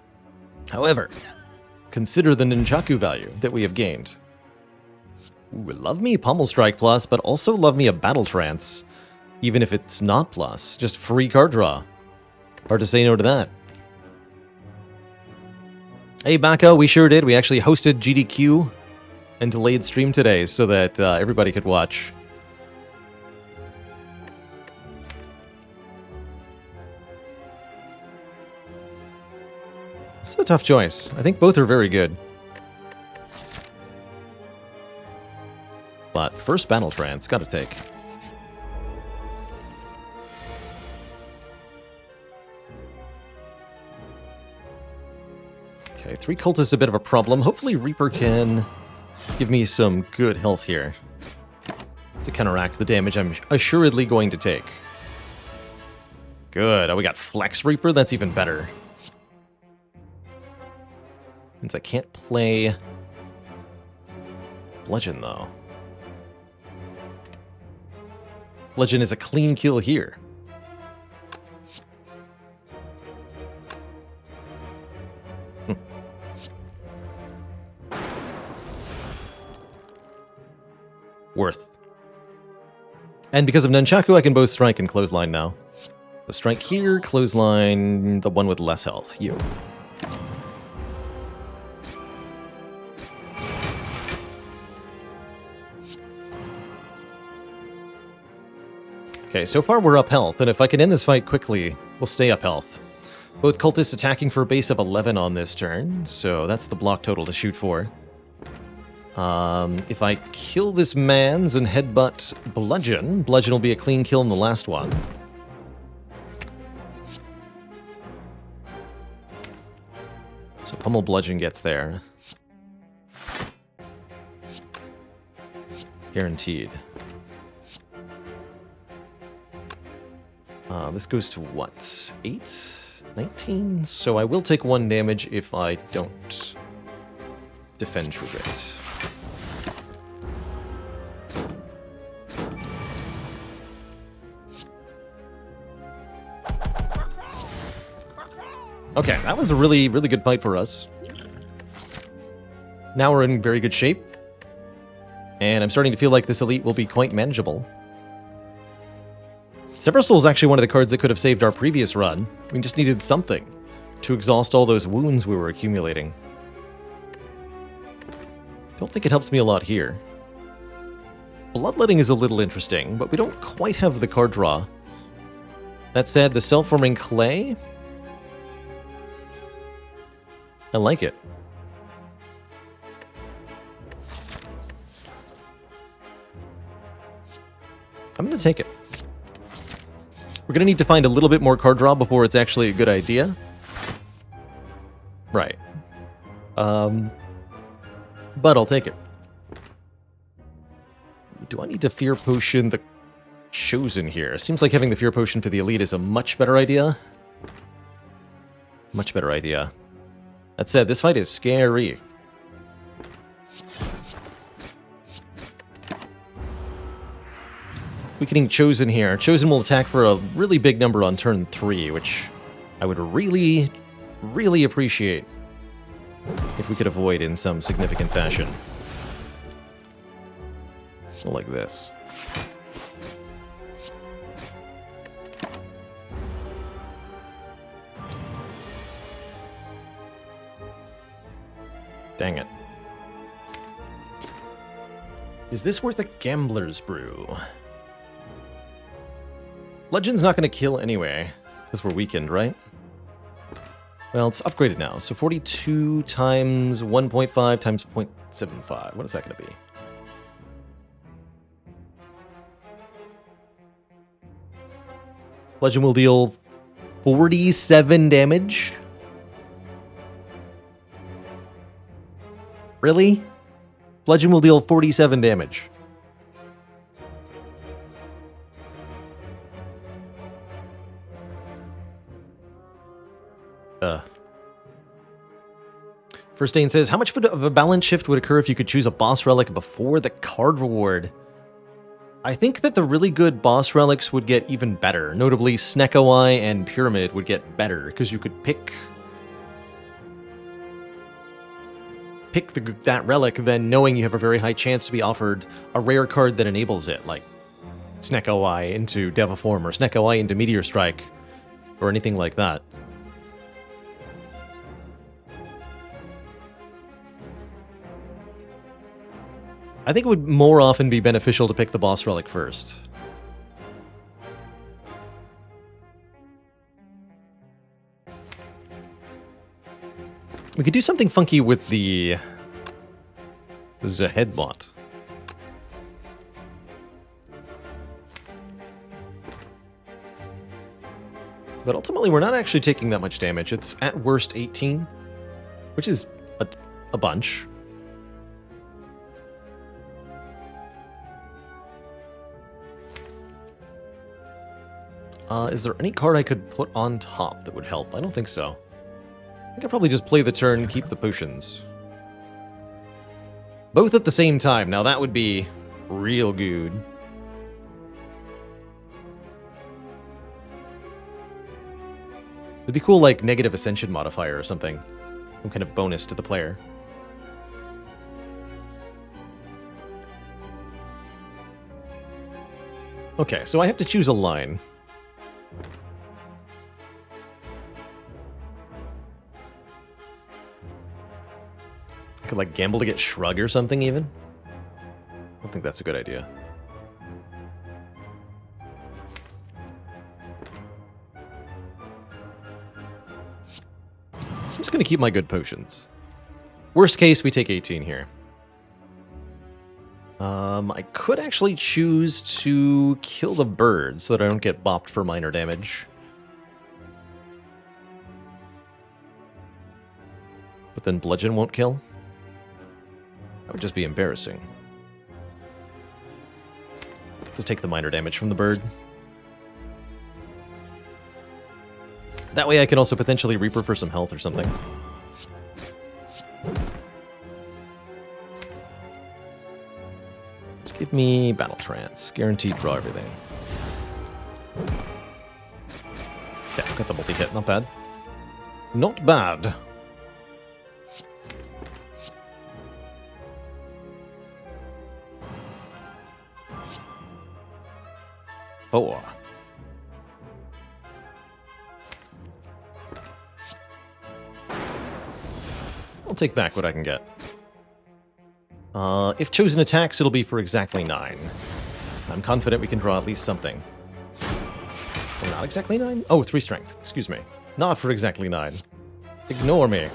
However, consider the Nunchaku value that we have gained. Ooh, love me Pommel Strike plus, but also love me a Battle Trance. Even if it's not plus, just free card draw. Hard to say no to that. Hey Baka, we sure did. We actually hosted GDQ and delayed stream today so that everybody could watch. It's a tough choice. I think both are very good. But first Battle Trance, gotta take. Okay, 3 cultists a bit of a problem. Hopefully Reaper can give me some good health here to counteract the damage I'm assuredly going to take. Good. Oh, we got Flex Reaper? That's even better. Means I can't play Bludgeon, though. Bludgeon is a clean kill here. Worth. And because of Nunchaku, I can both strike and clothesline now. So strike here, clothesline the one with less health. You. Okay, so far we're up health, and if I can end this fight quickly, we'll stay up health. Both cultists attacking for a base of 11 on this turn, so that's the block total to shoot for. If I kill this man's and headbutt Bludgeon, Bludgeon will be a clean kill in the last one. So Pummel Bludgeon gets there. Guaranteed. This goes to what? 8? 19? So I will take 1 damage if I don't defend trigger it. Okay, that was a really, really good fight for us. Now we're in very good shape. And I'm starting to feel like this elite will be quite manageable. Sever Soul is actually one of the cards that could have saved our previous run. We just needed something to exhaust all those wounds we were accumulating. Don't think it helps me a lot here. Bloodletting is a little interesting, but we don't quite have the card draw. That said, the self-forming clay I like it. I'm going to take it. We're going to need to find a little bit more card draw before it's actually a good idea. Right. But I'll take it. Do I need to Fear Potion the Chosen here? Seems like having the Fear Potion for the Elite is a much better idea. Much better idea. That said, this fight is scary. Weakening Chosen here. Chosen will attack for a really big number on turn 3, which I would really, really appreciate if we could avoid in some significant fashion. So like this. Dang it. Is this worth a Gambler's Brew? Legend's not going to kill anyway, because we're weakened, right? Well, it's upgraded now, so 42 times 1.5 times 0.75. What is that going to be? Legend will deal 47 damage? Really? Legend will deal 47 damage. First Dane says, how much of a balance shift would occur if you could choose a boss relic before the card reward? I think that the really good boss relics would get even better. Notably, Snecko Eye and Pyramid would get better, because you could pick that relic, then knowing you have a very high chance to be offered a rare card that enables it, like Snecko Eye into Deviform, or Snecko Eye into Meteor Strike, or anything like that. I think it would more often be beneficial to pick the boss relic first. We could do something funky with the Zahedbot. But ultimately, we're not actually taking that much damage. It's at worst 18, which is a bunch. Is there any card I could put on top that would help? I don't think so. I could probably just play the turn, keep the potions. Both at the same time. Now that would be real good. It'd be cool, like, negative ascension modifier or something. Some kind of bonus to the player. Okay, so I have to choose a line. I could, like, gamble to get Shrug or something, even? I don't think that's a good idea. I'm just going to keep my good potions. Worst case, we take 18 here. I could actually choose to kill the bird so that I don't get bopped for minor damage. But then Bludgeon won't kill? That would just be embarrassing. Let's take the minor damage from the bird. That way I can also potentially Reaper for some health or something. Just give me Battle Trance. Guaranteed draw everything. Yeah, got the multi-hit. Not bad. Not bad. Four. I'll take back what I can get. If chosen attacks, it'll be for exactly 9. I'm confident we can draw at least something. Or not exactly 9? Oh, 3 strength. Excuse me. Not for exactly 9. Ignore me.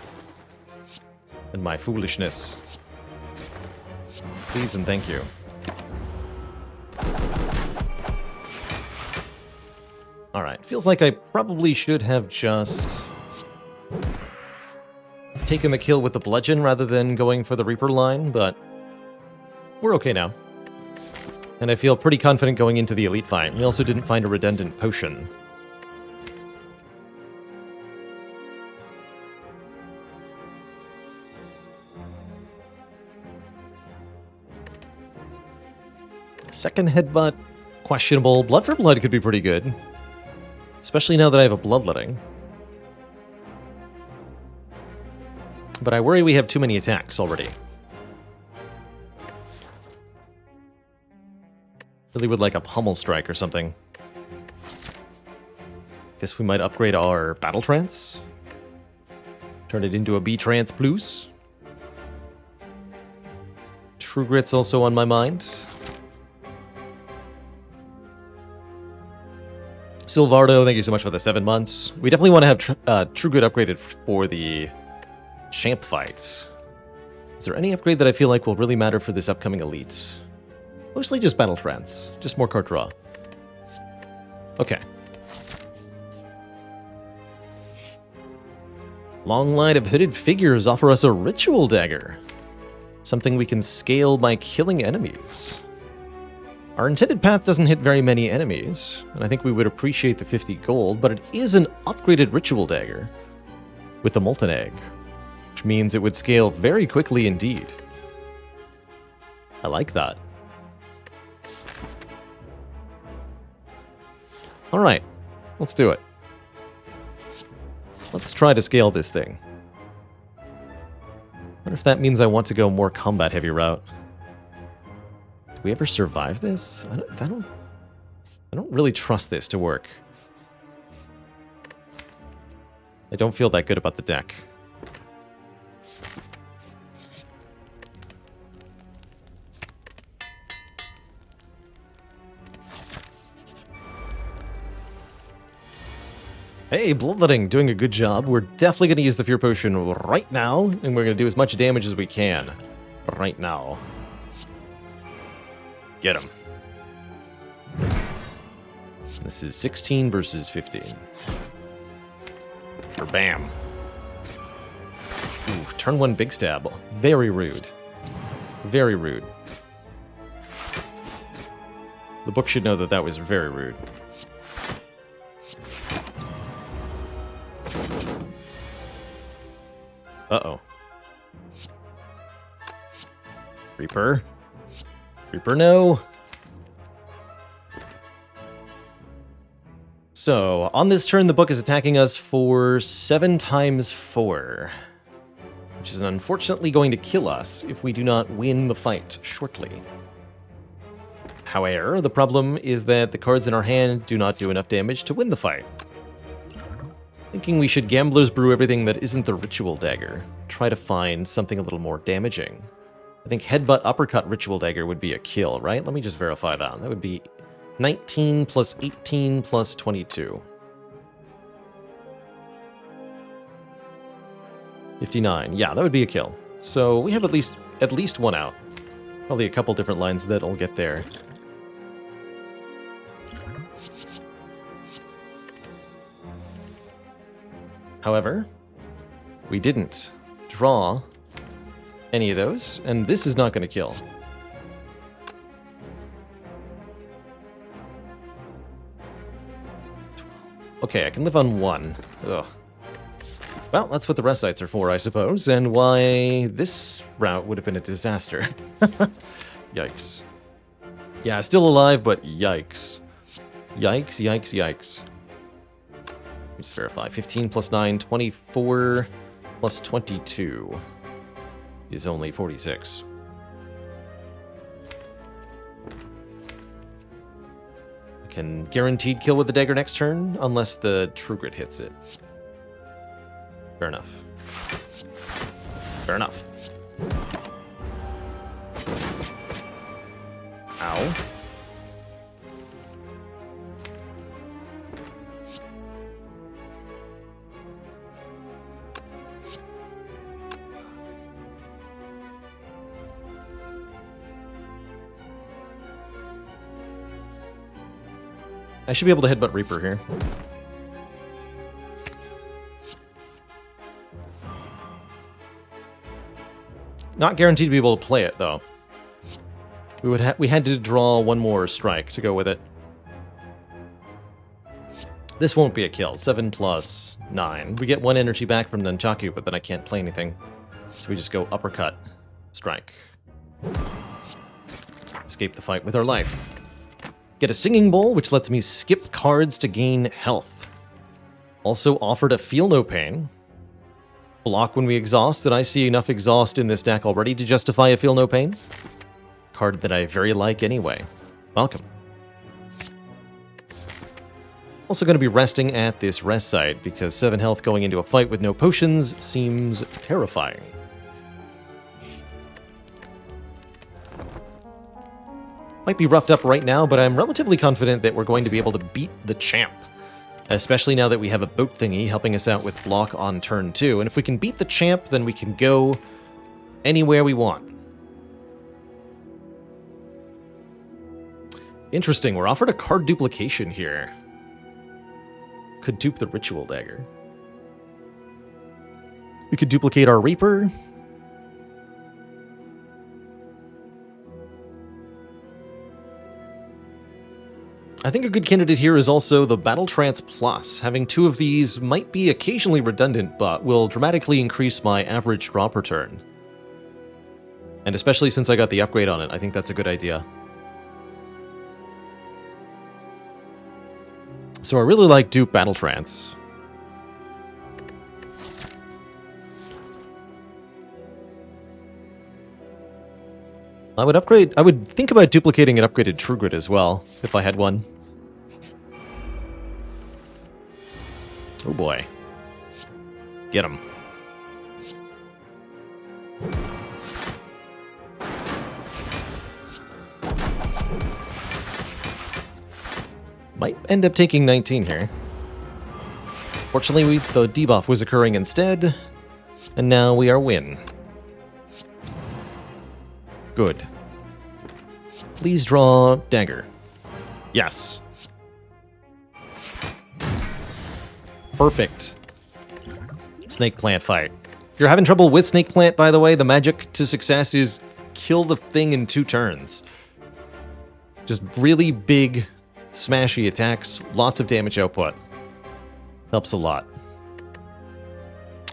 and my foolishness. Please and thank you. Alright, feels like I probably should have just taken the kill with the bludgeon rather than going for the Reaper line, but we're okay now. And I feel pretty confident going into the elite fight. We also didn't find a redundant potion. Second headbutt, questionable. Blood for blood could be pretty good. Especially now that I have a bloodletting. But I worry we have too many attacks already. Really would like a pummel strike or something. Guess we might upgrade our battle trance. Turn it into a B trance plus. True Grit's also on my mind. Silvardo, thank you so much for the 7 months. We definitely want to have True Grit upgraded for the champ fight. Is there any upgrade that I feel like will really matter for this upcoming elite? Mostly just battle trance. Just more card draw. Okay. Long line of hooded figures offer us a ritual dagger. Something we can scale by killing enemies. Our intended path doesn't hit very many enemies, and I think we would appreciate the 50 gold, but it is an upgraded ritual dagger with the molten egg, which means it would scale very quickly indeed. I like that. Alright, let's do it. Let's try to scale this thing. Wonder if that means I want to go more combat heavy route. We ever survive this? I don't really trust this to work. I don't feel that good about the deck. Hey, Bloodletting, doing a good job. We're definitely going to use the Fear Potion right now, and we're going to do as much damage as we can right now. Get him. This is 16 versus 15. Or bam. Ooh, turn 1 big stab. Very rude. Very rude. The book should know that that was very rude. Uh-oh. Reaper. Reaper, no. So, on this turn, the book is attacking us for 7 times 4, which is unfortunately going to kill us if we do not win the fight shortly. However, the problem is that the cards in our hand do not do enough damage to win the fight. Thinking we should Gambler's Brew everything that isn't the Ritual Dagger. Try to find something a little more damaging. I think Headbutt Uppercut Ritual Dagger would be a kill, right? Let me just verify that. That would be 19 plus 18 plus 22. 59. Yeah, that would be a kill. So we have at least one out. Probably a couple different lines that'll get there. However, we didn't draw any of those, and this is not going to kill. Okay, I can live on 1. Ugh. Well, that's what the rest sites are for, I suppose, and why this route would have been a disaster. Yikes. Yeah, still alive, but yikes. Yikes, yikes, yikes. Let me just verify. 15 plus 9, 24 plus 22 is only 46. I can guaranteed kill with the dagger next turn, unless the True Grit hits it. Fair enough. Fair enough. Ow. I should be able to headbutt Reaper here. Not guaranteed to be able to play it, though. We had to draw one more strike to go with it. This won't be a kill. 7 plus 9. We get 1 energy back from Nunchaku, but then I can't play anything. So we just go uppercut, strike. Escape the fight with our life. Get a singing bowl, which lets me skip cards to gain health. Also offered a feel no pain. Block when we exhaust, and I see enough exhaust in this deck already to justify a feel no pain. Card that I very like anyway. Welcome. Also going to be resting at this rest site, because 7 health going into a fight with no potions seems terrifying. Might be roughed up right now, but I'm relatively confident that we're going to be able to beat the champ. Especially now that we have a boat thingy helping us out with block on turn 2. And if we can beat the champ, then we can go anywhere we want. Interesting, we're offered a card duplication here. Could dupe the ritual dagger. We could duplicate our Reaper. I think a good candidate here is also the Battle Trance Plus. Having 2 of these might be occasionally redundant, but will dramatically increase my average draw per turn. And especially since I got the upgrade on it, I think that's a good idea. So I really like dupe Battle Trance. I would think about duplicating an upgraded True Grit as well, if I had one. Oh boy. Get him. Might end up taking 19 here. Fortunately, the debuff was occurring instead, and now we are win. Good. Please draw dagger. Yes. Perfect. Snake plant fight. If you're having trouble with snake plant, by the way, the magic to success is kill the thing in 2 turns. Just really big, smashy attacks, lots of damage output. Helps a lot.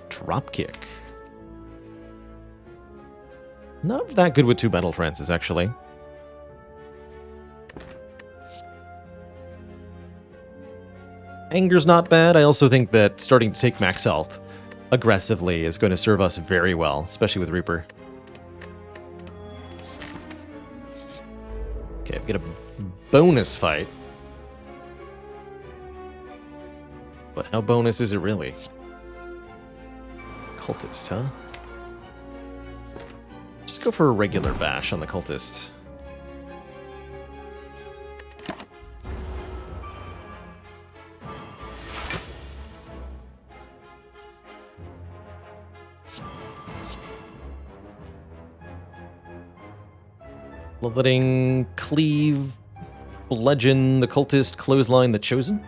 Drop kick. Not that good with 2 Battle Trances, actually. Anger's not bad. I also think that starting to take max health aggressively is going to serve us very well, especially with Reaper. Okay, we get a bonus fight. But how bonus is it really? Cultist, huh? Just go for a regular bash on the cultist. Letting cleave, bludgeon the cultist, clothesline the chosen.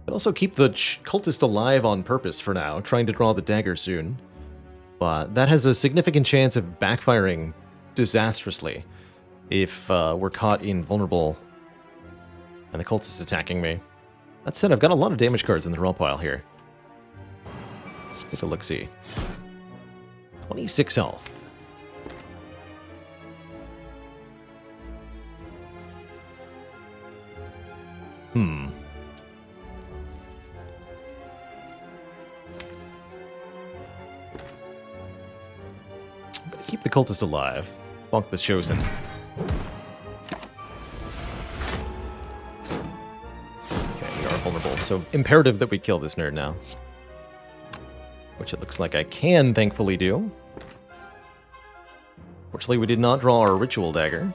But also keep the cultist alive on purpose for now, trying to draw the dagger soon. But that has a significant chance of backfiring disastrously if we're caught invulnerable and the cultist is attacking me. That said, I've got a lot of damage cards in the draw pile here. Take a look-see. 26 health. Keep the cultist alive. Bonk the chosen. Okay, we are vulnerable, so imperative that we kill this nerd now. Which it looks like I can, thankfully, do. Fortunately, we did not draw our ritual dagger.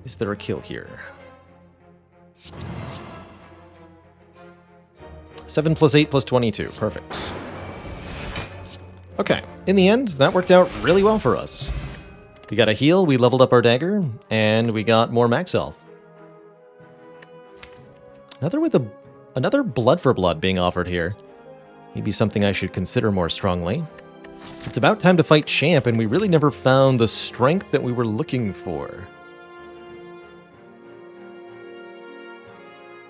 Is there a kill here? 7 plus 8 plus 22. Perfect. Okay. In the end, that worked out really well for us. We got a heal, we leveled up our dagger, and we got more max health. Another blood for blood being offered here. Maybe something I should consider more strongly. It's about time to fight Champ, and we really never found the strength that we were looking for.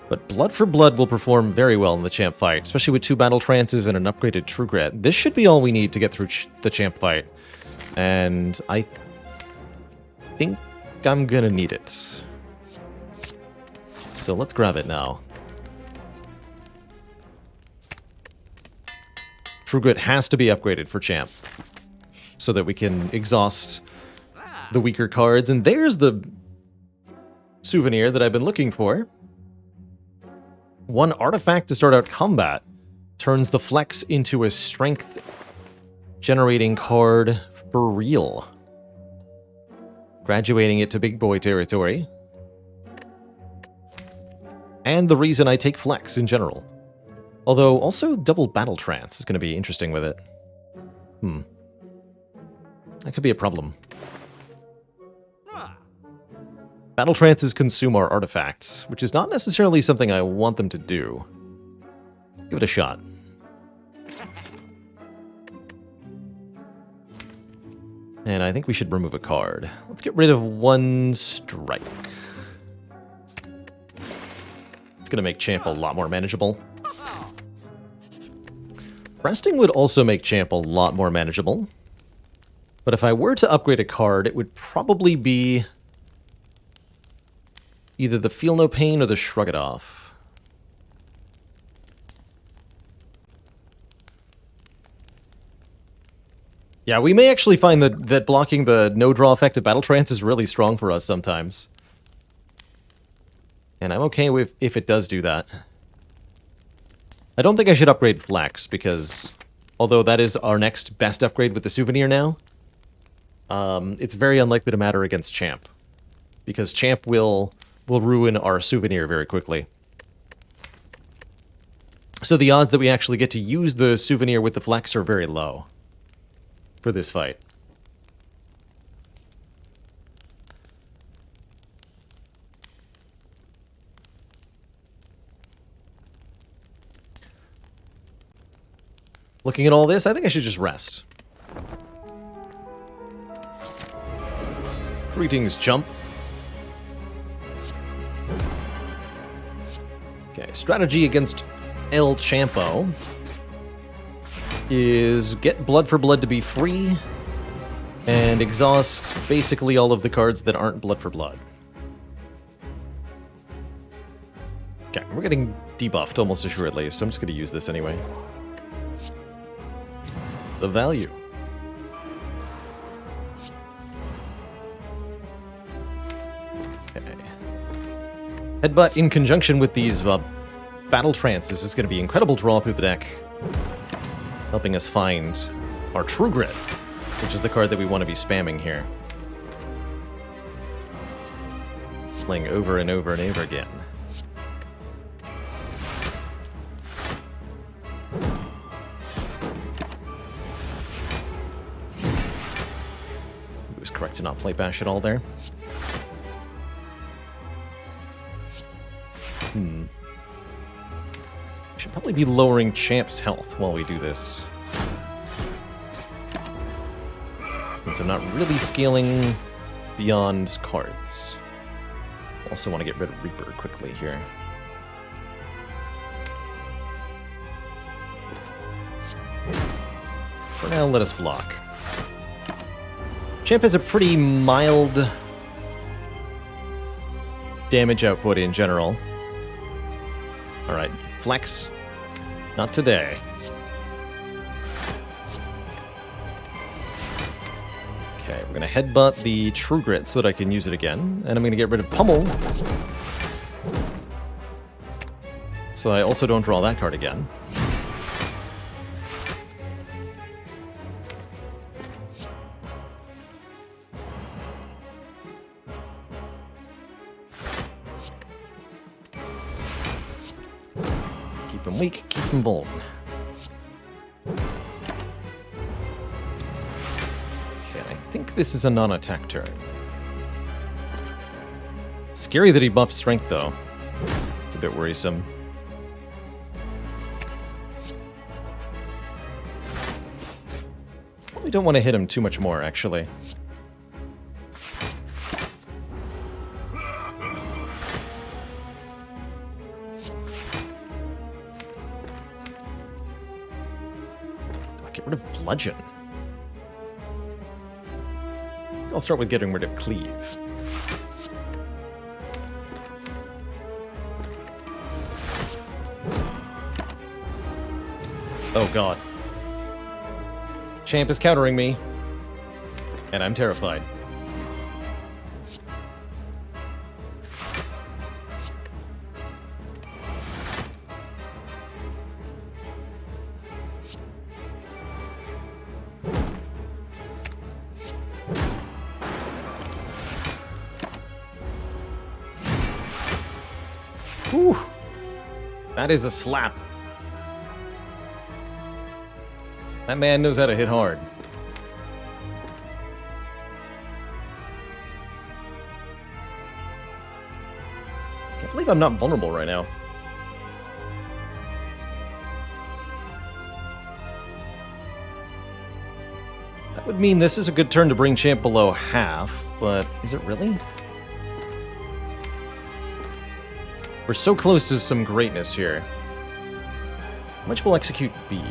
But blood for blood will perform very well in the Champ fight, especially with 2 battle trances and an upgraded True Grit. This should be all we need to get through the Champ fight. And I think I'm gonna need it. So let's grab it now. True Grit has to be upgraded for Champ so that we can exhaust the weaker cards. And there's the souvenir that I've been looking for. 1 artifact to start out combat turns the Flex into a strength-generating card for real. Graduating it to big boy territory. And the reason I take Flex in general. Although, also double Battle Trance is going to be interesting with it. That could be a problem. Battle Trances consume our artifacts, which is not necessarily something I want them to do. Give it a shot. And I think we should remove a card. Let's get rid of 1 strike. It's going to make Champ a lot more manageable. Resting would also make Champ a lot more manageable. But if I were to upgrade a card, it would probably be either the Feel No Pain or the Shrug It Off. Yeah, we may actually find that blocking the no-draw effect of Battle Trance is really strong for us sometimes. And I'm okay with if it does do that. I don't think I should upgrade Flex, because although that is our next best upgrade with the souvenir now, it's very unlikely to matter against Champ. Because Champ will ruin our souvenir very quickly. So the odds that we actually get to use the souvenir with the Flex are very low for this fight. Looking at all this, I think I should just rest. Greetings, chump. Okay, strategy against El Champo is get blood for blood to be free and exhaust basically all of the cards that aren't blood for blood. Okay, we're getting debuffed almost assuredly, so I'm just going to use this anyway. The value. Okay. Headbutt in conjunction with these battle trances is going to be incredible draw through the deck, helping us find our True Grit, which is the card that we want to be spamming here. Playing over and over and over again. It was correct to not play Bash at all there. Should probably be lowering Champ's health while we do this, since I'm not really scaling beyond cards. Also want to get rid of Reaper quickly here. For now, let us block. Champ has a pretty mild damage output in general. Alright, Flex. Not today. Okay, we're going to headbutt the True Grit so that I can use it again. And I'm going to get rid of Pummel, so I also don't draw that card again. Keep him weak, keep him bold. Okay, I think this is a non-attack turn. Scary that he buffed strength, though. It's a bit worrisome. We don't want to hit him too much more, actually. Get rid of bludgeon. I'll start with getting rid of cleave. Oh god. Champ is countering me. And I'm terrified. Whew. That is a slap. That man knows how to hit hard. Can't believe I'm not vulnerable right now. That would mean this is a good turn to bring Champ below half, but is it really? We're so close to some greatness here. How much will execute be?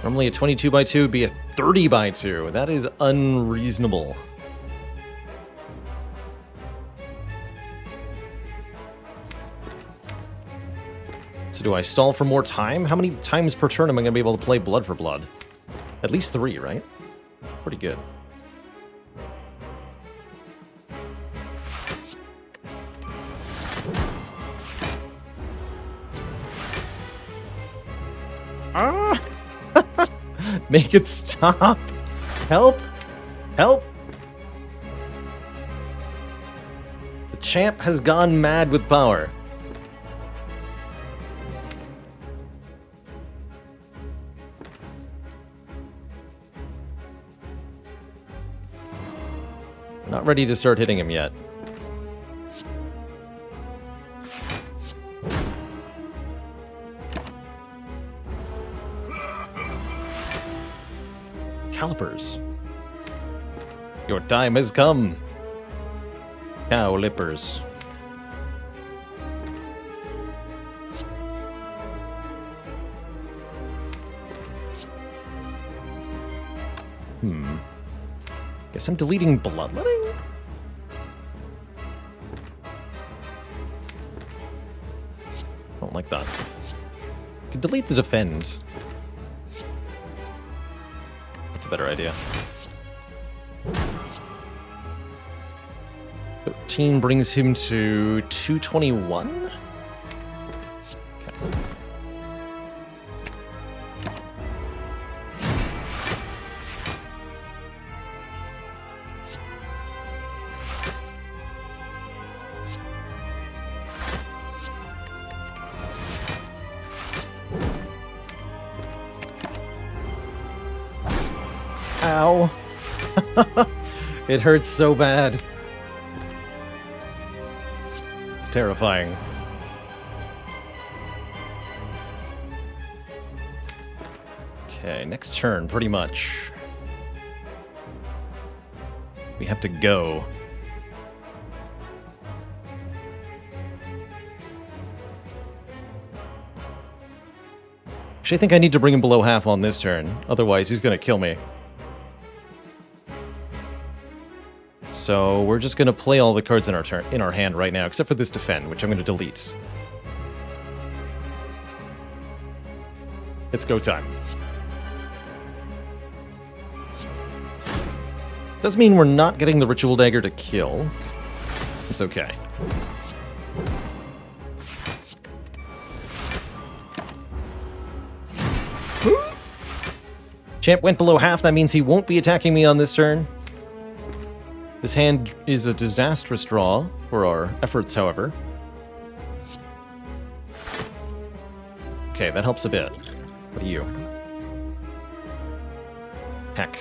Normally a 22x2 would be a 30x2. That is unreasonable. So do I stall for more time? How many times per turn am I going to be able to play Blood for Blood? At least 3, right? Pretty good. Ah! Make it stop! Help! Help! The champ has gone mad with power. Not ready to start hitting him yet. Calipers. Your time has come. Cow lippers. Guess I'm deleting bloodletting? Don't like that. I can delete the defend. That's a better idea. 13 brings him to 221? Okay. Ow. It hurts so bad. It's terrifying. Okay, next turn, pretty much. We have to go. Actually, I think I need to bring him below half on this turn. Otherwise, he's gonna kill me. So we're just gonna play all the cards in our hand right now, except for this defend, which I'm gonna delete. It's go time. Does mean we're not getting the ritual dagger to kill. It's okay. Champ went below half, that means he won't be attacking me on this turn. This hand is a disastrous draw for our efforts, however. Okay, that helps a bit. What are you? Heck.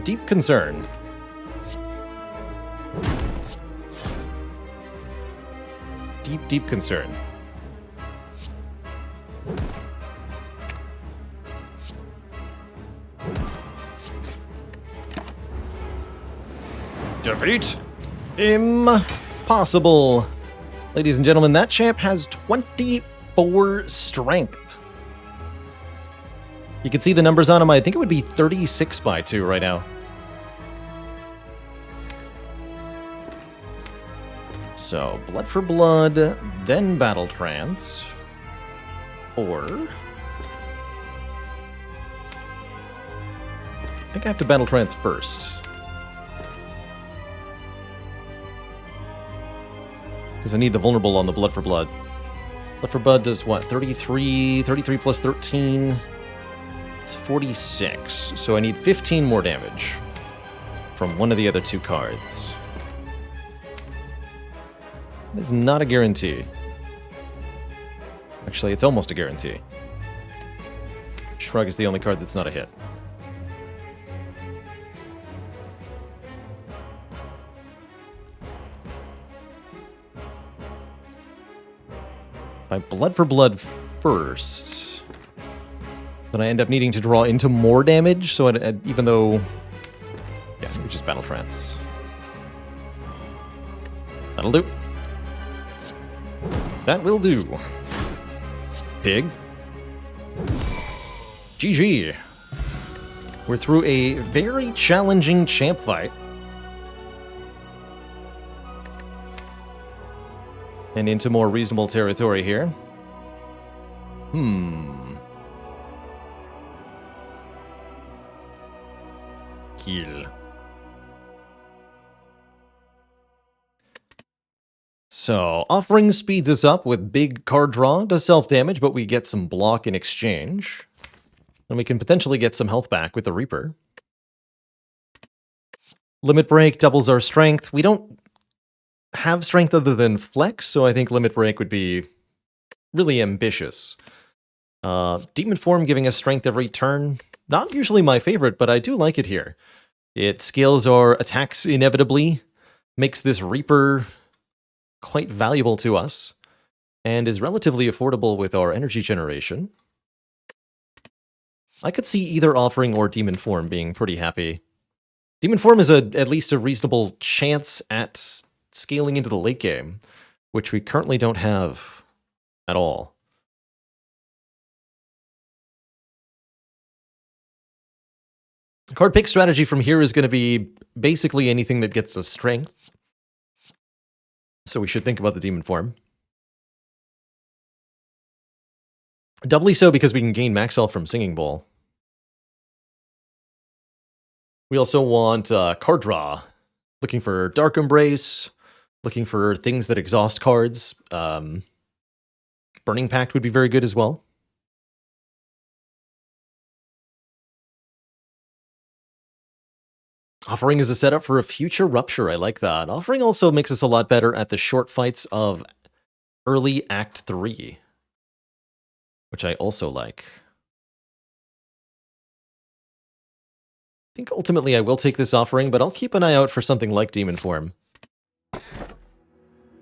Deep concern. Deep concern. Defeat? Impossible. Ladies and gentlemen, that champ has 24 strength. You can see the numbers on him. I think it would be 36 by 2 right now. So, blood for blood, then battle trance. Or... I think I have to battle trance first. Because I need the vulnerable on the blood for blood. Blood for blood does what? 33 plus 13... It's 46, so I need 15 more damage from one of the other two cards. It's not a guarantee. Actually, it's almost a guarantee. Shrug is the only card that's not a hit. By blood for blood first... Then I end up needing to draw into more damage, so even though... Yeah, we just battle trance. That'll do. That will do. Pig. GG. We're through a very challenging champ fight. And into more reasonable territory here. Kill. So, offering speeds us up with big card draw, does self-damage, but we get some block in exchange. And we can potentially get some health back with the Reaper. Limit Break doubles our strength. We don't have strength other than Flex, so I think Limit Break would be really ambitious. Demon Form giving us strength every turn. Not usually my favorite, but I do like it here. It scales our attacks inevitably, makes this Reaper quite valuable to us, and is relatively affordable with our energy generation. I could see either Offering or Demon Form being pretty happy. Demon Form is at least a reasonable chance at scaling into the late game, which we currently don't have at all. Card pick strategy from here is going to be basically anything that gets us strength. So we should think about the Demon Form. Doubly so because we can gain max health from Singing Bowl. We also want card draw. Looking for Dark Embrace. Looking for things that exhaust cards. Burning Pact would be very good as well. Offering is a setup for a future Rupture. I like that. Offering also makes us a lot better at the short fights of early Act 3, which I also like. I think ultimately I will take this Offering, but I'll keep an eye out for something like Demon Form.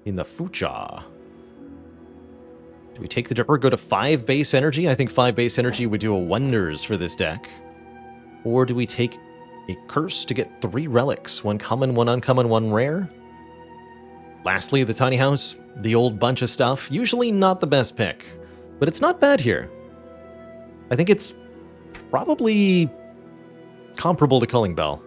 In the Fucha. Do we take the Dripper, go to 5 base energy? I think 5 base energy would do wonders for this deck. Or do we take a Curse to get 3 relics, 1 common, 1 uncommon, 1 rare? Lastly, the Tiny House, the old bunch of stuff. Usually not the best pick, but it's not bad here. I think it's probably comparable to Calling Bell.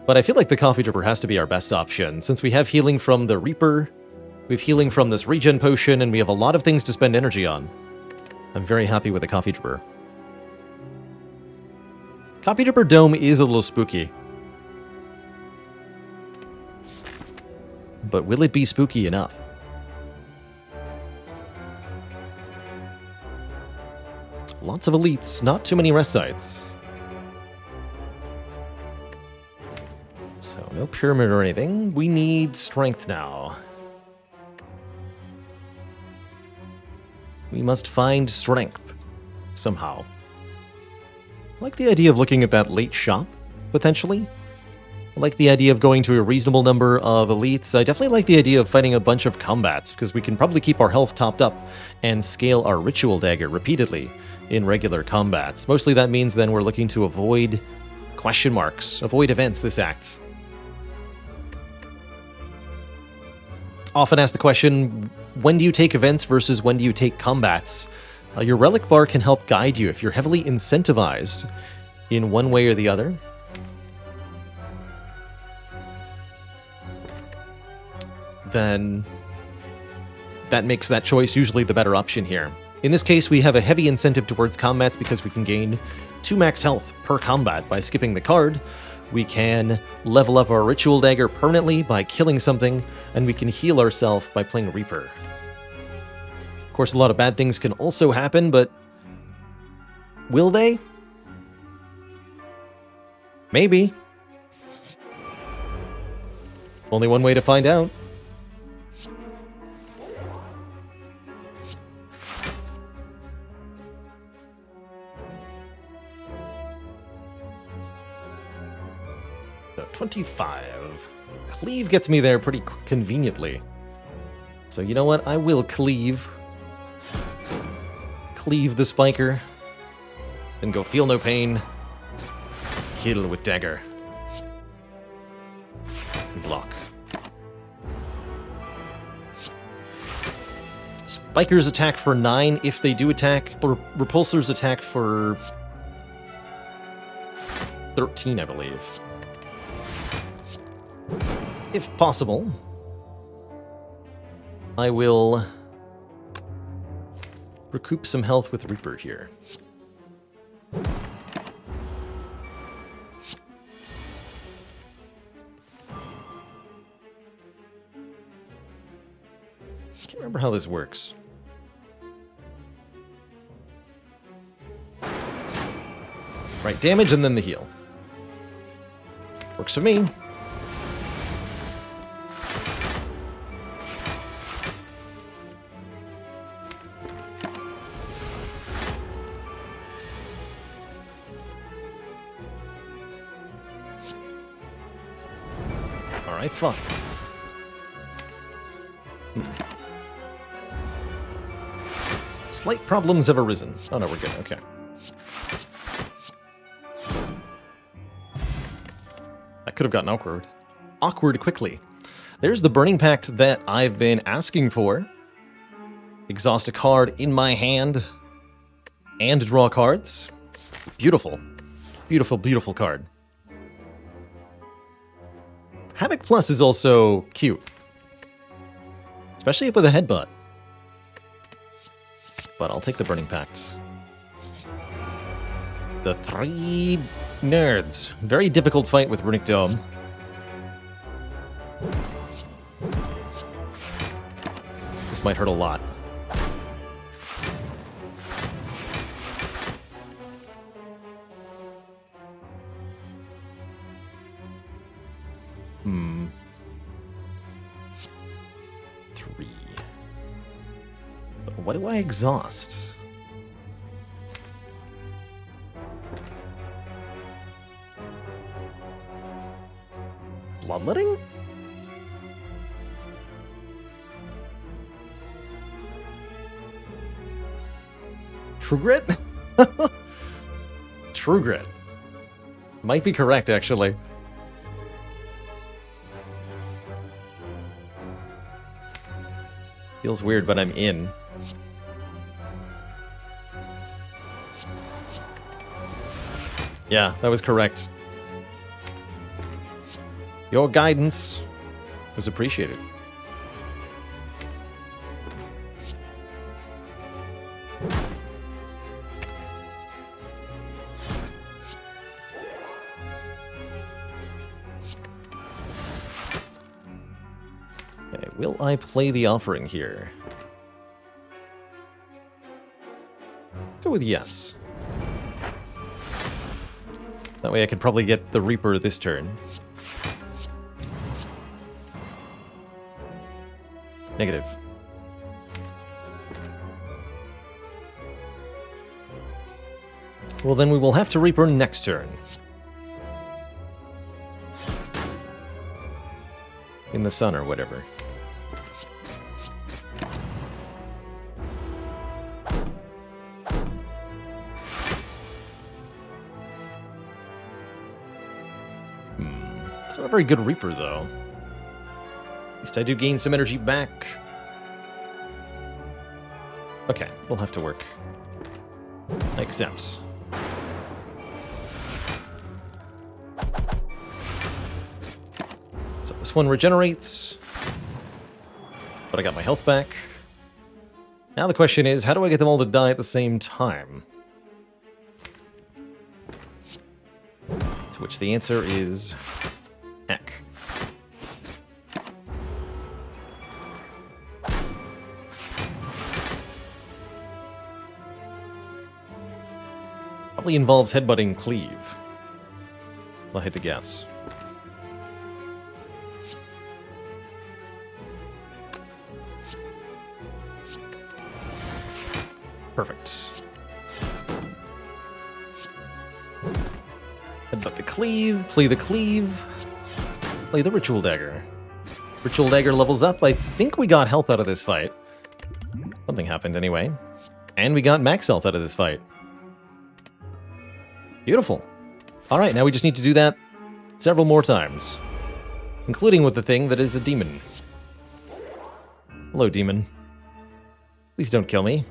But I feel like the Coffee Dripper has to be our best option, since we have healing from the Reaper, we have healing from this regen potion, and we have a lot of things to spend energy on. I'm very happy with the Coffee Dripper. Coffee Dripper Dome is a little spooky. But will it be spooky enough? Lots of elites, not too many rest sites. So, no pyramid or anything. We need strength now. We must find strength. Somehow. I like the idea of looking at that late shop, potentially. I like the idea of going to a reasonable number of elites. I definitely like the idea of fighting a bunch of combats, because we can probably keep our health topped up and scale our ritual dagger repeatedly in regular combats. Mostly that means then we're looking to avoid question marks, avoid events this act. Often asked the question, when do you take events versus when do you take combats? Your relic bar can help guide you if you're heavily incentivized in one way or the other. Then that makes that choice usually the better option here. In this case, we have a heavy incentive towards combats because we can gain 2 max health per combat by skipping the card. We can level up our ritual dagger permanently by killing something, and we can heal ourselves by playing Reaper. Of course, a lot of bad things can also happen, but will they? Maybe. Only one way to find out. So 25. Cleave gets me there pretty conveniently. So you know what? I will cleave. Cleave the spiker. Then go feel no pain. Kill with dagger. Block. Spikers attack for 9 if they do attack, or repulsors attack for 13, I believe. If possible, I will recoup some health with Reaper here. Can't remember how this works. Right, damage and then the heal. Works for me. Alright, fine. Slight problems have arisen. Oh no, we're good, okay. That could have gotten awkward. Awkward quickly. There's the Burning Pact that I've been asking for. Exhaust a card in my hand and draw cards. Beautiful. Beautiful, beautiful card. Havoc Plus is also cute. Especially with a headbutt. But I'll take the Burning Pact. The 3 nerds. Very difficult fight with Runic Dome. This might hurt a lot. Hmm. 3. But what do I exhaust? Bloodletting? True Grit? True Grit. Might be correct, actually. Feels weird, but I'm in. Yeah, that was correct. Your guidance was appreciated. Okay, will I play the offering here? Go with yes. That way I could probably get the Reaper this turn. Negative. Well, then we will have to Reaper next turn. In the sun or whatever. It's not a very good Reaper, though. At least I do gain some energy back. Okay, we'll have to work. Makes sense. So this one regenerates. But I got my health back. Now the question is, how do I get them all to die at the same time? To which the answer is... heck. Probably involves headbutting Cleave. I'll hit to guess. Perfect. Headbutt the Cleave, play the Cleave, play the Ritual Dagger. Ritual Dagger levels up. I think we got health out of this fight. Something happened anyway. And we got max health out of this fight. Beautiful. Alright, now we just need to do that several more times. Including with the thing that is a demon. Hello, demon. Please don't kill me.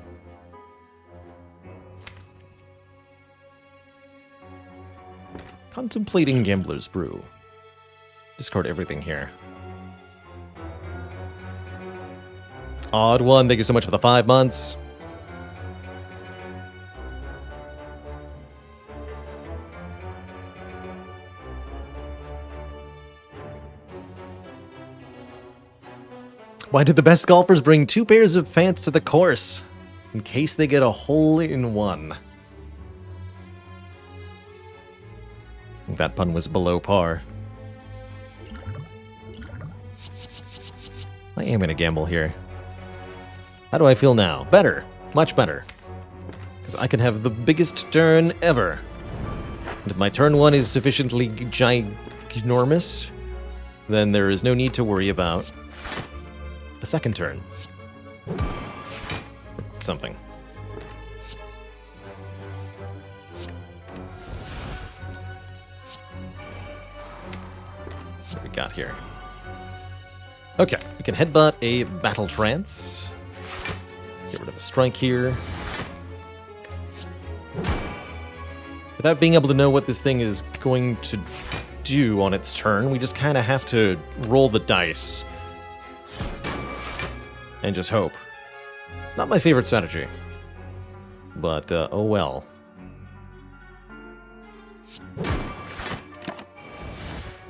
Contemplating Gambler's Brew. Discard everything here. Odd one, thank you so much for the 5 months. Why did the best golfers bring 2 pairs of pants to the course? In case they get a hole in one. I think that pun was below par. I am going to gamble here. How do I feel now? Better. Much better. Because I can have the biggest turn ever. And if my turn 1 is sufficiently ginormous, then there is no need to worry about a second turn. Something. What we got here? Okay, we can headbutt a Battle Trance. Get rid of a strike here. Without being able to know what this thing is going to do on its turn, we just kind of have to roll the dice. And just hope. Not my favorite strategy. But, oh well.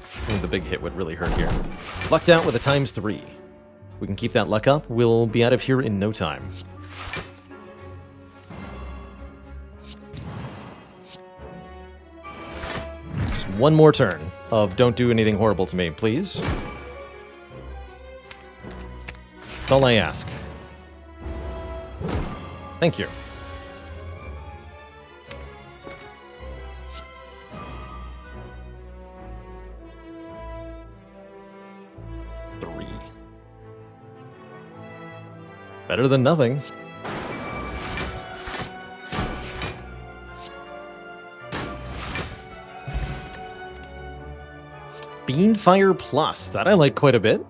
I think the big hit would really hurt here. Lucked out with a ×3. We can keep that luck up. We'll be out of here in no time. Just one more turn of don't do anything horrible to me, please. That's all I ask. Thank you. Three. Better than nothing. Beanfire Plus. That I like quite a bit.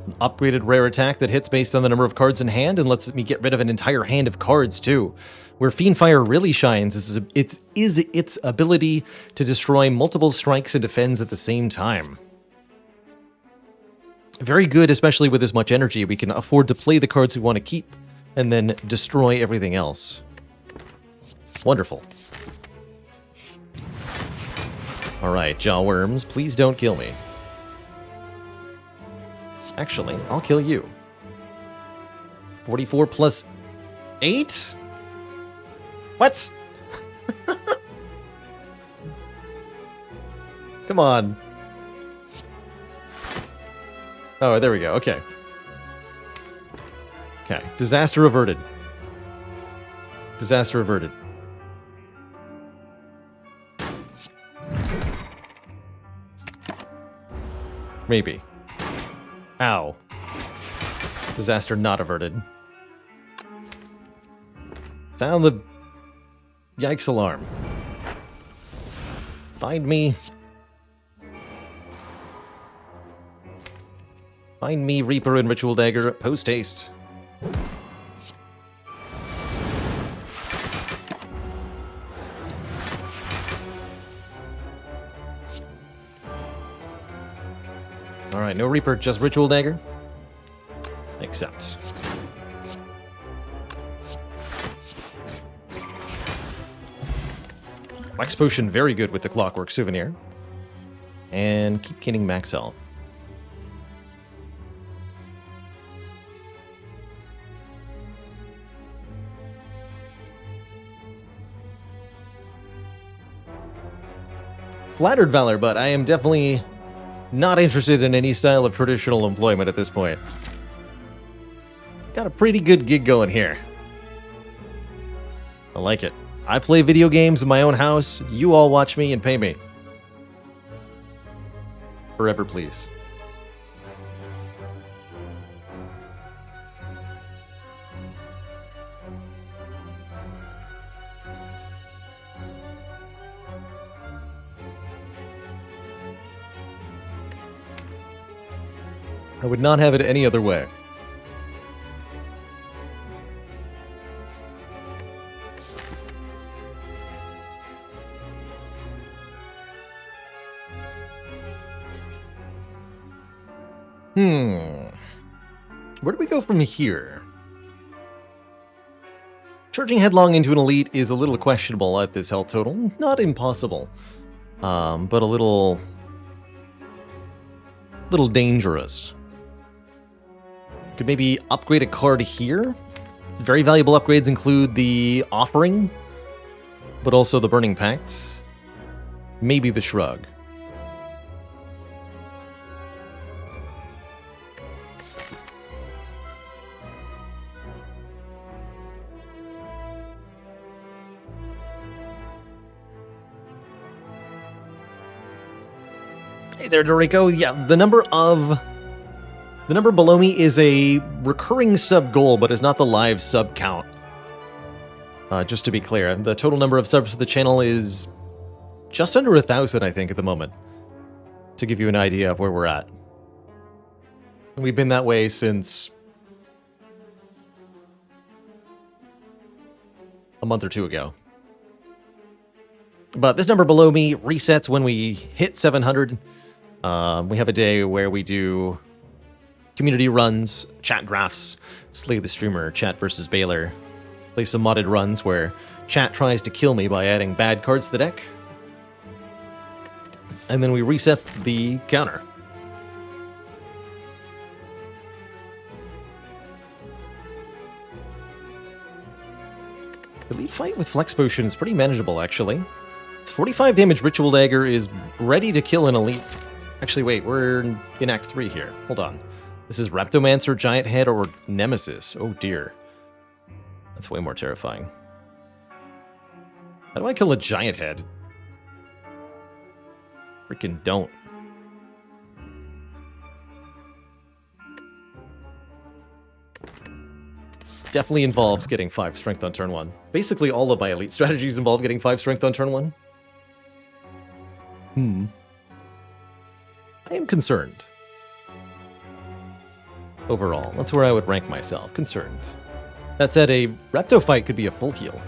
An upgraded rare attack that hits based on the number of cards in hand and lets me get rid of an entire hand of cards too. Where Fiendfire really shines is its ability to destroy multiple strikes and defends at the same time. Very good, especially with as much energy. We can afford to play the cards we want to keep and then destroy everything else. Wonderful. Alright, Jawworms, please don't kill me. Actually, I'll kill you. 44 plus 8? What? Come on. Oh, there we go. Okay. Okay, disaster averted. Disaster averted. Maybe. Ow. Disaster not averted. Sound the yikes alarm. Find me. Find me, Reaper and Ritual Dagger, post haste. Alright, no Reaper, just Ritual Dagger. Makes sense. Flex Potion, very good with the Clockwork Souvenir. And keep gaining max health. Flattered Valor, but I am definitely not interested in any style of traditional employment at this point. Got a pretty good gig going here. I like it. I play video games in my own house. You all watch me and pay me. Forever, please. I would not have it any other way. Where do we go from here? Charging headlong into an elite is a little questionable at this health total. Not impossible, but a little dangerous. Could maybe upgrade a card here. Very valuable upgrades include the Offering, but also the Burning Pact. Maybe the Shrug. Hey there, Doriko. Yeah, the number below me is a recurring sub goal, but is not the live sub count. Just to be clear, the total number of subs for the channel is just under 1,000, I think, at the moment. To give you an idea of where we're at. And we've been that way since a month or two ago. But this number below me resets when we hit 700. We have a day where we do community runs, chat drafts, Slay the Streamer, chat versus Baylor. Play some modded runs where chat tries to kill me by adding bad cards to the deck. And then we reset the counter. Elite fight with Flex Potion is pretty manageable, actually. 45 damage Ritual Dagger is ready to kill an elite. Actually, wait, we're in Act 3 here. Hold on. This is Raptomancer, Giant Head, or Nemesis. Oh dear. That's way more terrifying. How do I kill a Giant Head? Freaking don't. Definitely involves getting 5 strength on turn 1. Basically all of my elite strategies involve getting 5 strength on turn 1. I am concerned. Overall, that's where I would rank myself. Concerned. That said, a Repto fight could be a full heal.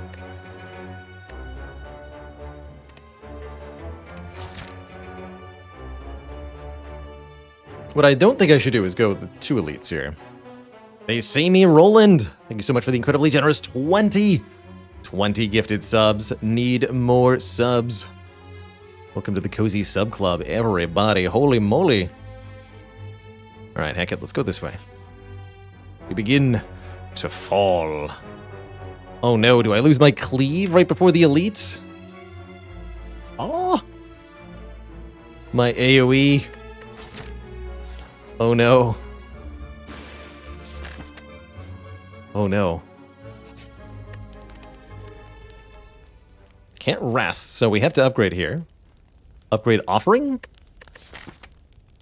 What I don't think I should do is go with the 2 elites here. They see me, Roland! Thank you so much for the incredibly generous 20 gifted subs. Need more subs. Welcome to the Cozy Sub Club, everybody. Holy moly. Alright, heck it, let's go this way. We begin to fall. Oh no, do I lose my cleave right before the elite? Oh! My AoE. Oh no. Oh no. Can't rest, so we have to upgrade here. Upgrade Offering?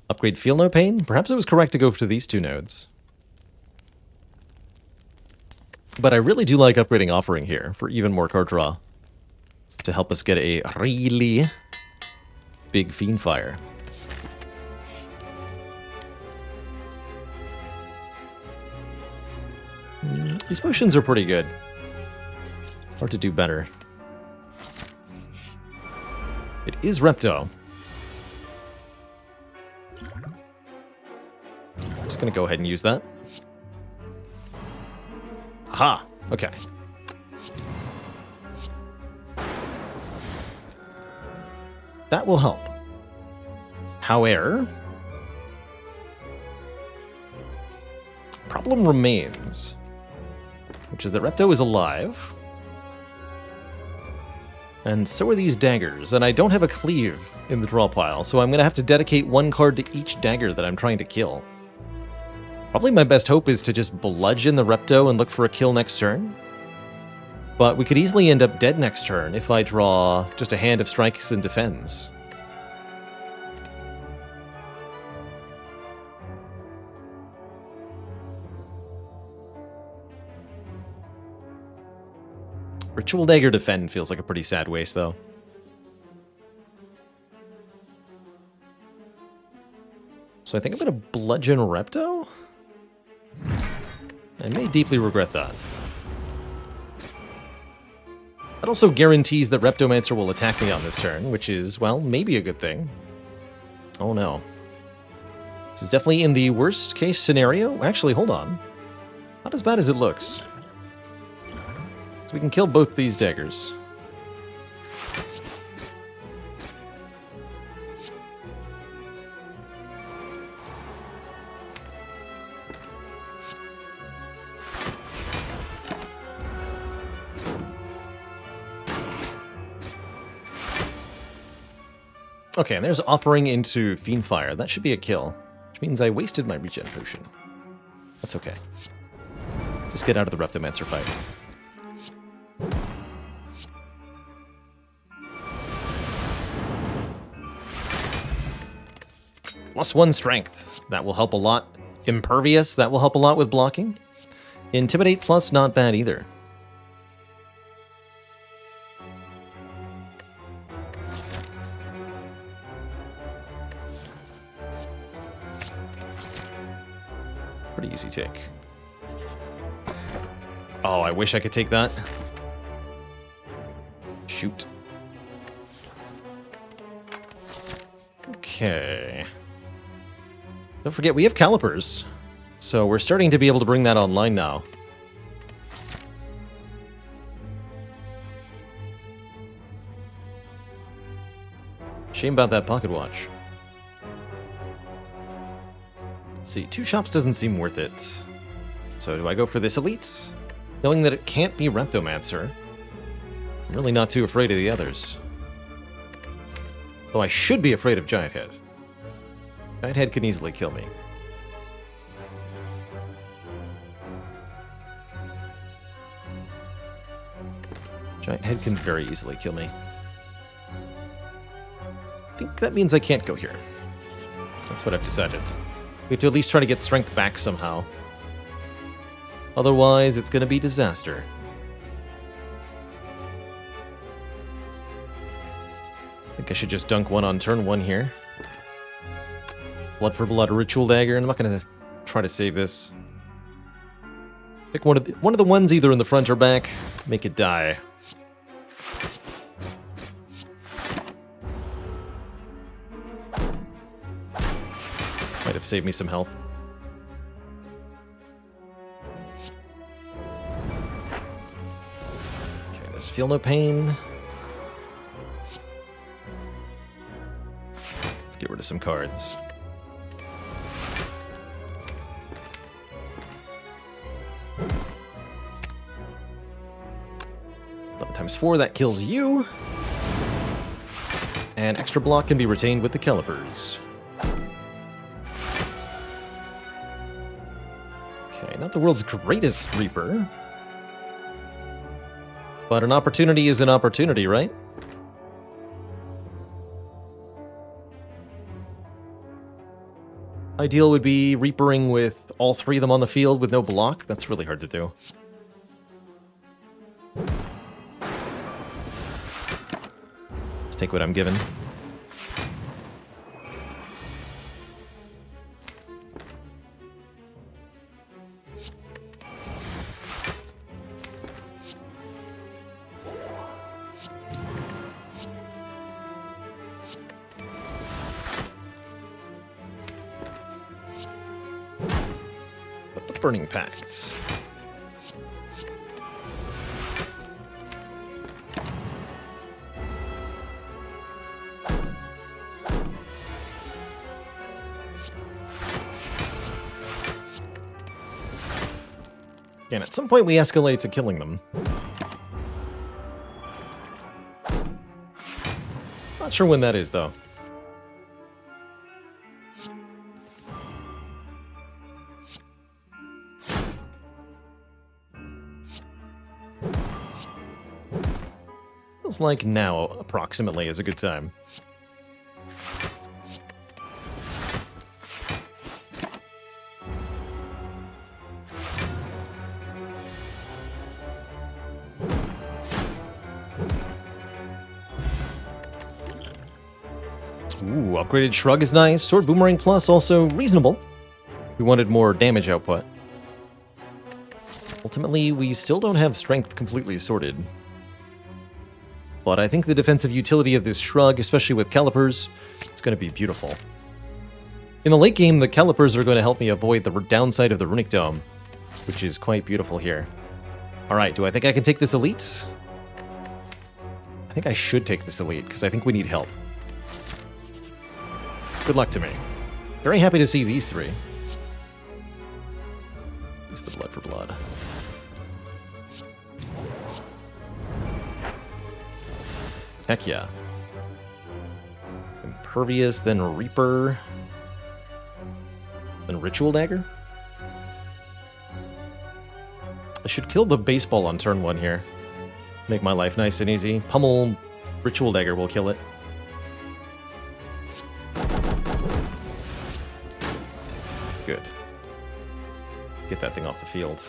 Upgrade Feel No Pain? Perhaps it was correct to go to these two nodes. But I really do like upgrading Offering here for even more card draw. To help us get a really big Fiend Fire. These potions are pretty good. Hard to do better. It is Repto. I'm just going to go ahead and use that. Aha! Okay. That will help. However, problem remains, which is that Repto is alive, and so are these daggers, and I don't have a cleave in the draw pile, so I'm going to have to dedicate one card to each dagger that I'm trying to kill. Probably my best hope is to just bludgeon the Repto and look for a kill next turn. But we could easily end up dead next turn if I draw just a hand of strikes and defends. Ritual Dagger Defend feels like a pretty sad waste, though. So I think I'm going to bludgeon Repto? I may deeply regret that. That also guarantees that Reptomancer will attack me on this turn, which is, well, maybe a good thing. Oh no. This is definitely in the worst case scenario. Actually, hold on. Not as bad as it looks. So we can kill both these daggers. Okay, and there's Offering into Fiend Fire. That should be a kill, which means I wasted my regen potion. That's okay. Just get out of the Reptomancer fight. +1 strength. That will help a lot. Impervious. That will help a lot with blocking. Intimidate plus, not bad either. Pretty easy take. Oh, I wish I could take that. Shoot. Okay. Don't forget, we have calipers. So we're starting to be able to bring that online now. Shame about that pocket watch. Let's see, 2 shops doesn't seem worth it. So do I go for this elite? Knowing that it can't be Reptomancer, I'm really not too afraid of the others. Though I should be afraid of Giant Head. Giant Head can easily kill me. Giant Head can very easily kill me. I think that means I can't go here. That's what I've decided. We have to at least try to get strength back somehow. Otherwise, it's going to be disaster. I think I should just dunk one on turn 1 here. Blood for blood, Ritual Dagger, and I'm not going to try to save this. Pick one of the ones either in the front or back. Make it die. Might have saved me some health. Okay, there's Feel No Pain. Let's get rid of some cards. 4, that kills you. And extra block can be retained with the calipers. Okay, not the world's greatest Reaper. But an opportunity is an opportunity, right? Ideal would be Reapering with all three of them on the field with no block. That's really hard to do. Let's take what I'm given. Burning Pacts. Again, at some point we escalate to killing them. Not sure when that is, though. Feels like now, approximately, is a good time. Ooh, upgraded Shrug is nice. Sword Boomerang Plus also reasonable. We wanted more damage output. Ultimately, we still don't have strength completely sorted. But I think the defensive utility of this Shrug, especially with Calipers, is going to be beautiful. In the late game, the Calipers are going to help me avoid the downside of the Runic Dome, which is quite beautiful here. Alright, do I think I can take this Elite? I think I should take this Elite, because I think we need help. Good luck to me. Very happy to see these three. Use the blood for blood. Heck yeah. Impervious, then Reaper. Then Ritual Dagger? I should kill the baseball on turn 1 here. Make my life nice and easy. Pummel Ritual Dagger will kill it. Good. Get that thing off the field.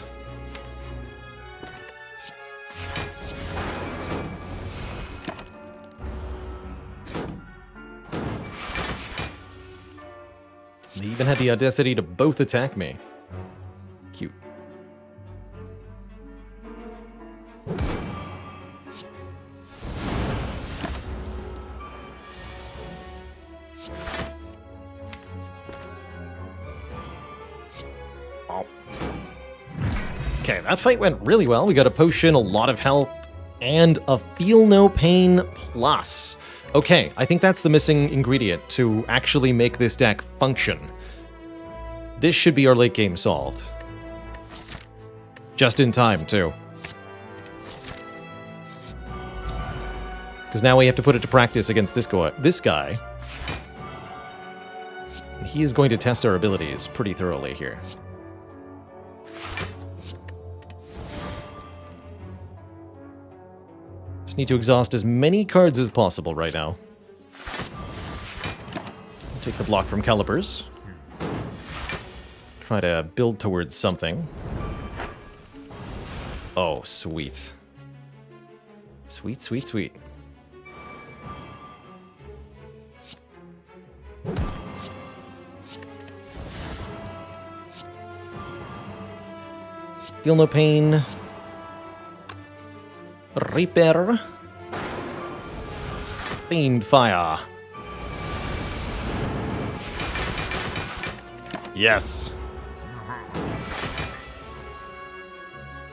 They even had the audacity to both attack me. Cute. Oh. Okay, that fight went really well. We got a potion, a lot of health, and a Feel No Pain Plus. Okay, I think that's the missing ingredient to actually make this deck function. This should be our late game solved. Just in time, too. Because now we have to put it to practice against this guy. He is going to test our abilities pretty thoroughly here. Just need to exhaust as many cards as possible right now. Take the block from Calipers. Try to build towards something. Oh, sweet. Sweet, sweet, sweet. Feel No Pain. Reaper. Fiend Fire. Yes.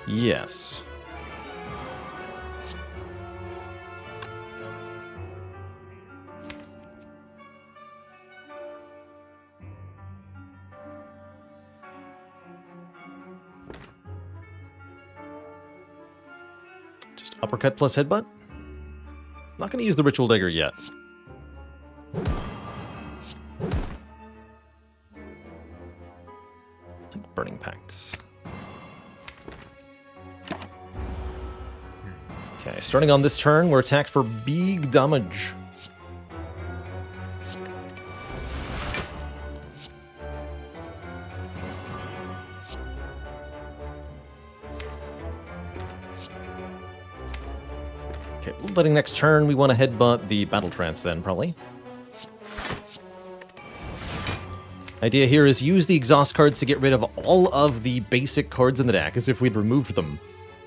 Yes. Just uppercut plus headbutt? Not going to use the Ritual Dagger yet. Burning Pacts. Okay, starting on this turn, we're attacked for big damage. Okay, bloodletting next turn. We want to headbutt the battle trance then, probably. Idea here is use the exhaust cards to get rid of all of the basic cards in the deck as if we'd removed them.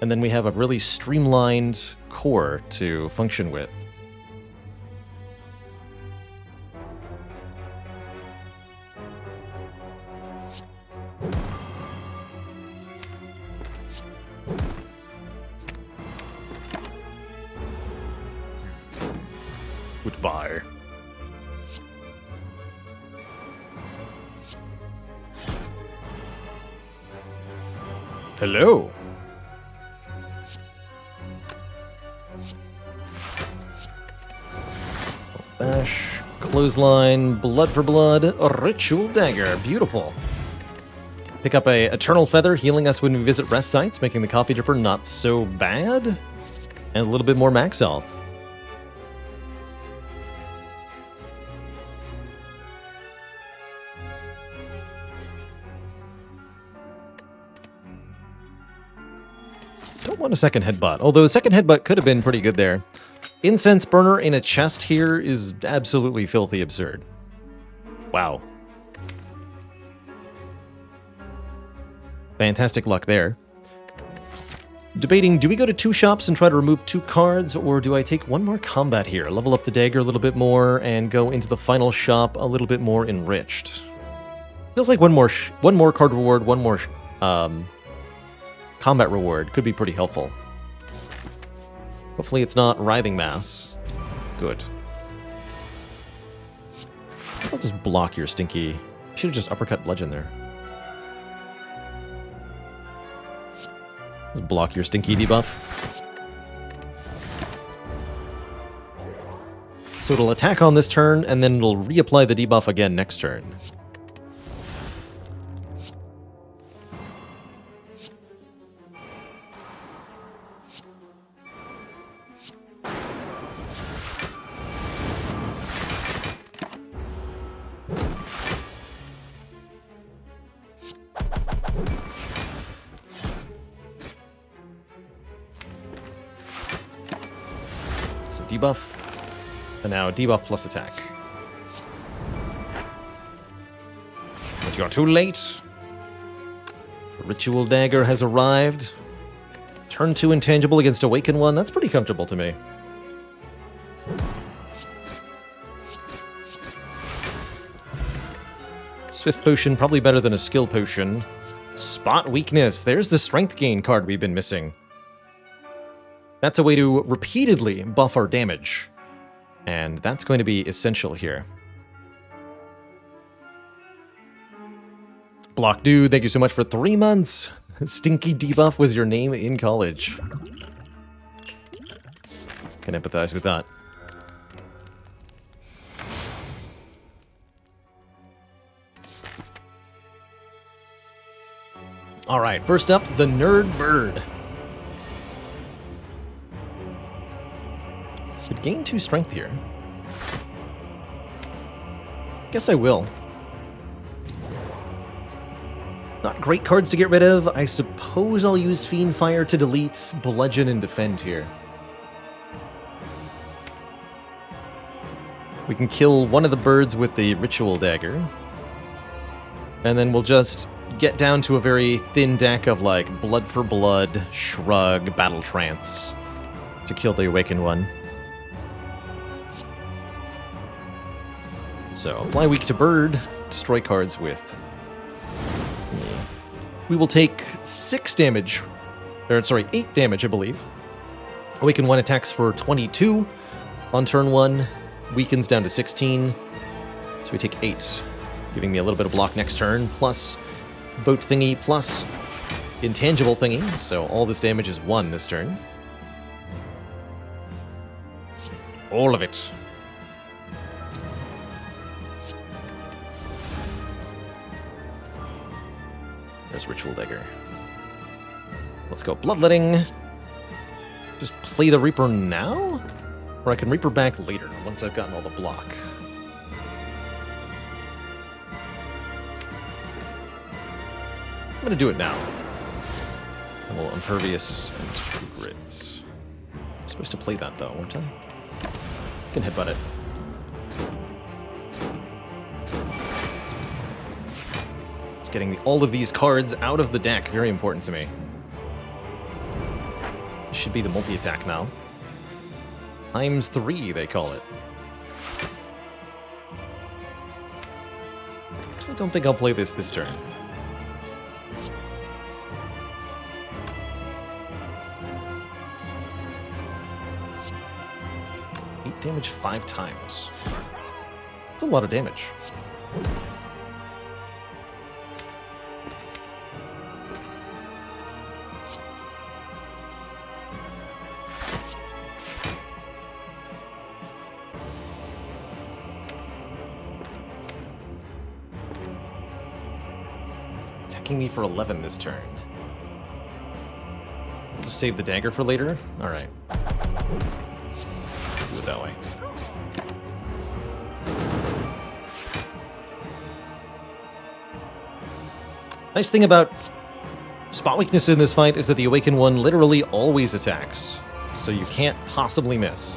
And then we have a really streamlined core to function with. Goodbye. Hello. Bash, clothesline, blood for blood, a ritual dagger. Beautiful. Pick up a eternal feather, healing us when we visit rest sites, making the coffee dripper not so bad. And a little bit more max health. Don't want a second headbutt, although a second headbutt could have been pretty good there. Incense burner in a chest here is absolutely filthy absurd. Wow. Fantastic luck there. Debating, do we go to 2 shops and try to remove 2 cards, or do I take 1 more combat here, level up the dagger a little bit more, and go into the final shop a little bit more enriched? Feels like one more card reward, 1 more combat reward could be pretty helpful. Hopefully it's not Writhing Mass. Good. I'll just block your stinky... Should have just uppercut bludgeon there. Just block your stinky debuff. So it'll attack on this turn, and then it'll reapply the debuff again next turn. Debuff, and now debuff plus attack. But you're too late. The ritual dagger has arrived. Turn 2 intangible against Awaken 1. That's pretty comfortable to me. Swift potion, probably better than a skill potion. Spot weakness. There's the strength gain card we've been missing. That's a way to repeatedly buff our damage. And that's going to be essential here. Block Dude, thank you so much for 3 months. Stinky debuff was your name in college. Can empathize with that. Alright, first up, the Nerd Bird. Could gain 2 strength here. Guess I will. Not great cards to get rid of. I suppose I'll use Fiend Fire to delete Bludgeon and Defend here. We can kill one of the birds with the Ritual Dagger. And then we'll just get down to a very thin deck of like Blood for Blood, Shrug, Battle Trance to kill the Awakened one. So, apply weak to bird, destroy cards with me. We will take 6 damage, or sorry, 8 damage, I believe. Awaken 1 attacks for 22 on turn 1, weakens down to 16, so we take 8, giving me a little bit of block next turn, plus boat thingy, plus intangible thingy, so all this damage is 1 this turn. All of it. There's Ritual Dagger. Let's go Bloodletting. Just play the Reaper now? Or I can Reaper back later, once I've gotten all the block. I'm gonna do it now. A little Impervious and 2 grids. I'm supposed to play that though, weren't I? I can headbutt it. It's getting all of these cards out of the deck, very important to me. This should be the multi-attack now. ×3, they call it. Actually, I don't think I'll play this turn. 8 damage 5 times. That's a lot of damage. Me for 11 this turn. I'll just save the dagger for later. Alright. Do it that way. Nice thing about spot weakness in this fight is that the Awakened One literally always attacks, so you can't possibly miss.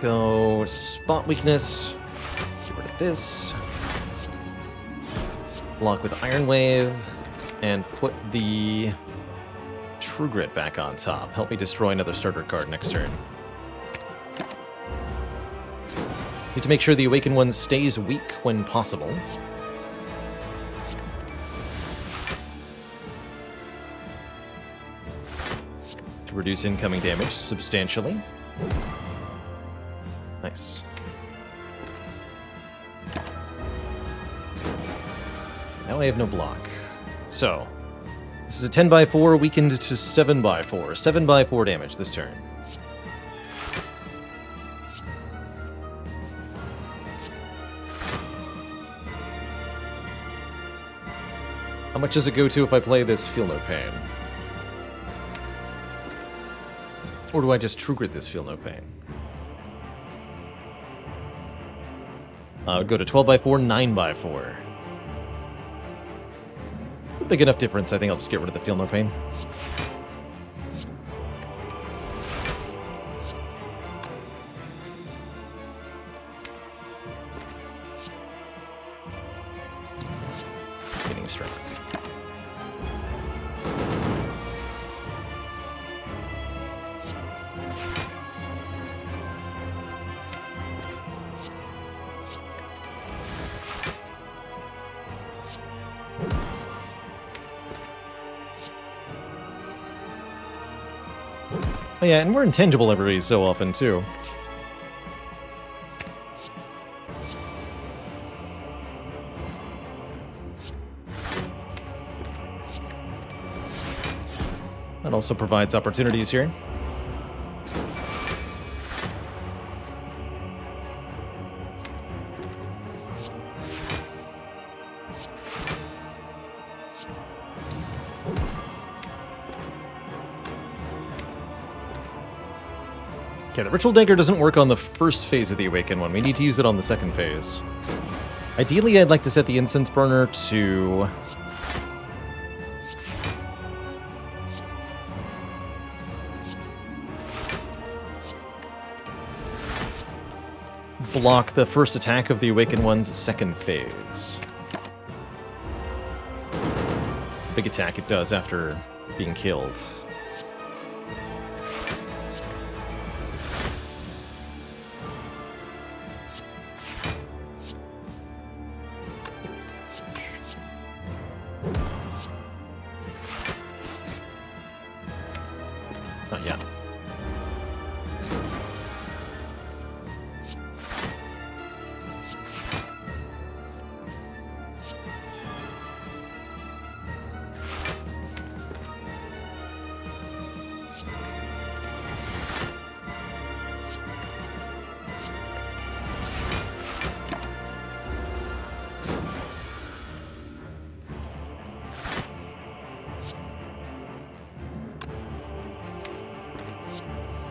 Go spot weakness. Get rid of this. Block with Iron Wave. And put the True Grit back on top. Help me destroy another starter card next turn. Need to make sure the Awakened One stays weak when possible. To reduce incoming damage substantially. Nice. Now I have no block. So, this is a 10x4 weakened to 7x4. 7x4 damage this turn. How much does it go to if I play this Feel No Pain? Or do I just True Grit this Feel No Pain? Go to 12x4, 9x4. Big enough difference, I think I'll just get rid of the Feel No Pain. Getting strength. Oh yeah, and we're intangible every so often, too. That also provides opportunities here. Okay, the Ritual Dagger doesn't work on the first phase of the Awakened One. We need to use it on the second phase. Ideally, I'd like to set the Incense Burner to... block the first attack of the Awakened One's second phase. Big attack it does after being killed. Not yet.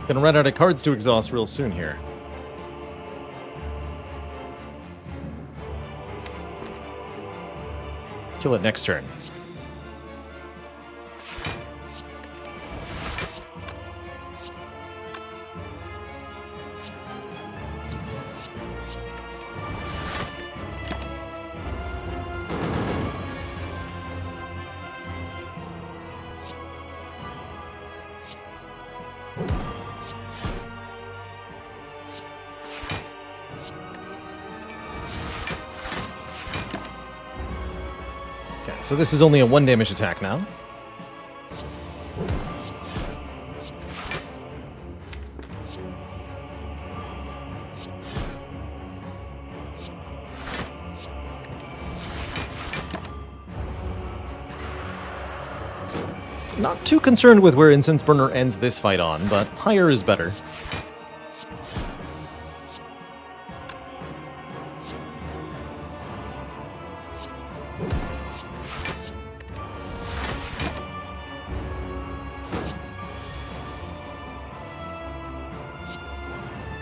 Gonna run out of cards to exhaust real soon here. Kill it next turn. So this is only a 1 damage attack now. Not too concerned with where Incense Burner ends this fight on, but higher is better.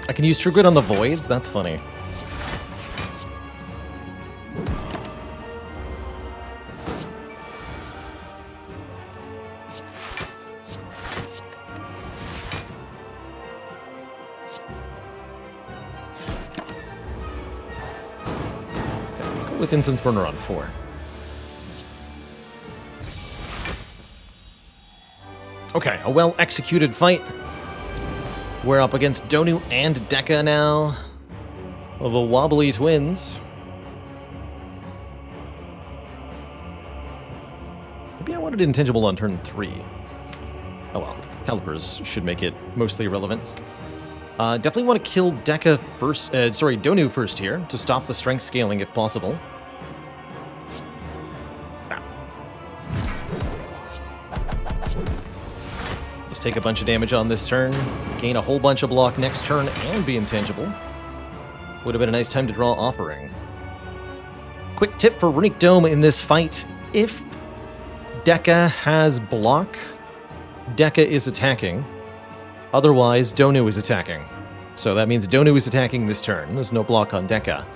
I can use True Grit on the Voids? That's funny. Okay, go with Incense Burner on 4. Okay, a well-executed fight. We're up against Donu and Dekka now, of the Wobbly Twins. Maybe I wanted Intangible on turn 3. Oh well, Calipers should make it mostly irrelevant. Definitely want to kill Dekka first, Donu first here, to stop the strength scaling if possible. Take a bunch of damage on this turn, gain a whole bunch of block next turn, and be intangible. Would have been a nice time to draw Offering. Quick tip for Runic Dome in this fight. If Dekka has block, Dekka is attacking. Otherwise, Donu is attacking. So that means Donu is attacking this turn. There's no block on Dekka.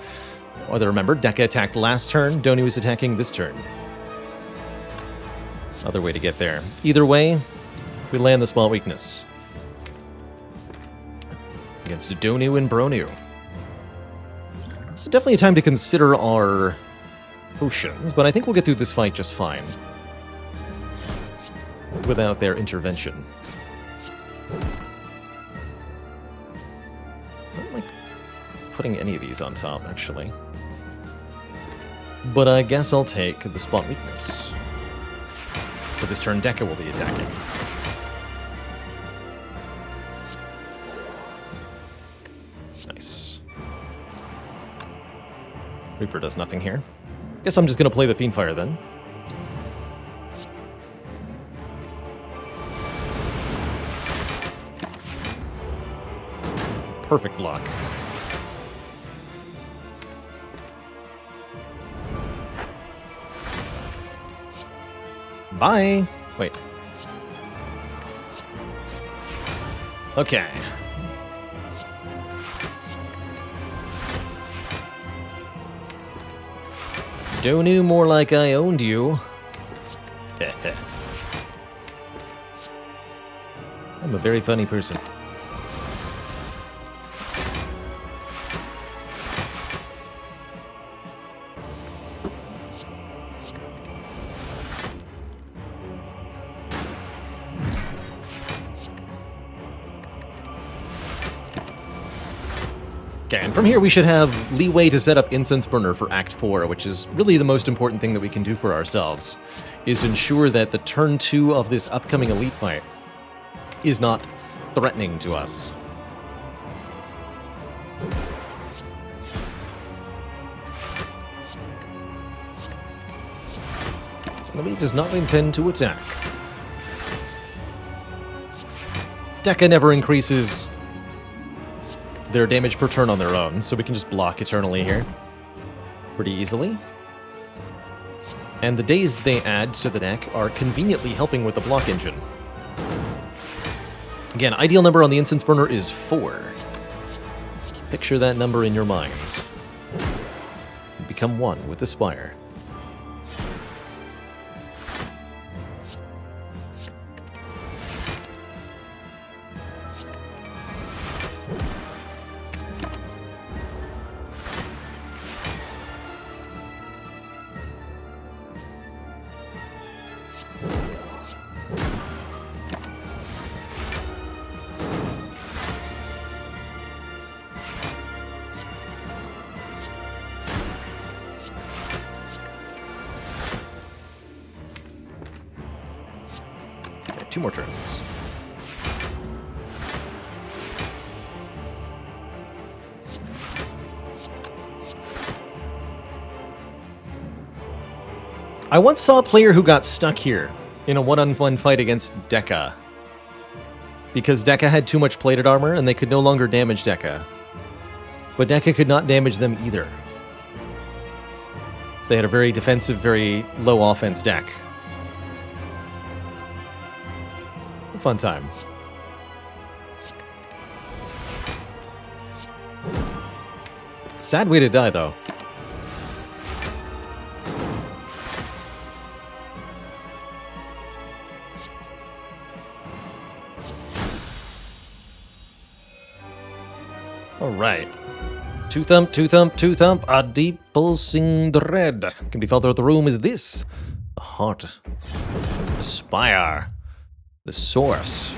Or remember, Dekka attacked last turn, Donu is attacking this turn. Other way to get there. Either way, we land the spell weakness against Donu and Bronu. It's definitely a time to consider our potions, but I think we'll get through this fight just fine without their intervention. I don't like putting any of these on top, actually. But I guess I'll take the spot weakness. So this turn, Dekka will be attacking. Nice. Reaper does nothing here. Guess I'm just going to play the Fiendfire then. Perfect block. Bye! Wait. Okay. Donu more like I owned you. I'm a very funny person. Okay, and from here we should have leeway to set up Incense Burner for Act 4, which is really the most important thing that we can do for ourselves, is ensure that the turn 2 of this upcoming elite fight is not threatening to us. Somebody does not intend to attack. Dekka never increases their damage per turn on their own, so we can just block eternally here pretty easily. And the Dazed they add to the deck are conveniently helping with the block engine. Again, ideal number on the incense burner is 4. Picture that number in your mind. Become 1 with the Spire. Okay, 2 more turns. I once saw a player who got stuck here in a one-on-one fight against Dekka. Because Dekka had too much plated armor and they could no longer damage Dekka. But Dekka could not damage them either. So they had a very defensive, very low offense deck. A fun time. Sad way to die, though. Alright. Two thump, two thump, two thump. A deep pulsing dread can be felt throughout the room. Is this the heart? The Spire. The source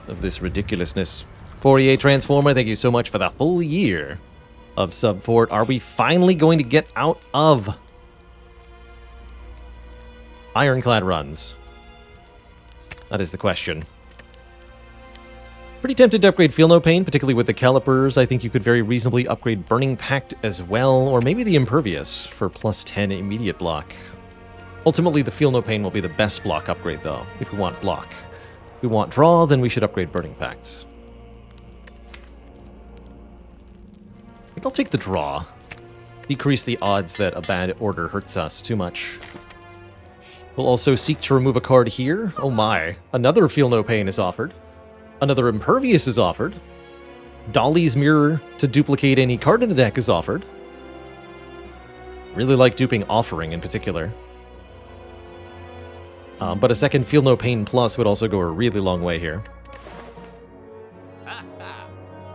of this ridiculousness. Fourier Transformer, thank you so much for the full year of support. Are we finally going to get out of ironclad runs? That is the question. Pretty tempted to upgrade Feel No Pain, particularly with the calipers. I think you could very reasonably upgrade Burning Pact as well, or maybe the Impervious for plus 10 immediate block. Ultimately, the Feel No Pain will be the best block upgrade, though, if we want block. If we want draw, then we should upgrade Burning Pact. I think I'll take the draw. Decrease the odds that a bad order hurts us too much. We'll also seek to remove a card here. Oh my, another Feel No Pain is offered. Another Impervious is offered. Dolly's Mirror to duplicate any card in the deck is offered. Really like duping Offering in particular. But a second Feel No Pain Plus would also go a really long way here.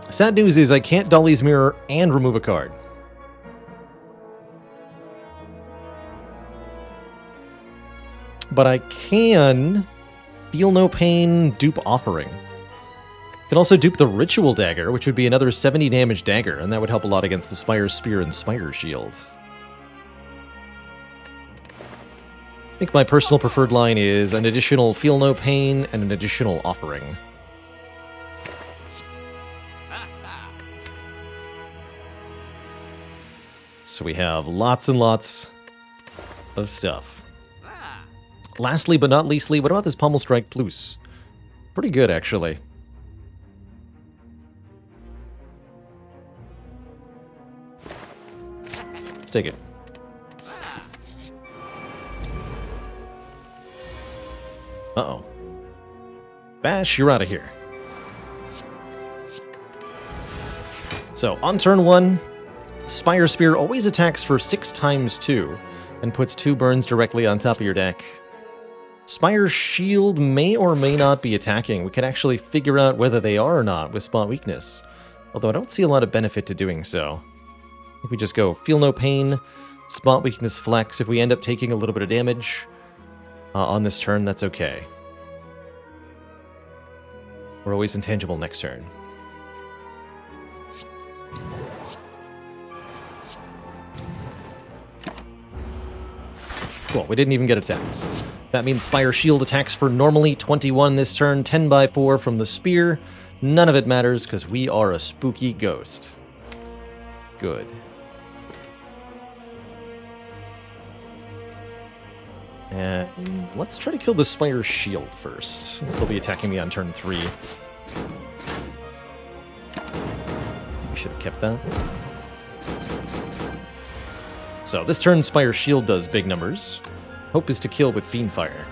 Sad news is I can't Dolly's Mirror and remove a card. But I can Feel No Pain, dupe Offering. Can also dupe the Ritual Dagger, which would be another 70 damage dagger, and that would help a lot against the Spire Spear and Spire Shield. I think my personal preferred line is an additional Feel No Pain and an additional Offering. So we have lots and lots of stuff. Lastly, but not leastly, what about this Pommel Strike Plus? Pretty good, actually. Let's take it. Uh-oh. Bash, you're out of here. So, on turn 1, Spire Spear always attacks for 6 times 2, and puts 2 burns directly on top of your deck. Spire Shield may or may not be attacking. We can actually figure out whether they are or not with Spot Weakness. Although I don't see a lot of benefit to doing so. I think we just go Feel No Pain, Spot Weakness Flex. If we end up taking a little bit of damage on this turn, that's okay. We're always intangible next turn. Cool, we didn't even get attacked. That means Spire Shield attacks for normally 21 this turn, 10 by 4 from the Spear. None of it matters because we are a spooky ghost. Good. And let's try to kill the Spire Shield first. They'll be attacking me on turn 3. We should have kept that. So this turn, Spire Shield does big numbers. Hope is to kill with Fiendfire.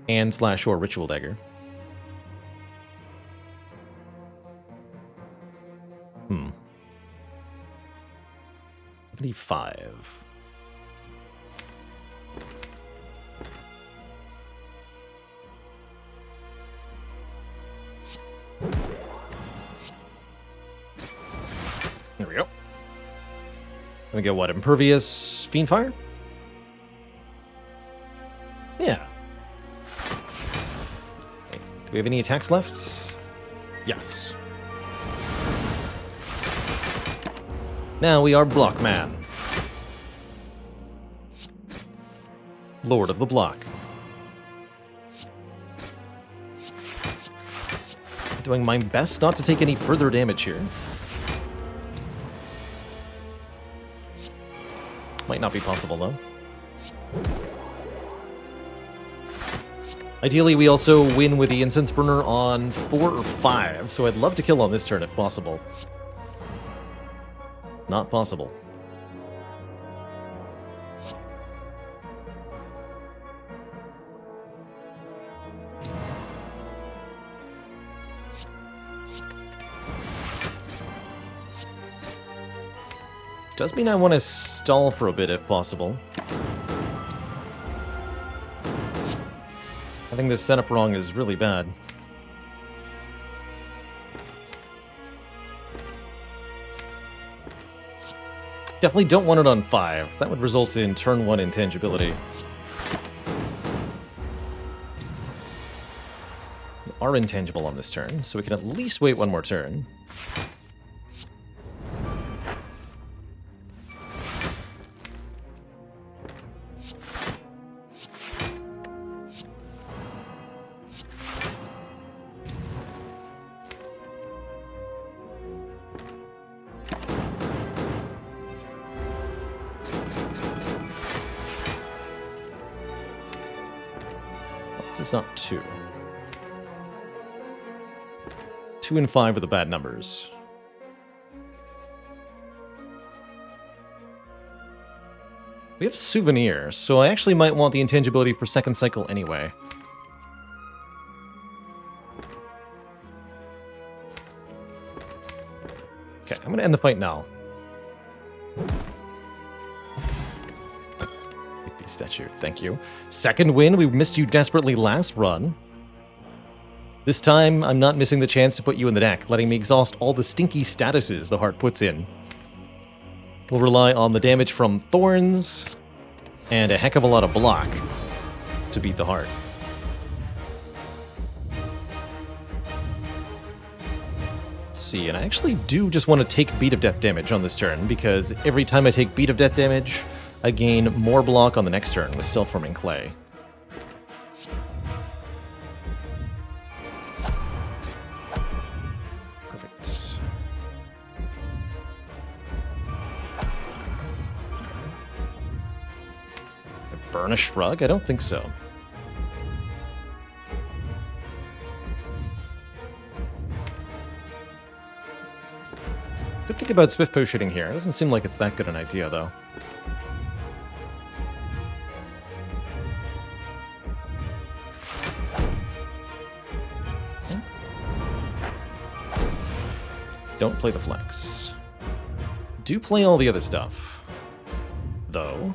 And slash or ritual dagger. 75. There we go. We get what? Impervious Fiendfire? Yeah. Okay. Do we have any attacks left? Yes. Now we are Blockman. Lord of the Block. Doing my best not to take any further damage here. Might not be possible, though. Ideally, we also win with the Incense Burner on 4 or 5, so I'd love to kill on this turn if possible. Not possible. Does mean I want to stall for a bit if possible. I think this setup wrong is really bad. Definitely don't want it on 5. That would result in turn 1 intangibility. We are intangible on this turn, so we can at least wait one more turn. It's not 2. 2 and 5 are the bad numbers. We have Souvenir, so I actually might want the intangibility for second cycle anyway. Okay, I'm going to end the fight now. Statue, thank you. Second win, we missed you desperately last run. This time, I'm not missing the chance to put you in the deck, letting me exhaust all the stinky statuses the heart puts in. We'll rely on the damage from Thorns, and a heck of a lot of block to beat the heart. Let's see, and I actually do just want to take Beat of Death damage on this turn, because every time I take Beat of Death damage, I gain more block on the next turn with Self-Forming Clay. Perfect. Burn a Shrug? I don't think so. Good thing about Swift Potioning here. It doesn't seem like it's that good an idea, though. Don't play the flex. Do play all the other stuff, though.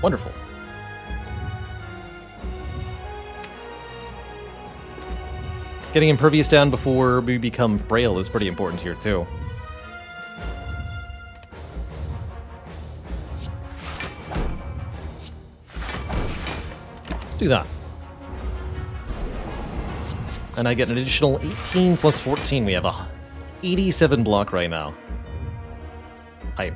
Wonderful. Getting Impervious down before we become frail is pretty important here, too. Let's do that. And I get an additional 18 plus 14. We have a 87 block right now. Hype.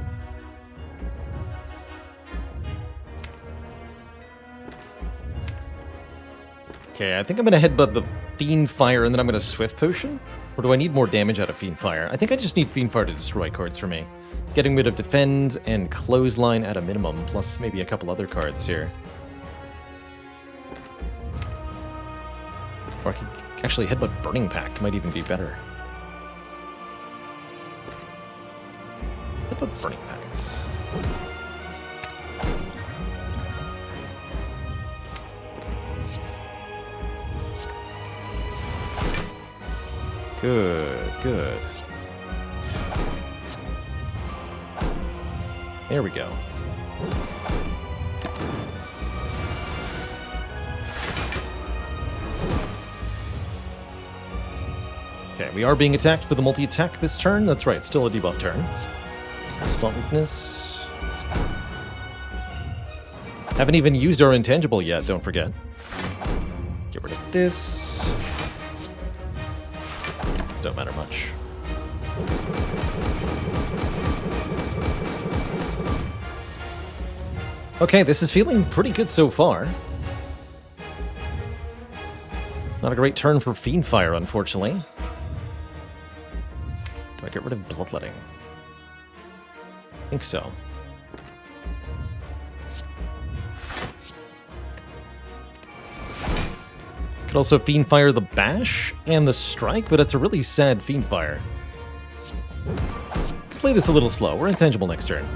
Okay, I think I'm going to headbutt the Fiendfire and then I'm going to Swift Potion. Or do I need more damage out of Fiendfire? I think I just need Fiendfire to destroy cards for me. Getting rid of Defend and Clothesline at a minimum, plus maybe a couple other cards here. Or I could actually Headbutt Burning Pact, might even be better. Headbutt Burning Pact. Good, good. There we go. Okay, we are being attacked with a multi-attack this turn. That's right, still a debuff turn. Spot weakness. Haven't even used our intangible yet, don't forget. Get rid of this. Don't matter much. Okay, this is feeling pretty good so far. Not a great turn for Fiendfire, unfortunately. Do I get rid of Bloodletting? I think so. Could also Fiendfire the Bash and the Strike, but it's a really sad Fiendfire. Let's play this a little slow. We're intangible next turn.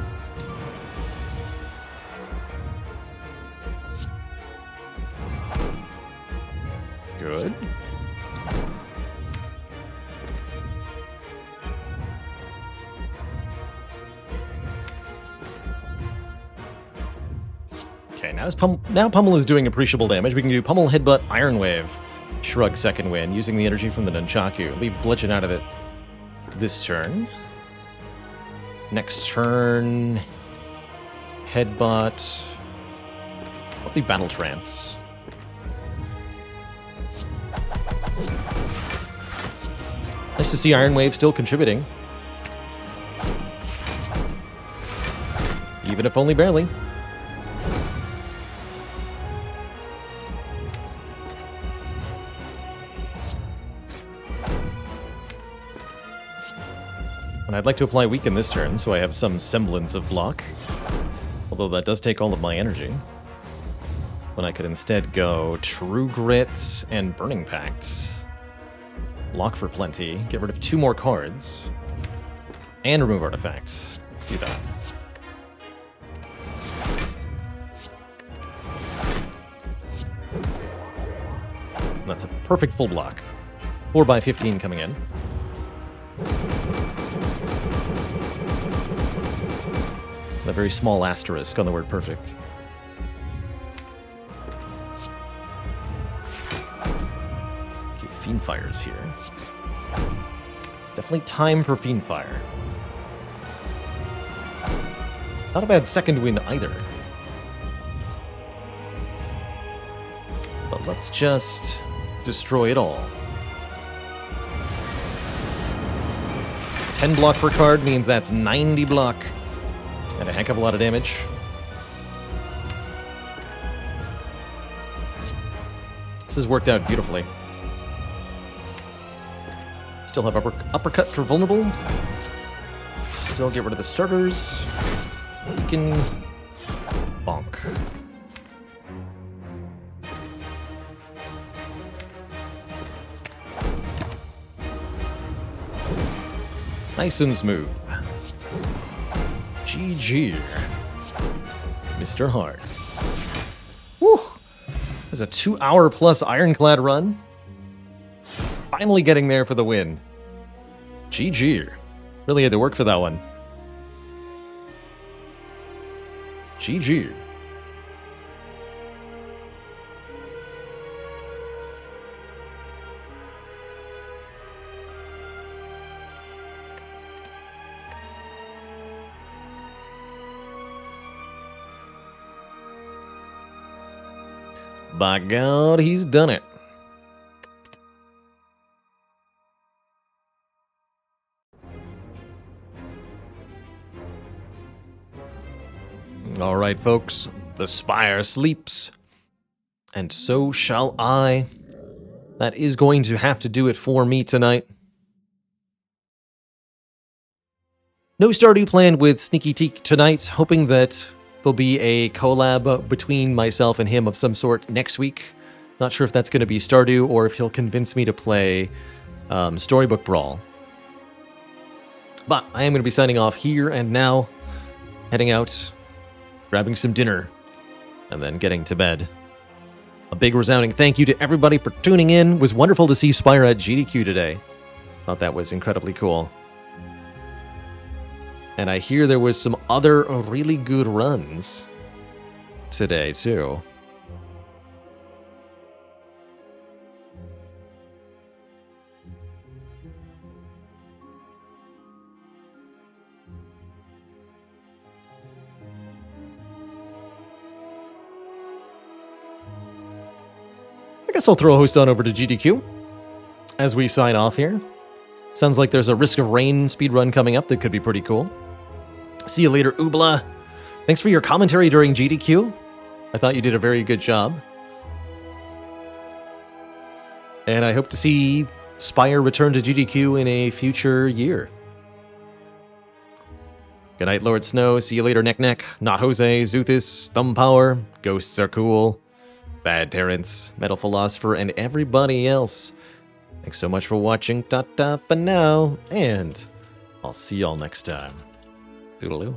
Good. Okay, now Pummel is doing appreciable damage. We can do Pummel, Headbutt, Iron Wave, Shrug, second win, using the energy from the Nunchaku. Leave Bludgeon out of it this turn. Next turn, Headbutt, probably Battle Trance. Nice to see Iron Wave still contributing. Even if only barely. And I'd like to apply Weaken this turn, so I have some semblance of block. Although that does take all of my energy. When I could instead go True Grit and Burning Pact. Block for plenty. Get rid of 2 more cards. And remove artifacts. Let's do that. And that's a perfect full block. 4x15 coming in. A very small asterisk on the word perfect. Okay, Fiendfire's here. Definitely time for Fiendfire. Not a bad second win either. But let's just destroy it all. 10 block per card means that's 90 block. And a heck of a lot of damage. This has worked out beautifully. Still have uppercut for vulnerable. Still get rid of the starters. We can bonk. Nice and smooth. GG. Mr. Hard. Woo! There's a 2-hour plus ironclad run. Finally getting there for the win. GG. Really had to work for that one. GG. By God, he's done it. All right, folks. The Spire sleeps. And so shall I. That is going to have to do it for me tonight. No Stardew planned with Sneaky Teak tonight, hoping that there'll be a collab between myself and him of some sort next week. Not sure if that's going to be Stardew or if he'll convince me to play Storybook Brawl. But I am going to be signing off here and now, heading out, grabbing some dinner, and then getting to bed. A big resounding thank you to everybody for tuning in. It was wonderful to see Spire at GDQ today. Thought that was incredibly cool. And I hear there was some other really good runs today, too. I guess I'll throw a host on over to GDQ as we sign off here. Sounds like there's a Risk of Rain speedrun coming up that could be pretty cool. See you later, Oobla. Thanks for your commentary during GDQ. I thought you did a very good job. And I hope to see Spire return to GDQ in a future year. Good night, Lord Snow. See you later, Neck. Not Jose, Zuthis, Thumb Power, Ghosts Are Cool, Bad Terrence, Metal Philosopher, and everybody else. Thanks so much for watching. Ta-ta for now, and I'll see y'all next time. Toodaloo.